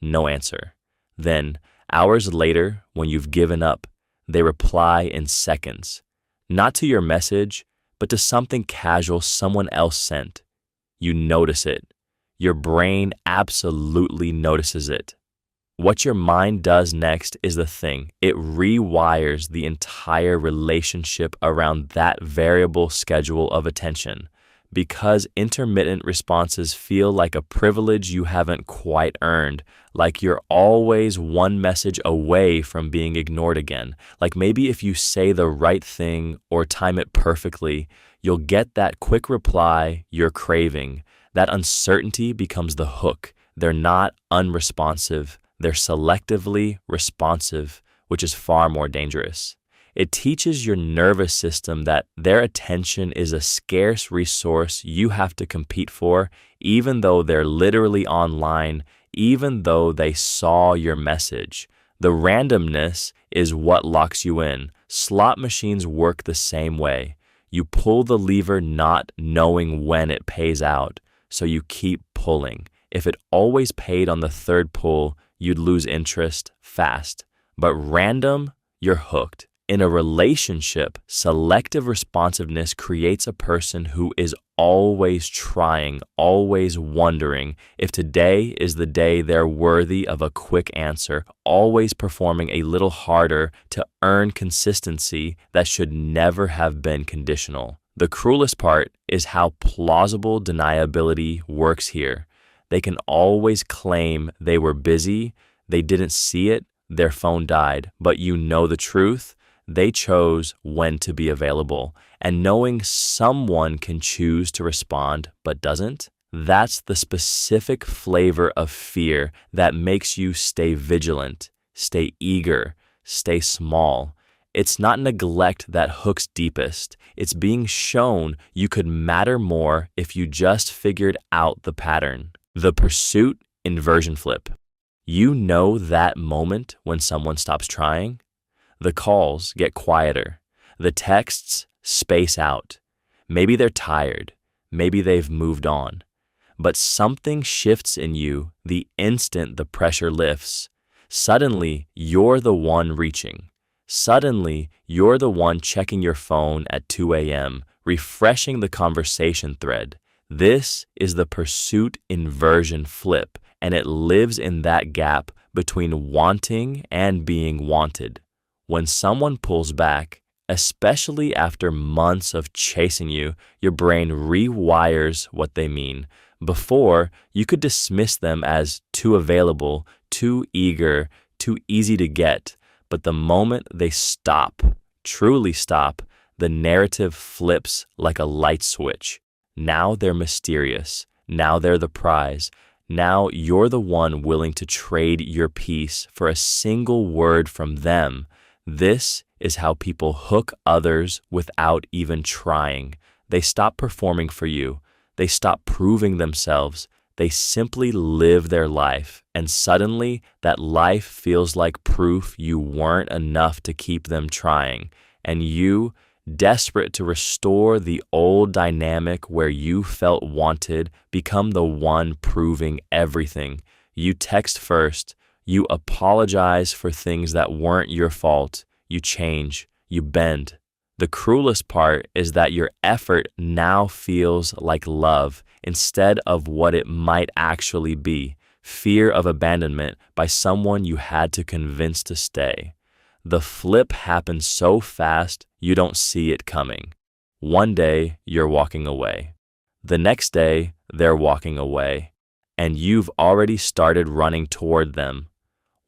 No answer. Then, hours later, when you've given up, they reply in seconds. Not to your message, but to something casual someone else sent. You notice it. Your brain absolutely notices it. What your mind does next is the thing. It rewires the entire relationship around that variable schedule of attention. Because intermittent responses feel like a privilege you haven't quite earned, like you're always one message away from being ignored again. Like maybe if you say the right thing or time it perfectly, you'll get that quick reply you're craving. That uncertainty becomes the hook. They're not unresponsive, they're selectively responsive, which is far more dangerous. It teaches your nervous system that their attention is a scarce resource you have to compete for, even though they're literally online, even though they saw your message. The randomness is what locks you in. Slot machines work the same way. You pull the lever not knowing when it pays out, so you keep pulling. If it always paid on the third pull, you'd lose interest fast. But random, you're hooked. In a relationship, selective responsiveness creates a person who is always trying, always wondering if today is the day they're worthy of a quick answer, always performing a little harder to earn consistency that should never have been conditional. The cruelest part is how plausible deniability works here. They can always claim they were busy, they didn't see it, their phone died, but you know the truth. They chose when to be available, and knowing someone can choose to respond but doesn't, that's the specific flavor of fear that makes you stay vigilant, stay eager, stay small. It's not neglect that hooks deepest. It's being shown you could matter more if you just figured out the pattern. The pursuit inversion flip. You know that moment when someone stops trying? The calls get quieter. The texts space out. Maybe they're tired. Maybe they've moved on. But something shifts in you the instant the pressure lifts. Suddenly, you're the one reaching. Suddenly, you're the one checking your phone at 2 a.m., refreshing the conversation thread. This is the pursuit inversion flip, and it lives in that gap between wanting and being wanted. When someone pulls back, especially after months of chasing you, your brain rewires what they mean. Before, you could dismiss them as too available, too eager, too easy to get. But the moment they stop, truly stop, the narrative flips like a light switch. Now they're mysterious. Now they're the prize. Now you're the one willing to trade your peace for a single word from them. This is how people hook others without even trying. They stop performing for you. They stop proving themselves. They simply live their life, and suddenly that life feels like proof you weren't enough to keep them trying, and you, desperate to restore the old dynamic where you felt wanted, become the one proving everything. You text first, you apologize for things that weren't your fault, you change, you bend. The cruelest part is that your effort now feels like love instead of what it might actually be, fear of abandonment by someone you had to convince to stay. The flip happens so fast you don't see it coming. One day, you're walking away. The next day, they're walking away, and you've already started running toward them.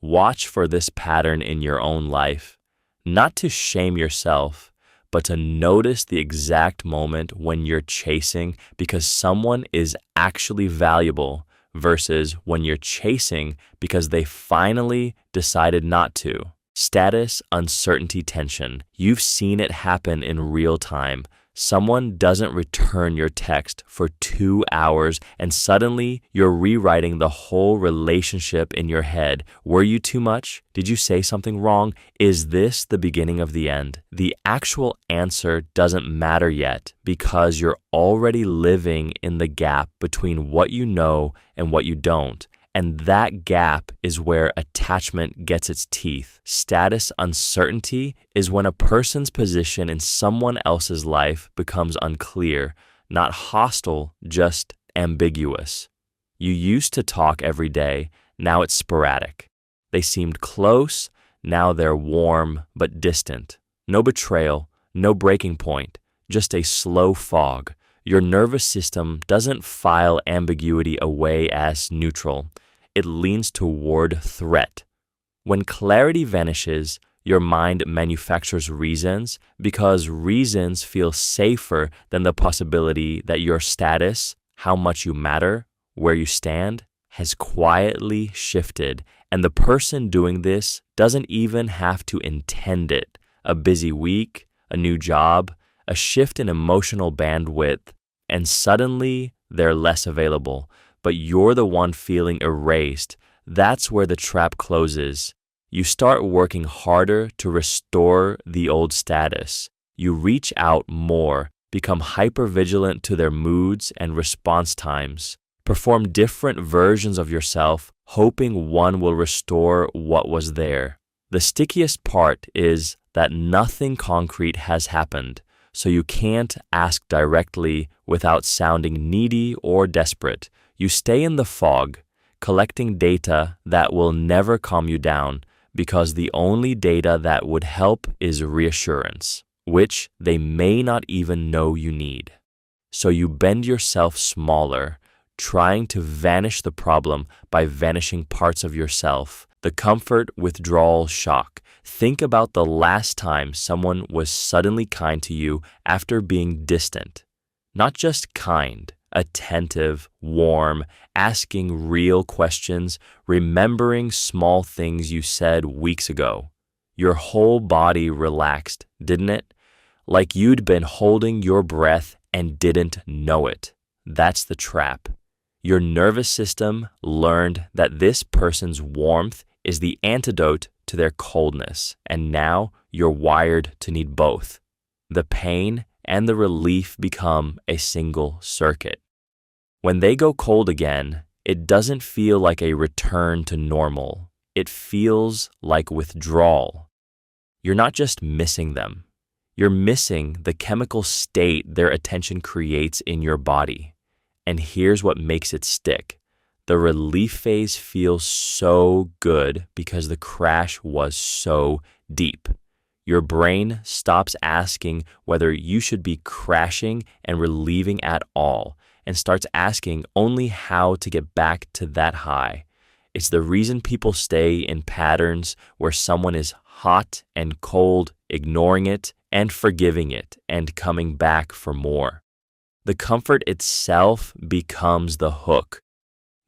Watch for this pattern in your own life, not to shame yourself, but to notice the exact moment when you're chasing because someone is actually valuable versus when you're chasing because they finally decided not to. Status, uncertainty, tension. You've seen it happen in real time. Someone doesn't return your text for 2 hours and suddenly you're rewriting the whole relationship in your head. Were you too much? Did you say something wrong? Is this the beginning of the end? The actual answer doesn't matter yet because you're already living in the gap between what you know and what you don't. And that gap is where attachment gets its teeth. Status uncertainty is when a person's position in someone else's life becomes unclear, not hostile, just ambiguous. You used to talk every day, now it's sporadic. They seemed close, now they're warm but distant. No betrayal, no breaking point, just a slow fog. Your nervous system doesn't file ambiguity away as neutral. It leans toward threat. When clarity vanishes, your mind manufactures reasons because reasons feel safer than the possibility that your status, how much you matter, where you stand, has quietly shifted, and the person doing this doesn't even have to intend it. A busy week, a new job, a shift in emotional bandwidth, and suddenly they're less available. But you're the one feeling erased. That's where the trap closes. You start working harder to restore the old status. You reach out more, become hypervigilant to their moods and response times, perform different versions of yourself, hoping one will restore what was there. The stickiest part is that nothing concrete has happened, so you can't ask directly without sounding needy or desperate. You stay in the fog, collecting data that will never calm you down because the only data that would help is reassurance, which they may not even know you need. So you bend yourself smaller, trying to vanish the problem by vanishing parts of yourself. The comfort, withdrawal, shock. Think about the last time someone was suddenly kind to you after being distant. Not just kind, attentive, warm, asking real questions, remembering small things you said weeks ago. Your whole body relaxed, didn't it? Like you'd been holding your breath and didn't know it. That's the trap. Your nervous system learned that this person's warmth is the antidote to their coldness, and now you're wired to need both. The pain and the relief become a single circuit. When they go cold again, it doesn't feel like a return to normal. It feels like withdrawal. You're not just missing them. You're missing the chemical state their attention creates in your body. And here's what makes it stick. The relief phase feels so good because the crash was so deep. Your brain stops asking whether you should be crashing and relieving at all and starts asking only how to get back to that high. It's the reason people stay in patterns where someone is hot and cold, ignoring it and forgiving it and coming back for more. The comfort itself becomes the hook.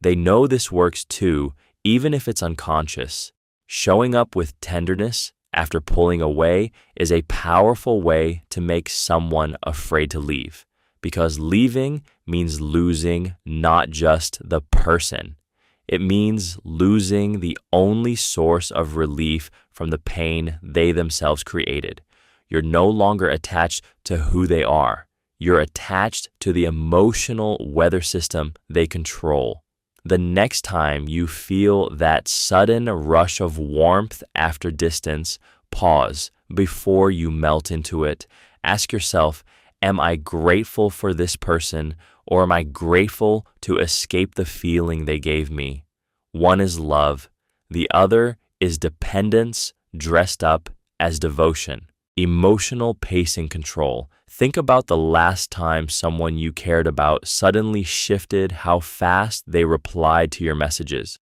They know this works too, even if it's unconscious. Showing up with tenderness after pulling away is a powerful way to make someone afraid to leave, because leaving means losing not just the person. It means losing the only source of relief from the pain they themselves created. You're no longer attached to who they are. You're attached to the emotional weather system they control. The next time you feel that sudden rush of warmth after distance, pause before you melt into it. Ask yourself, am I grateful for this person, or am I grateful to escape the feeling they gave me? One is love. The other is dependence dressed up as devotion. Emotional pacing control. Think about the last time someone you cared about suddenly shifted how fast they replied to your messages,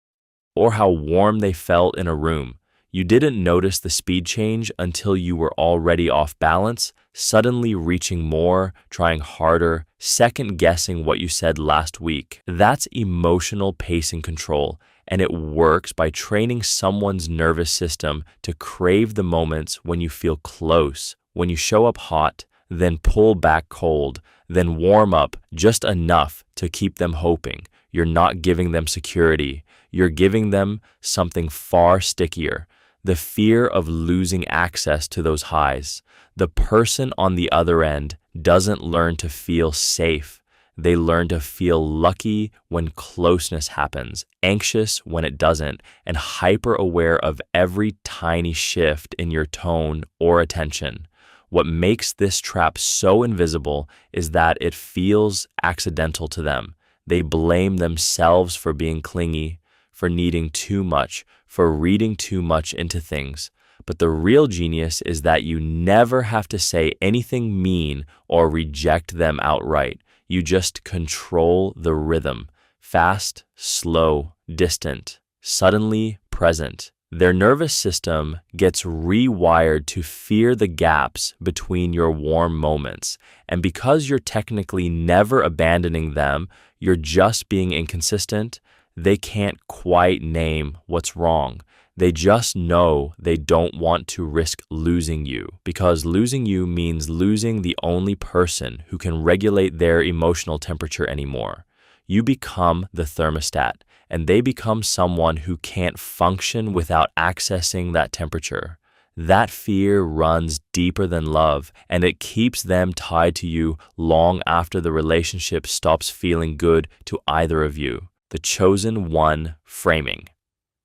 or how warm they felt in a room. You didn't notice the speed change until you were already off balance, suddenly reaching more, trying harder, second-guessing what you said last week. That's emotional pacing control, and it works by training someone's nervous system to crave the moments when you feel close, when you show up hot, then pull back cold, then warm up just enough to keep them hoping. You're not giving them security. You're giving them something far stickier. The fear of losing access to those highs. The person on the other end doesn't learn to feel safe. They learn to feel lucky when closeness happens, anxious when it doesn't, and hyper aware of every tiny shift in your tone or attention. What makes this trap so invisible is that it feels accidental to them. They blame themselves for being clingy, for needing too much, for reading too much into things. But the real genius is that you never have to say anything mean or reject them outright. You just control the rhythm. Fast, slow, distant, suddenly present. Their nervous system gets rewired to fear the gaps between your warm moments. And because you're technically never abandoning them, you're just being inconsistent, they can't quite name what's wrong. They just know they don't want to risk losing you, because losing you means losing the only person who can regulate their emotional temperature anymore. You become the thermostat, and they become someone who can't function without accessing that temperature. That fear runs deeper than love, and it keeps them tied to you long after the relationship stops feeling good to either of you. The chosen one framing.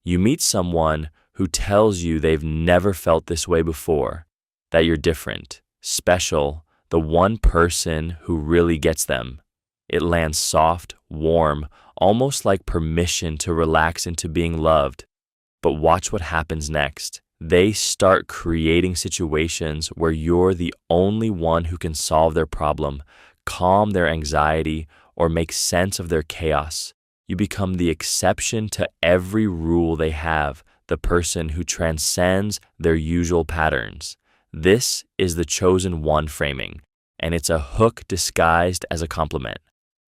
You meet someone who tells you they've never felt this way before, that you're different, special, the one person who really gets them. It lands soft, warm, almost like permission to relax into being loved. But watch what happens next. They start creating situations where you're the only one who can solve their problem, calm their anxiety, or make sense of their chaos. You become the exception to every rule they have, the person who transcends their usual patterns. This is the chosen one framing, and it's a hook disguised as a compliment.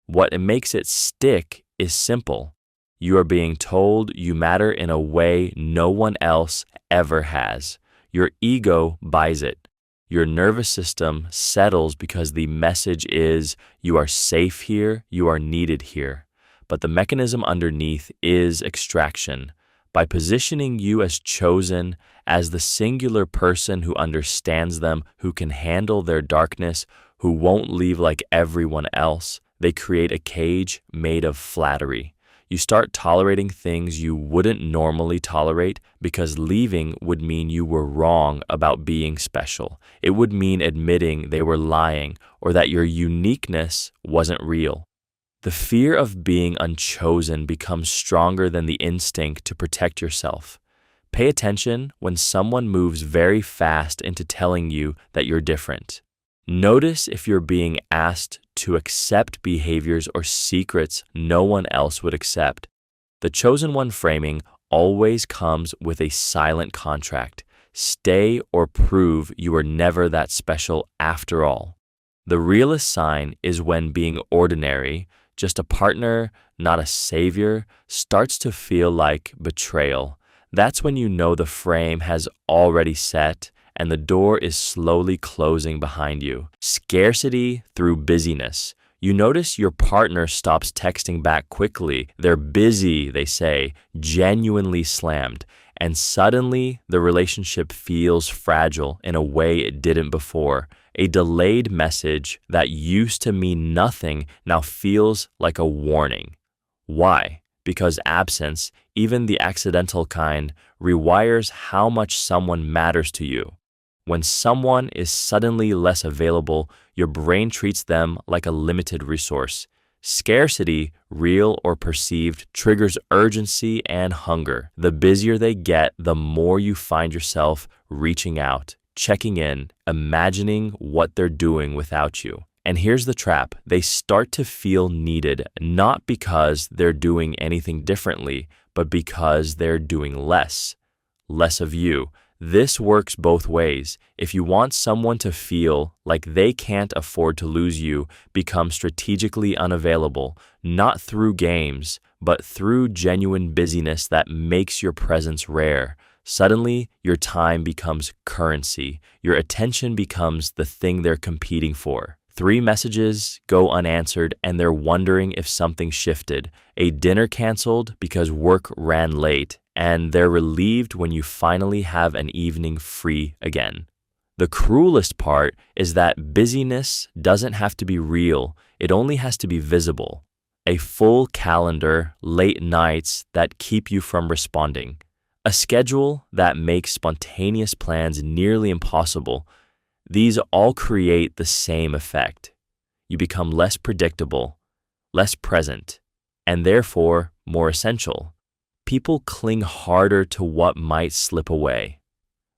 What makes it stick is simple. You are being told you matter in a way no one else ever has. Your ego buys it. Your nervous system settles because the message is, you are safe here, you are needed here. But the mechanism underneath is extraction. By positioning you as chosen, as the singular person who understands them, who can handle their darkness, who won't leave like everyone else, they create a cage made of flattery. You start tolerating things you wouldn't normally tolerate because leaving would mean you were wrong about being special. It would mean admitting they were lying or that your uniqueness wasn't real. The fear of being unchosen becomes stronger than the instinct to protect yourself. Pay attention when someone moves very fast into telling you that you're different. Notice if you're being asked to accept behaviors or secrets no one else would accept. The chosen one framing always comes with a silent contract. Stay or prove you are never that special after all. The realest sign is when being ordinary, just a partner, not a savior, starts to feel like betrayal. That's when you know the frame has already set and the door is slowly closing behind you. Scarcity through busyness. You notice your partner stops texting back quickly. They're busy, they say, genuinely slammed. And suddenly, the relationship feels fragile in a way it didn't before. A delayed message that used to mean nothing now feels like a warning. Why? Because absence, even the accidental kind, rewires how much someone matters to you. When someone is suddenly less available, your brain treats them like a limited resource. Scarcity, real or perceived, triggers urgency and hunger. The busier they get, the more you find yourself reaching out, checking in, imagining what they're doing without you. And here's the trap. They start to feel needed, not because they're doing anything differently, but because they're doing less of you. This works both ways. If you want someone to feel like they can't afford to lose you, become strategically unavailable, not through games, but through genuine busyness that makes your presence rare. Suddenly, your time becomes currency. Your attention becomes the thing they're competing for. 3 messages go unanswered and they're wondering if something shifted. A dinner canceled because work ran late, and they're relieved when you finally have an evening free again. The cruelest part is that busyness doesn't have to be real, it only has to be visible. A full calendar, late nights that keep you from responding. A schedule that makes spontaneous plans nearly impossible. These all create the same effect. You become less predictable, less present, and therefore more essential. People cling harder to what might slip away.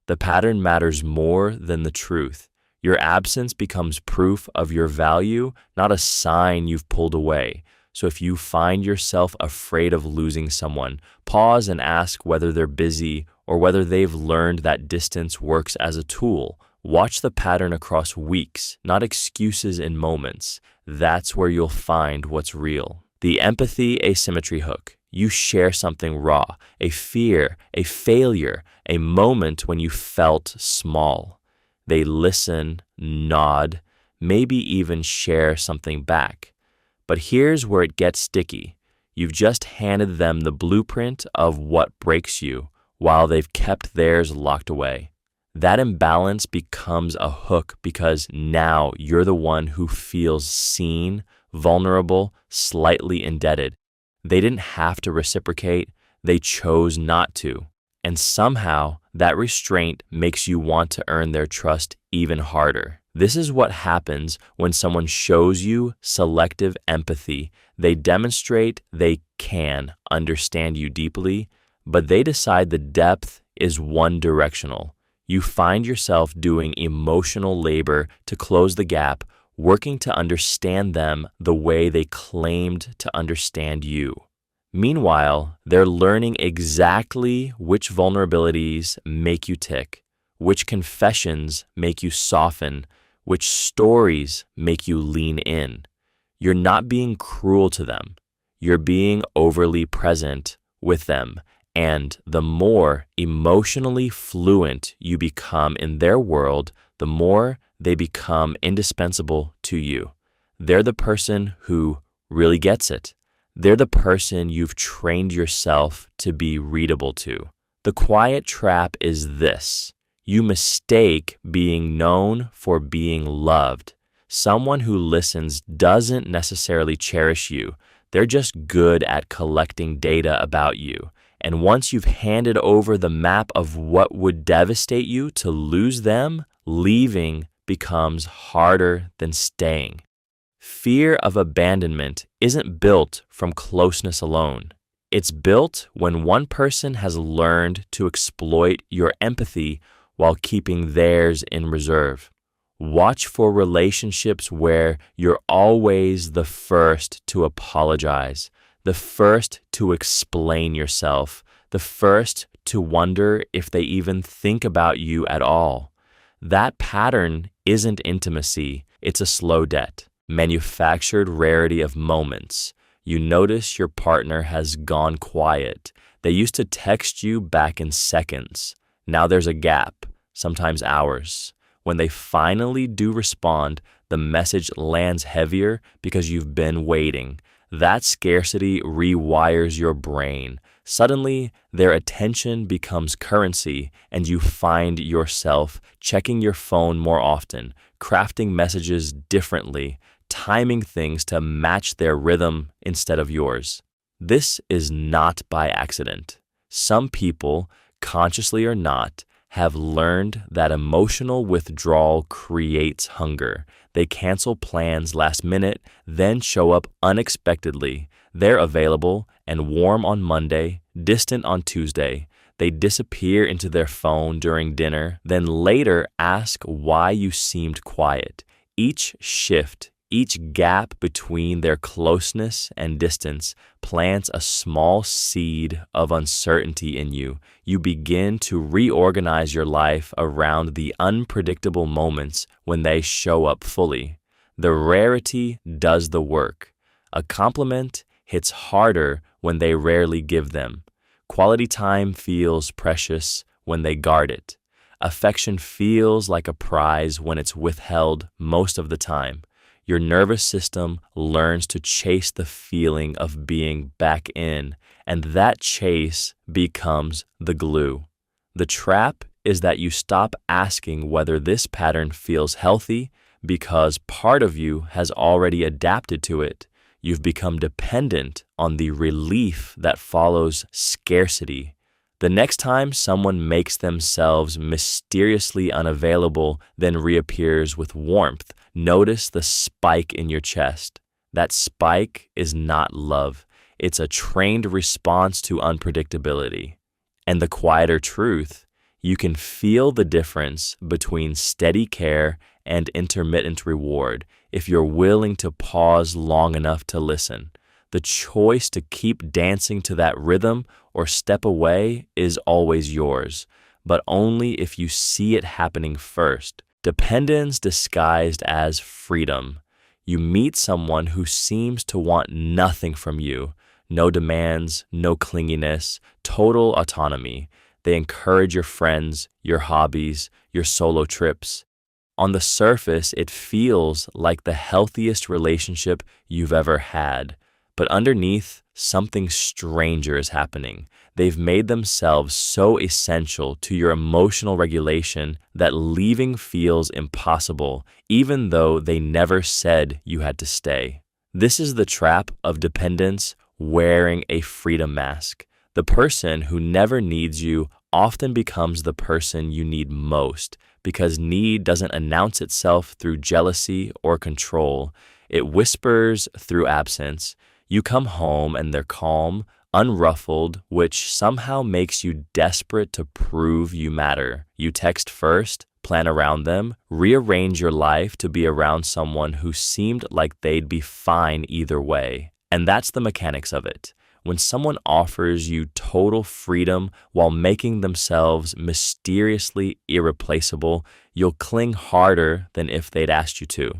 The pattern matters more than the truth. Your absence becomes proof of your value, not a sign you've pulled away. So if you find yourself afraid of losing someone, pause and ask whether they're busy or whether they've learned that distance works as a tool. Watch the pattern across weeks, not excuses in moments. That's where you'll find what's real. The empathy asymmetry hook. You share something raw, a fear, a failure, a moment when you felt small. They listen, nod, maybe even share something back. But here's where it gets sticky. You've just handed them the blueprint of what breaks you, while they've kept theirs locked away. That imbalance becomes a hook because now you're the one who feels seen, vulnerable, slightly indebted. They didn't have to reciprocate, they chose not to. And somehow, that restraint makes you want to earn their trust even harder. This is what happens when someone shows you selective empathy. They demonstrate they can understand you deeply, but they decide the depth is one-directional. You find yourself doing emotional labor to close the gap, working to understand them the way they claimed to understand you. Meanwhile, they're learning exactly which vulnerabilities make you tick, which confessions make you soften, which stories make you lean in. You're not being cruel to them. You're being overly present with them. And the more emotionally fluent you become in their world, the more they become indispensable to you. They're the person who really gets it. They're the person you've trained yourself to be readable to. The quiet trap is this. You mistake being known for being loved. Someone who listens doesn't necessarily cherish you. They're just good at collecting data about you. And once you've handed over the map of what would devastate you to lose them, leaving becomes harder than staying. Fear of abandonment isn't built from closeness alone. It's built when one person has learned to exploit your empathy while keeping theirs in reserve. Watch for relationships where you're always the first to apologize, the first to explain yourself, the first to wonder if they even think about you at all. That pattern isn't intimacy, it's a slow debt. Manufactured rarity of moments. You notice your partner has gone quiet. They used to text you back in seconds. Now there's a gap, sometimes hours. When they finally do respond, the message lands heavier because you've been waiting. That scarcity rewires your brain. Suddenly, their attention becomes currency, and you find yourself checking your phone more often, crafting messages differently, timing things to match their rhythm instead of yours. This is not by accident. Some people, consciously or not, have learned that emotional withdrawal creates hunger. They cancel plans last minute, then show up unexpectedly. They're available and warm on Monday, distant on Tuesday. They disappear into their phone during dinner, then later ask why you seemed quiet. Each shift, each gap between their closeness and distance plants a small seed of uncertainty in you. You begin to reorganize your life around the unpredictable moments when they show up fully. The rarity does the work. A compliment hits harder when they rarely give them. Quality time feels precious when they guard it. Affection feels like a prize when it's withheld most of the time. Your nervous system learns to chase the feeling of being back in, and that chase becomes the glue. The trap is that you stop asking whether this pattern feels healthy because part of you has already adapted to it. You've become dependent on the relief that follows scarcity. The next time someone makes themselves mysteriously unavailable, then reappears with warmth, notice the spike in your chest. That spike is not love. It's a trained response to unpredictability. And the quieter truth, you can feel the difference between steady care and intermittent reward if you're willing to pause long enough to listen. The choice to keep dancing to that rhythm or step away is always yours, but only if you see it happening first. Dependence disguised as freedom. You meet someone who seems to want nothing from you. No demands, no clinginess, total autonomy. They encourage your friends, your hobbies, your solo trips. On the surface, it feels like the healthiest relationship you've ever had. But underneath, something stranger is happening. They've made themselves so essential to your emotional regulation that leaving feels impossible, even though they never said you had to stay. This is the trap of dependence wearing a freedom mask. The person who never needs you often becomes the person you need most, because need doesn't announce itself through jealousy or control. It whispers through absence. You come home and they're calm, unruffled, which somehow makes you desperate to prove you matter. You text first, plan around them, rearrange your life to be around someone who seemed like they'd be fine either way. And that's the mechanics of it. When someone offers you total freedom while making themselves mysteriously irreplaceable, you'll cling harder than if they'd asked you to.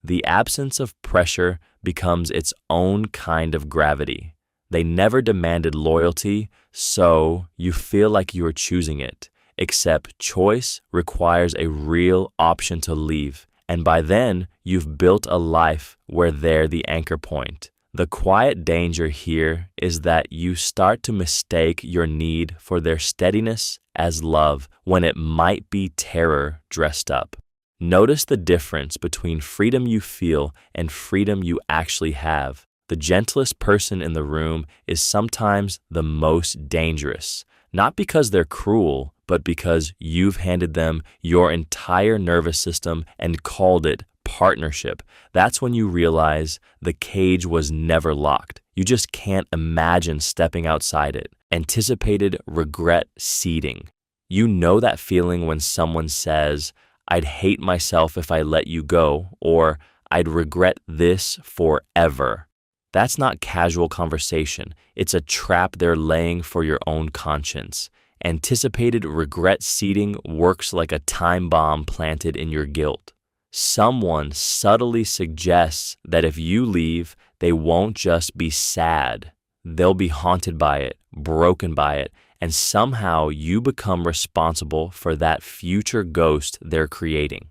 The absence of pressure becomes its own kind of gravity. They never demanded loyalty, so you feel like you are choosing it, except choice requires a real option to leave, and by then, you've built a life where they're the anchor point. The quiet danger here is that you start to mistake your need for their steadiness as love when it might be terror dressed up. Notice the difference between freedom you feel and freedom you actually have. The gentlest person in the room is sometimes the most dangerous, not because they're cruel, but because you've handed them your entire nervous system and called it partnership. That's when you realize the cage was never locked. You just can't imagine stepping outside it. Anticipated regret seeding. You know that feeling when someone says, "I'd hate myself if I let you go," or "I'd regret this forever." That's not casual conversation. It's a trap they're laying for your own conscience. Anticipated regret seeding works like a time bomb planted in your guilt. Someone subtly suggests that if you leave, they won't just be sad. They'll be haunted by it, broken by it, and somehow you become responsible for that future ghost they're creating.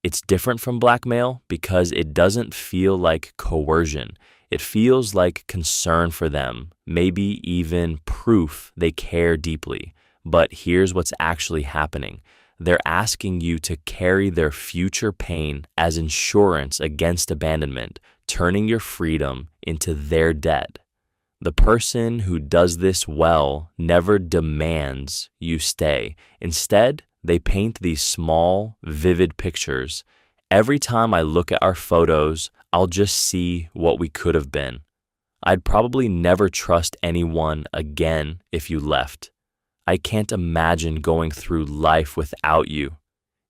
It's different from blackmail because it doesn't feel like coercion. It feels like concern for them, maybe even proof they care deeply. But here's what's actually happening. They're asking you to carry their future pain as insurance against abandonment, turning your freedom into their debt. The person who does this well never demands you stay. Instead, they paint these small, vivid pictures. Every time I look at our photos, I'll just see what we could have been. I'd probably never trust anyone again if you left. I can't imagine going through life without you.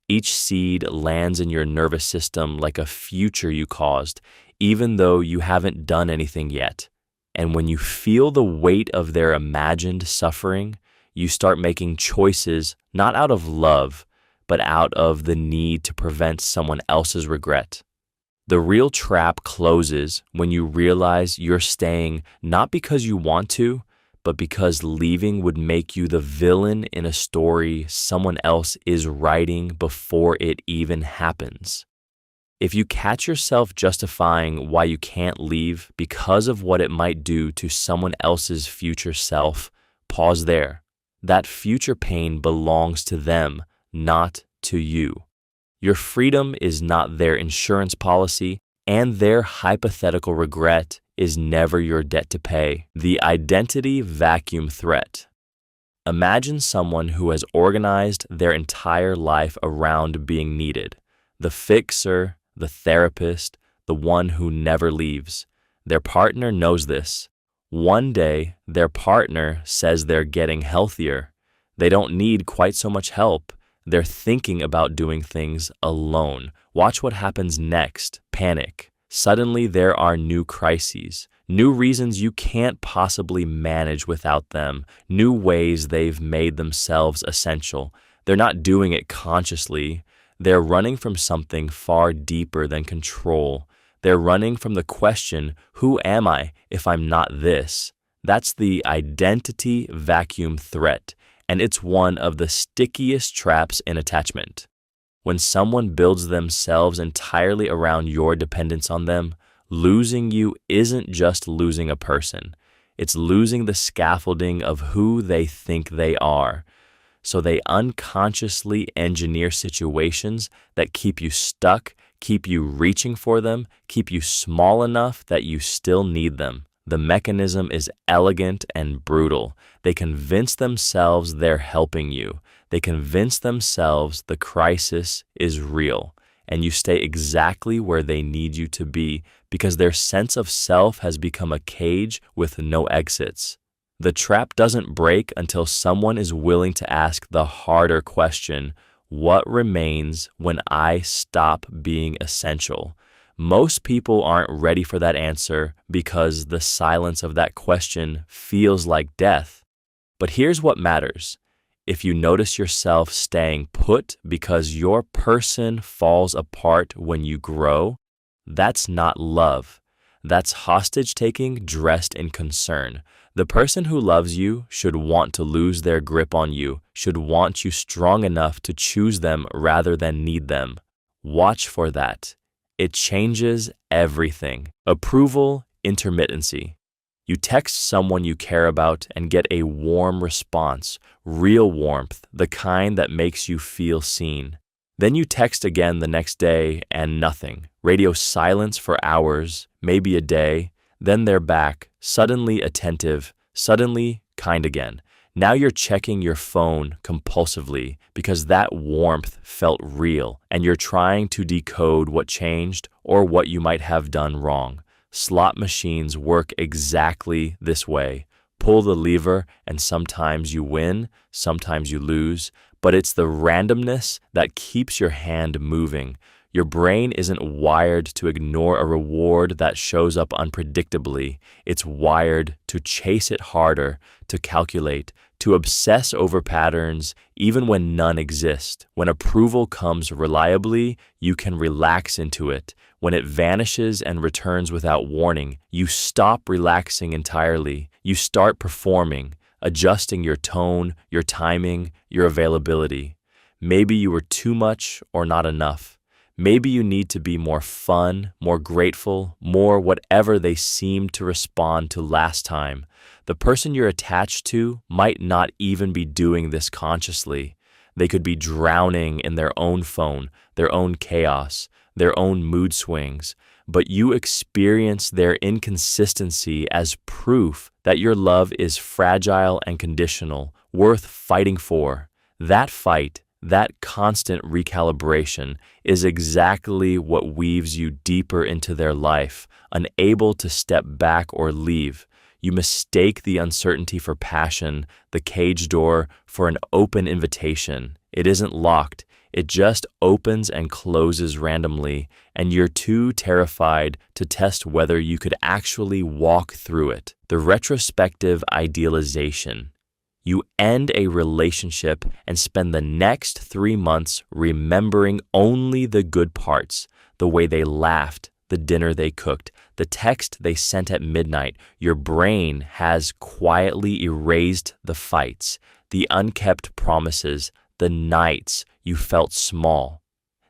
Each seed lands in your nervous system like a future you caused, even though you haven't done anything yet. And when you feel the weight of their imagined suffering, you start making choices not out of love, but out of the need to prevent someone else's regret. The real trap closes when you realize you're staying not because you want to, but because leaving would make you the villain in a story someone else is writing before it even happens. If you catch yourself justifying why you can't leave because of what it might do to someone else's future self, pause there. That future pain belongs to them, not to you. Your freedom is not their insurance policy, and their hypothetical regret is never your debt to pay. The identity vacuum threat. Imagine someone who has organized their entire life around being needed. The fixer, the therapist, the one who never leaves. Their partner knows this. One day, their partner says they're getting healthier. They don't need quite so much help. They're thinking about doing things alone. Watch what happens next. Panic. Suddenly, there are new crises, new reasons you can't possibly manage without them, new ways they've made themselves essential. They're not doing it consciously. They're running from something far deeper than control. They're running from the question, who am I if I'm not this? That's the identity vacuum threat, and it's one of the stickiest traps in attachment. When someone builds themselves entirely around your dependence on them, losing you isn't just losing a person. It's losing the scaffolding of who they think they are. So they unconsciously engineer situations that keep you stuck, keep you reaching for them, keep you small enough that you still need them. The mechanism is elegant and brutal. They convince themselves they're helping you. They convince themselves the crisis is real, and you stay exactly where they need you to be because their sense of self has become a cage with no exits. The trap doesn't break until someone is willing to ask the harder question, what remains when I stop being essential? Most people aren't ready for that answer because the silence of that question feels like death. But here's what matters. If you notice yourself staying put because your person falls apart when you grow, that's not love. That's hostage-taking dressed in concern. The person who loves you should want to lose their grip on you, should want you strong enough to choose them rather than need them. Watch for that. It changes everything. Approval, intermittency. You text someone you care about and get a warm response, real warmth, the kind that makes you feel seen. Then you text again the next day and nothing. Radio silence for hours, maybe a day. Then they're back, suddenly attentive, suddenly kind again. Now you're checking your phone compulsively because that warmth felt real, and you're trying to decode what changed or what you might have done wrong. Slot machines work exactly this way. Pull the lever, and sometimes you win, sometimes you lose, but it's the randomness that keeps your hand moving. Your brain isn't wired to ignore a reward that shows up unpredictably. It's wired to chase it harder, to calculate, to obsess over patterns even when none exist. When approval comes reliably, you can relax into it. When it vanishes and returns without warning, you stop relaxing entirely. You start performing, adjusting your tone, your timing, your availability. Maybe you were too much or not enough. Maybe you need to be more fun, more grateful, more whatever they seemed to respond to last time. The person you're attached to might not even be doing this consciously. They could be drowning in their own phone, their own chaos, their own mood swings, but you experience their inconsistency as proof that your love is fragile and conditional, worth fighting for. That fight, that constant recalibration, is exactly what weaves you deeper into their life, unable to step back or leave. You mistake the uncertainty for passion, the cage door for an open invitation. It isn't locked. It just opens and closes randomly, and you're too terrified to test whether you could actually walk through it. The retrospective idealization. You end a relationship and spend the next 3 months remembering only the good parts, the way they laughed, the dinner they cooked, the text they sent at midnight. Your brain has quietly erased the fights, the unkept promises, the nights you felt small.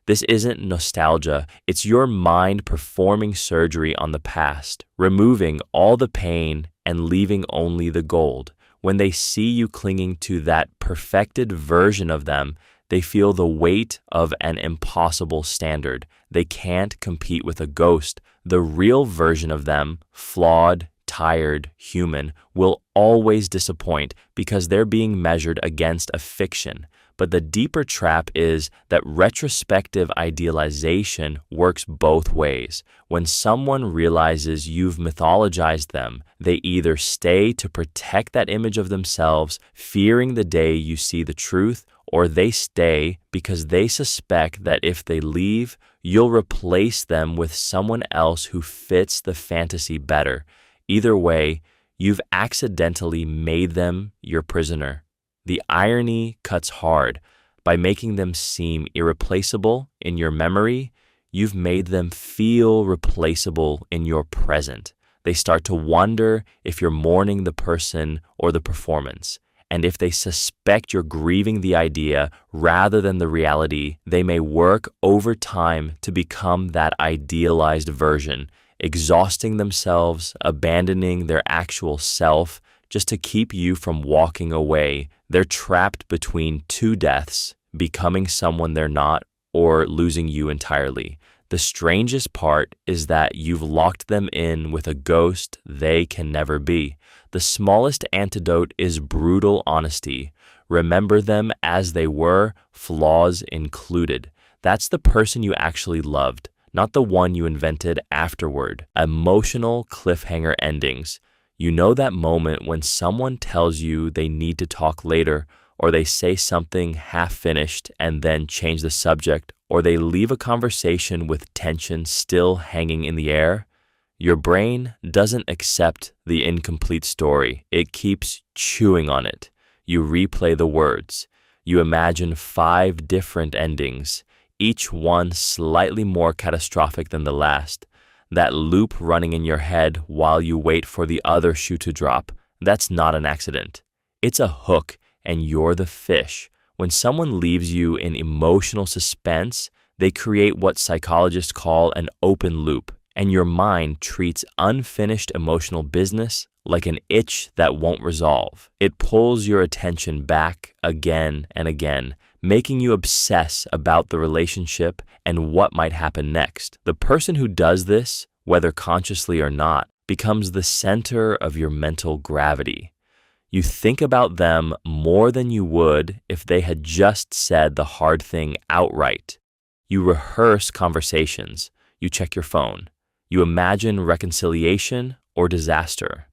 This isn't nostalgia, it's your mind performing surgery on the past, removing all the pain and leaving only the gold. When they see you clinging to that perfected version of them, they feel the weight of an impossible standard. They can't compete with a ghost. The real version of them, flawed, tired, human, will always disappoint because they're being measured against a fiction. But the deeper trap is that retrospective idealization works both ways. When someone realizes you've mythologized them, they either stay to protect that image of themselves, fearing the day you see the truth, or they stay because they suspect that if they leave, you'll replace them with someone else who fits the fantasy better. Either way, you've accidentally made them your prisoner. The irony cuts hard. By making them seem irreplaceable in your memory, you've made them feel replaceable in your present. They start to wonder if you're mourning the person or the performance. And if they suspect you're grieving the idea rather than the reality, they may work overtime to become that idealized version, exhausting themselves, abandoning their actual self, just to keep you from walking away. They're trapped between two deaths, becoming someone they're not or losing you entirely. The strangest part is that you've locked them in with a ghost they can never be. The smallest antidote is brutal honesty. Remember them as they were, flaws included. That's the person you actually loved, not the one you invented afterward. Emotional cliffhanger endings. You know that moment when someone tells you they need to talk later, or they say something half-finished and then change the subject, or they leave a conversation with tension still hanging in the air? Your brain doesn't accept the incomplete story. It keeps chewing on it. You replay the words. You imagine 5 different endings, each one slightly more catastrophic than the last. That loop running in your head while you wait for the other shoe to drop, that's not an accident. It's a hook, and you're the fish. When someone leaves you in emotional suspense, they create what psychologists call an open loop, and your mind treats unfinished emotional business like an itch that won't resolve. It pulls your attention back again and again, making you obsess about the relationship and what might happen next. The person who does this, whether consciously or not, becomes the center of your mental gravity. You think about them more than you would if they had just said the hard thing outright. You rehearse conversations. You check your phone. You imagine reconciliation or disaster.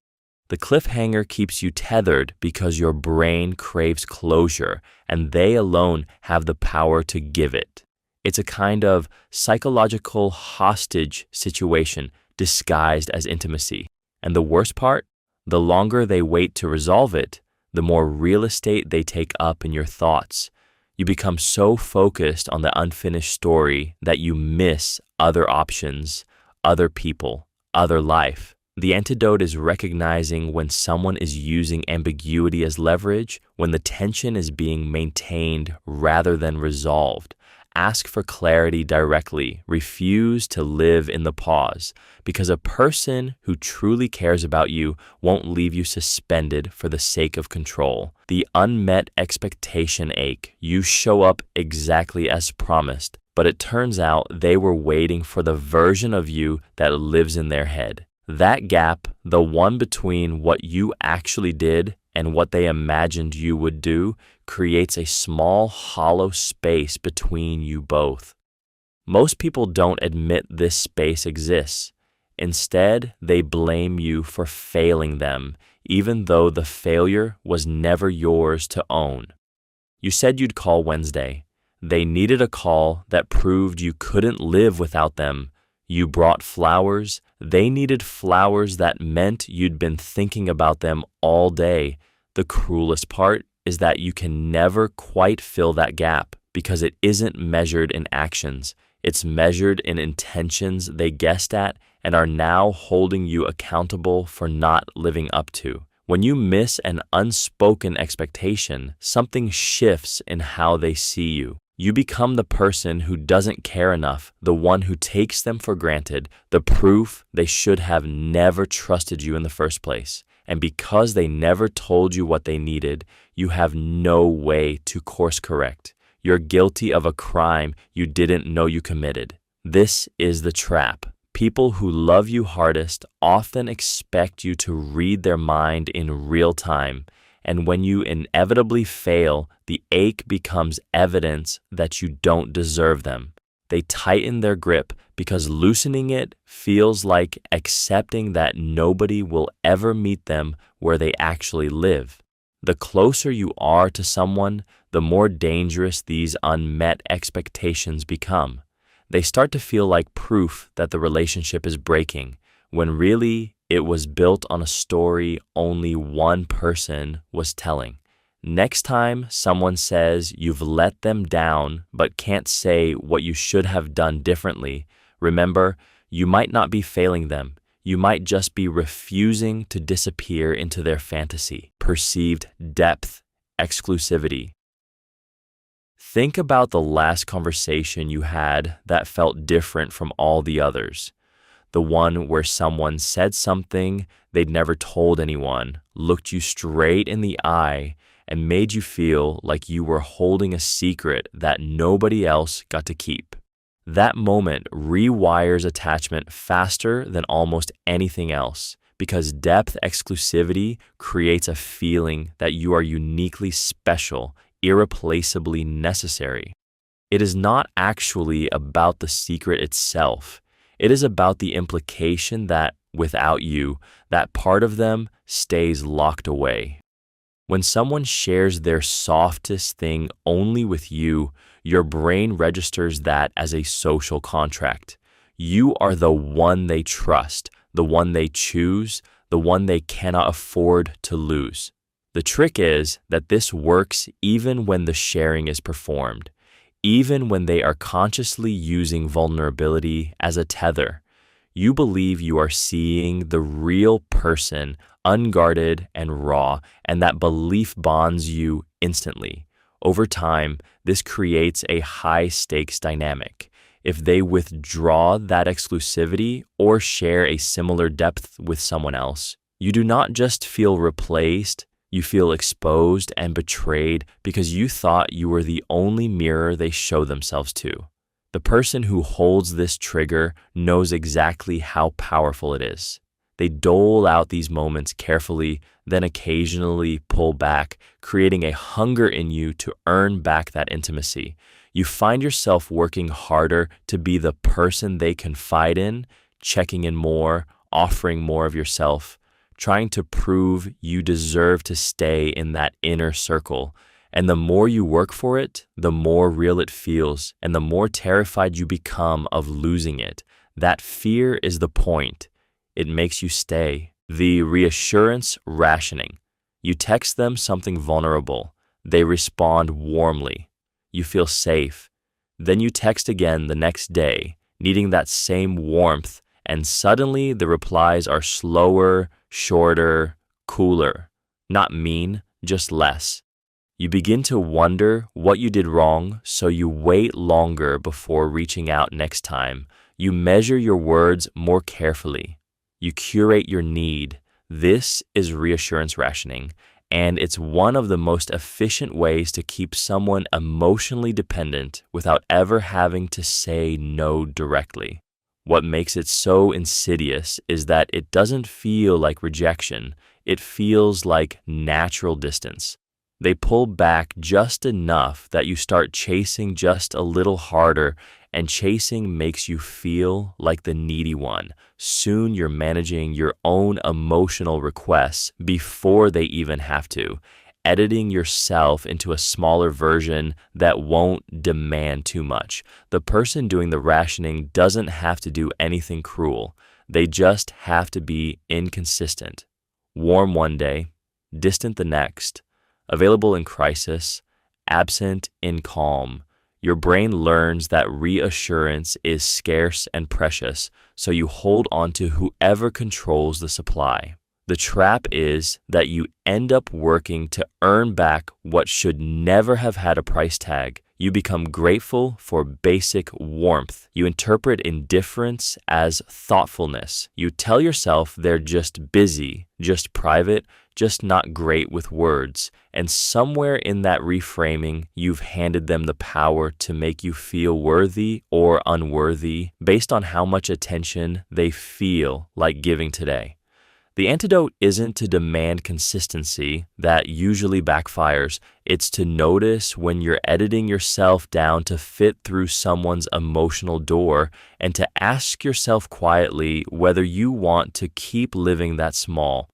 The cliffhanger keeps you tethered because your brain craves closure, and they alone have the power to give it. It's a kind of psychological hostage situation disguised as intimacy. And the worst part? The longer they wait to resolve it, the more real estate they take up in your thoughts. You become so focused on the unfinished story that you miss other options, other people, other life. The antidote is recognizing when someone is using ambiguity as leverage, when the tension is being maintained rather than resolved. ask for clarity directly. Refuse to live in the pause, because a person who truly cares about you won't leave you suspended for the sake of control. The unmet expectation ache. You show up exactly as promised, but it turns out they were waiting for the version of you that lives in their head. That gap, the one between what you actually did and what they imagined you would do, creates a small, hollow space between you both. Most people don't admit this space exists. Instead, they blame you for failing them, even though the failure was never yours to own. You said you'd call Wednesday. They needed a call that proved you couldn't live without them. You brought flowers. They needed flowers that meant you'd been thinking about them all day. The cruelest part is that you can never quite fill that gap because it isn't measured in actions. It's measured in intentions they guessed at and are now holding you accountable for not living up to. When you miss an unspoken expectation, something shifts in how they see you. You become the person who doesn't care enough, the one who takes them for granted, the proof they should have never trusted you in the first place. And because they never told you what they needed, you have no way to course correct. You're guilty of a crime you didn't know you committed. This is the trap. People who love you hardest often expect you to read their mind in real time. And when you inevitably fail, the ache becomes evidence that you don't deserve them. They tighten their grip because loosening it feels like accepting that nobody will ever meet them where they actually live. The closer you are to someone, the more dangerous these unmet expectations become. They start to feel like proof that the relationship is breaking, when really it was built on a story only one person was telling. Next time someone says you've let them down but can't say what you should have done differently, remember, you might not be failing them. You might just be refusing to disappear into their fantasy. Perceived depth, exclusivity. Think about the last conversation you had that felt different from all the others. The one where someone said something they'd never told anyone, looked you straight in the eye, and made you feel like you were holding a secret that nobody else got to keep. That moment rewires attachment faster than almost anything else, because depth exclusivity creates a feeling that you are uniquely special, irreplaceably necessary. It is not actually about the secret itself. It is about the implication that, without you, that part of them stays locked away. When someone shares their softest thing only with you, your brain registers that as a social contract. You are the one they trust, the one they choose, the one they cannot afford to lose. The trick is that this works even when the sharing is performed, even when they are consciously using vulnerability as a tether. You believe you are seeing the real person, unguarded and raw, and that belief bonds you instantly. Over time, this creates a high-stakes dynamic. If they withdraw that exclusivity or share a similar depth with someone else, you do not just feel replaced, you feel exposed and betrayed because you thought you were the only mirror they show themselves to. The person who holds this trigger knows exactly how powerful it is. They dole out these moments carefully, then occasionally pull back, creating a hunger in you to earn back that intimacy. You find yourself working harder to be the person they confide in, checking in more, offering more of yourself, trying to prove you deserve to stay in that inner circle. And the more you work for it, the more real it feels, and the more terrified you become of losing it. That fear is the point. It makes you stay. The reassurance rationing. You text them something vulnerable. They respond warmly. You feel safe. Then you text again the next day, needing that same warmth, and suddenly the replies are slower, shorter, cooler. Not mean, just less. You begin to wonder what you did wrong, so you wait longer before reaching out next time. You measure your words more carefully. You curate your need. This is reassurance rationing, and it's one of the most efficient ways to keep someone emotionally dependent without ever having to say no directly. What makes it so insidious is that it doesn't feel like rejection, it feels like natural distance. They pull back just enough that you start chasing just a little harder, and chasing makes you feel like the needy one. Soon you're managing your own emotional requests before they even have to, editing yourself into a smaller version that won't demand too much. The person doing the rationing doesn't have to do anything cruel. They just have to be inconsistent. Warm one day, distant the next, available in crisis, absent in calm. Your brain learns that reassurance is scarce and precious, so you hold on to whoever controls the supply. The trap is that you end up working to earn back what should never have had a price tag. You become grateful for basic warmth. You interpret indifference as thoughtfulness. You tell yourself they're just busy, just private, just not great with words. And somewhere in that reframing, you've handed them the power to make you feel worthy or unworthy based on how much attention they feel like giving today. The antidote isn't to demand consistency, that usually backfires. It's to notice when you're editing yourself down to fit through someone's emotional door, and to ask yourself quietly whether you want to keep living that small,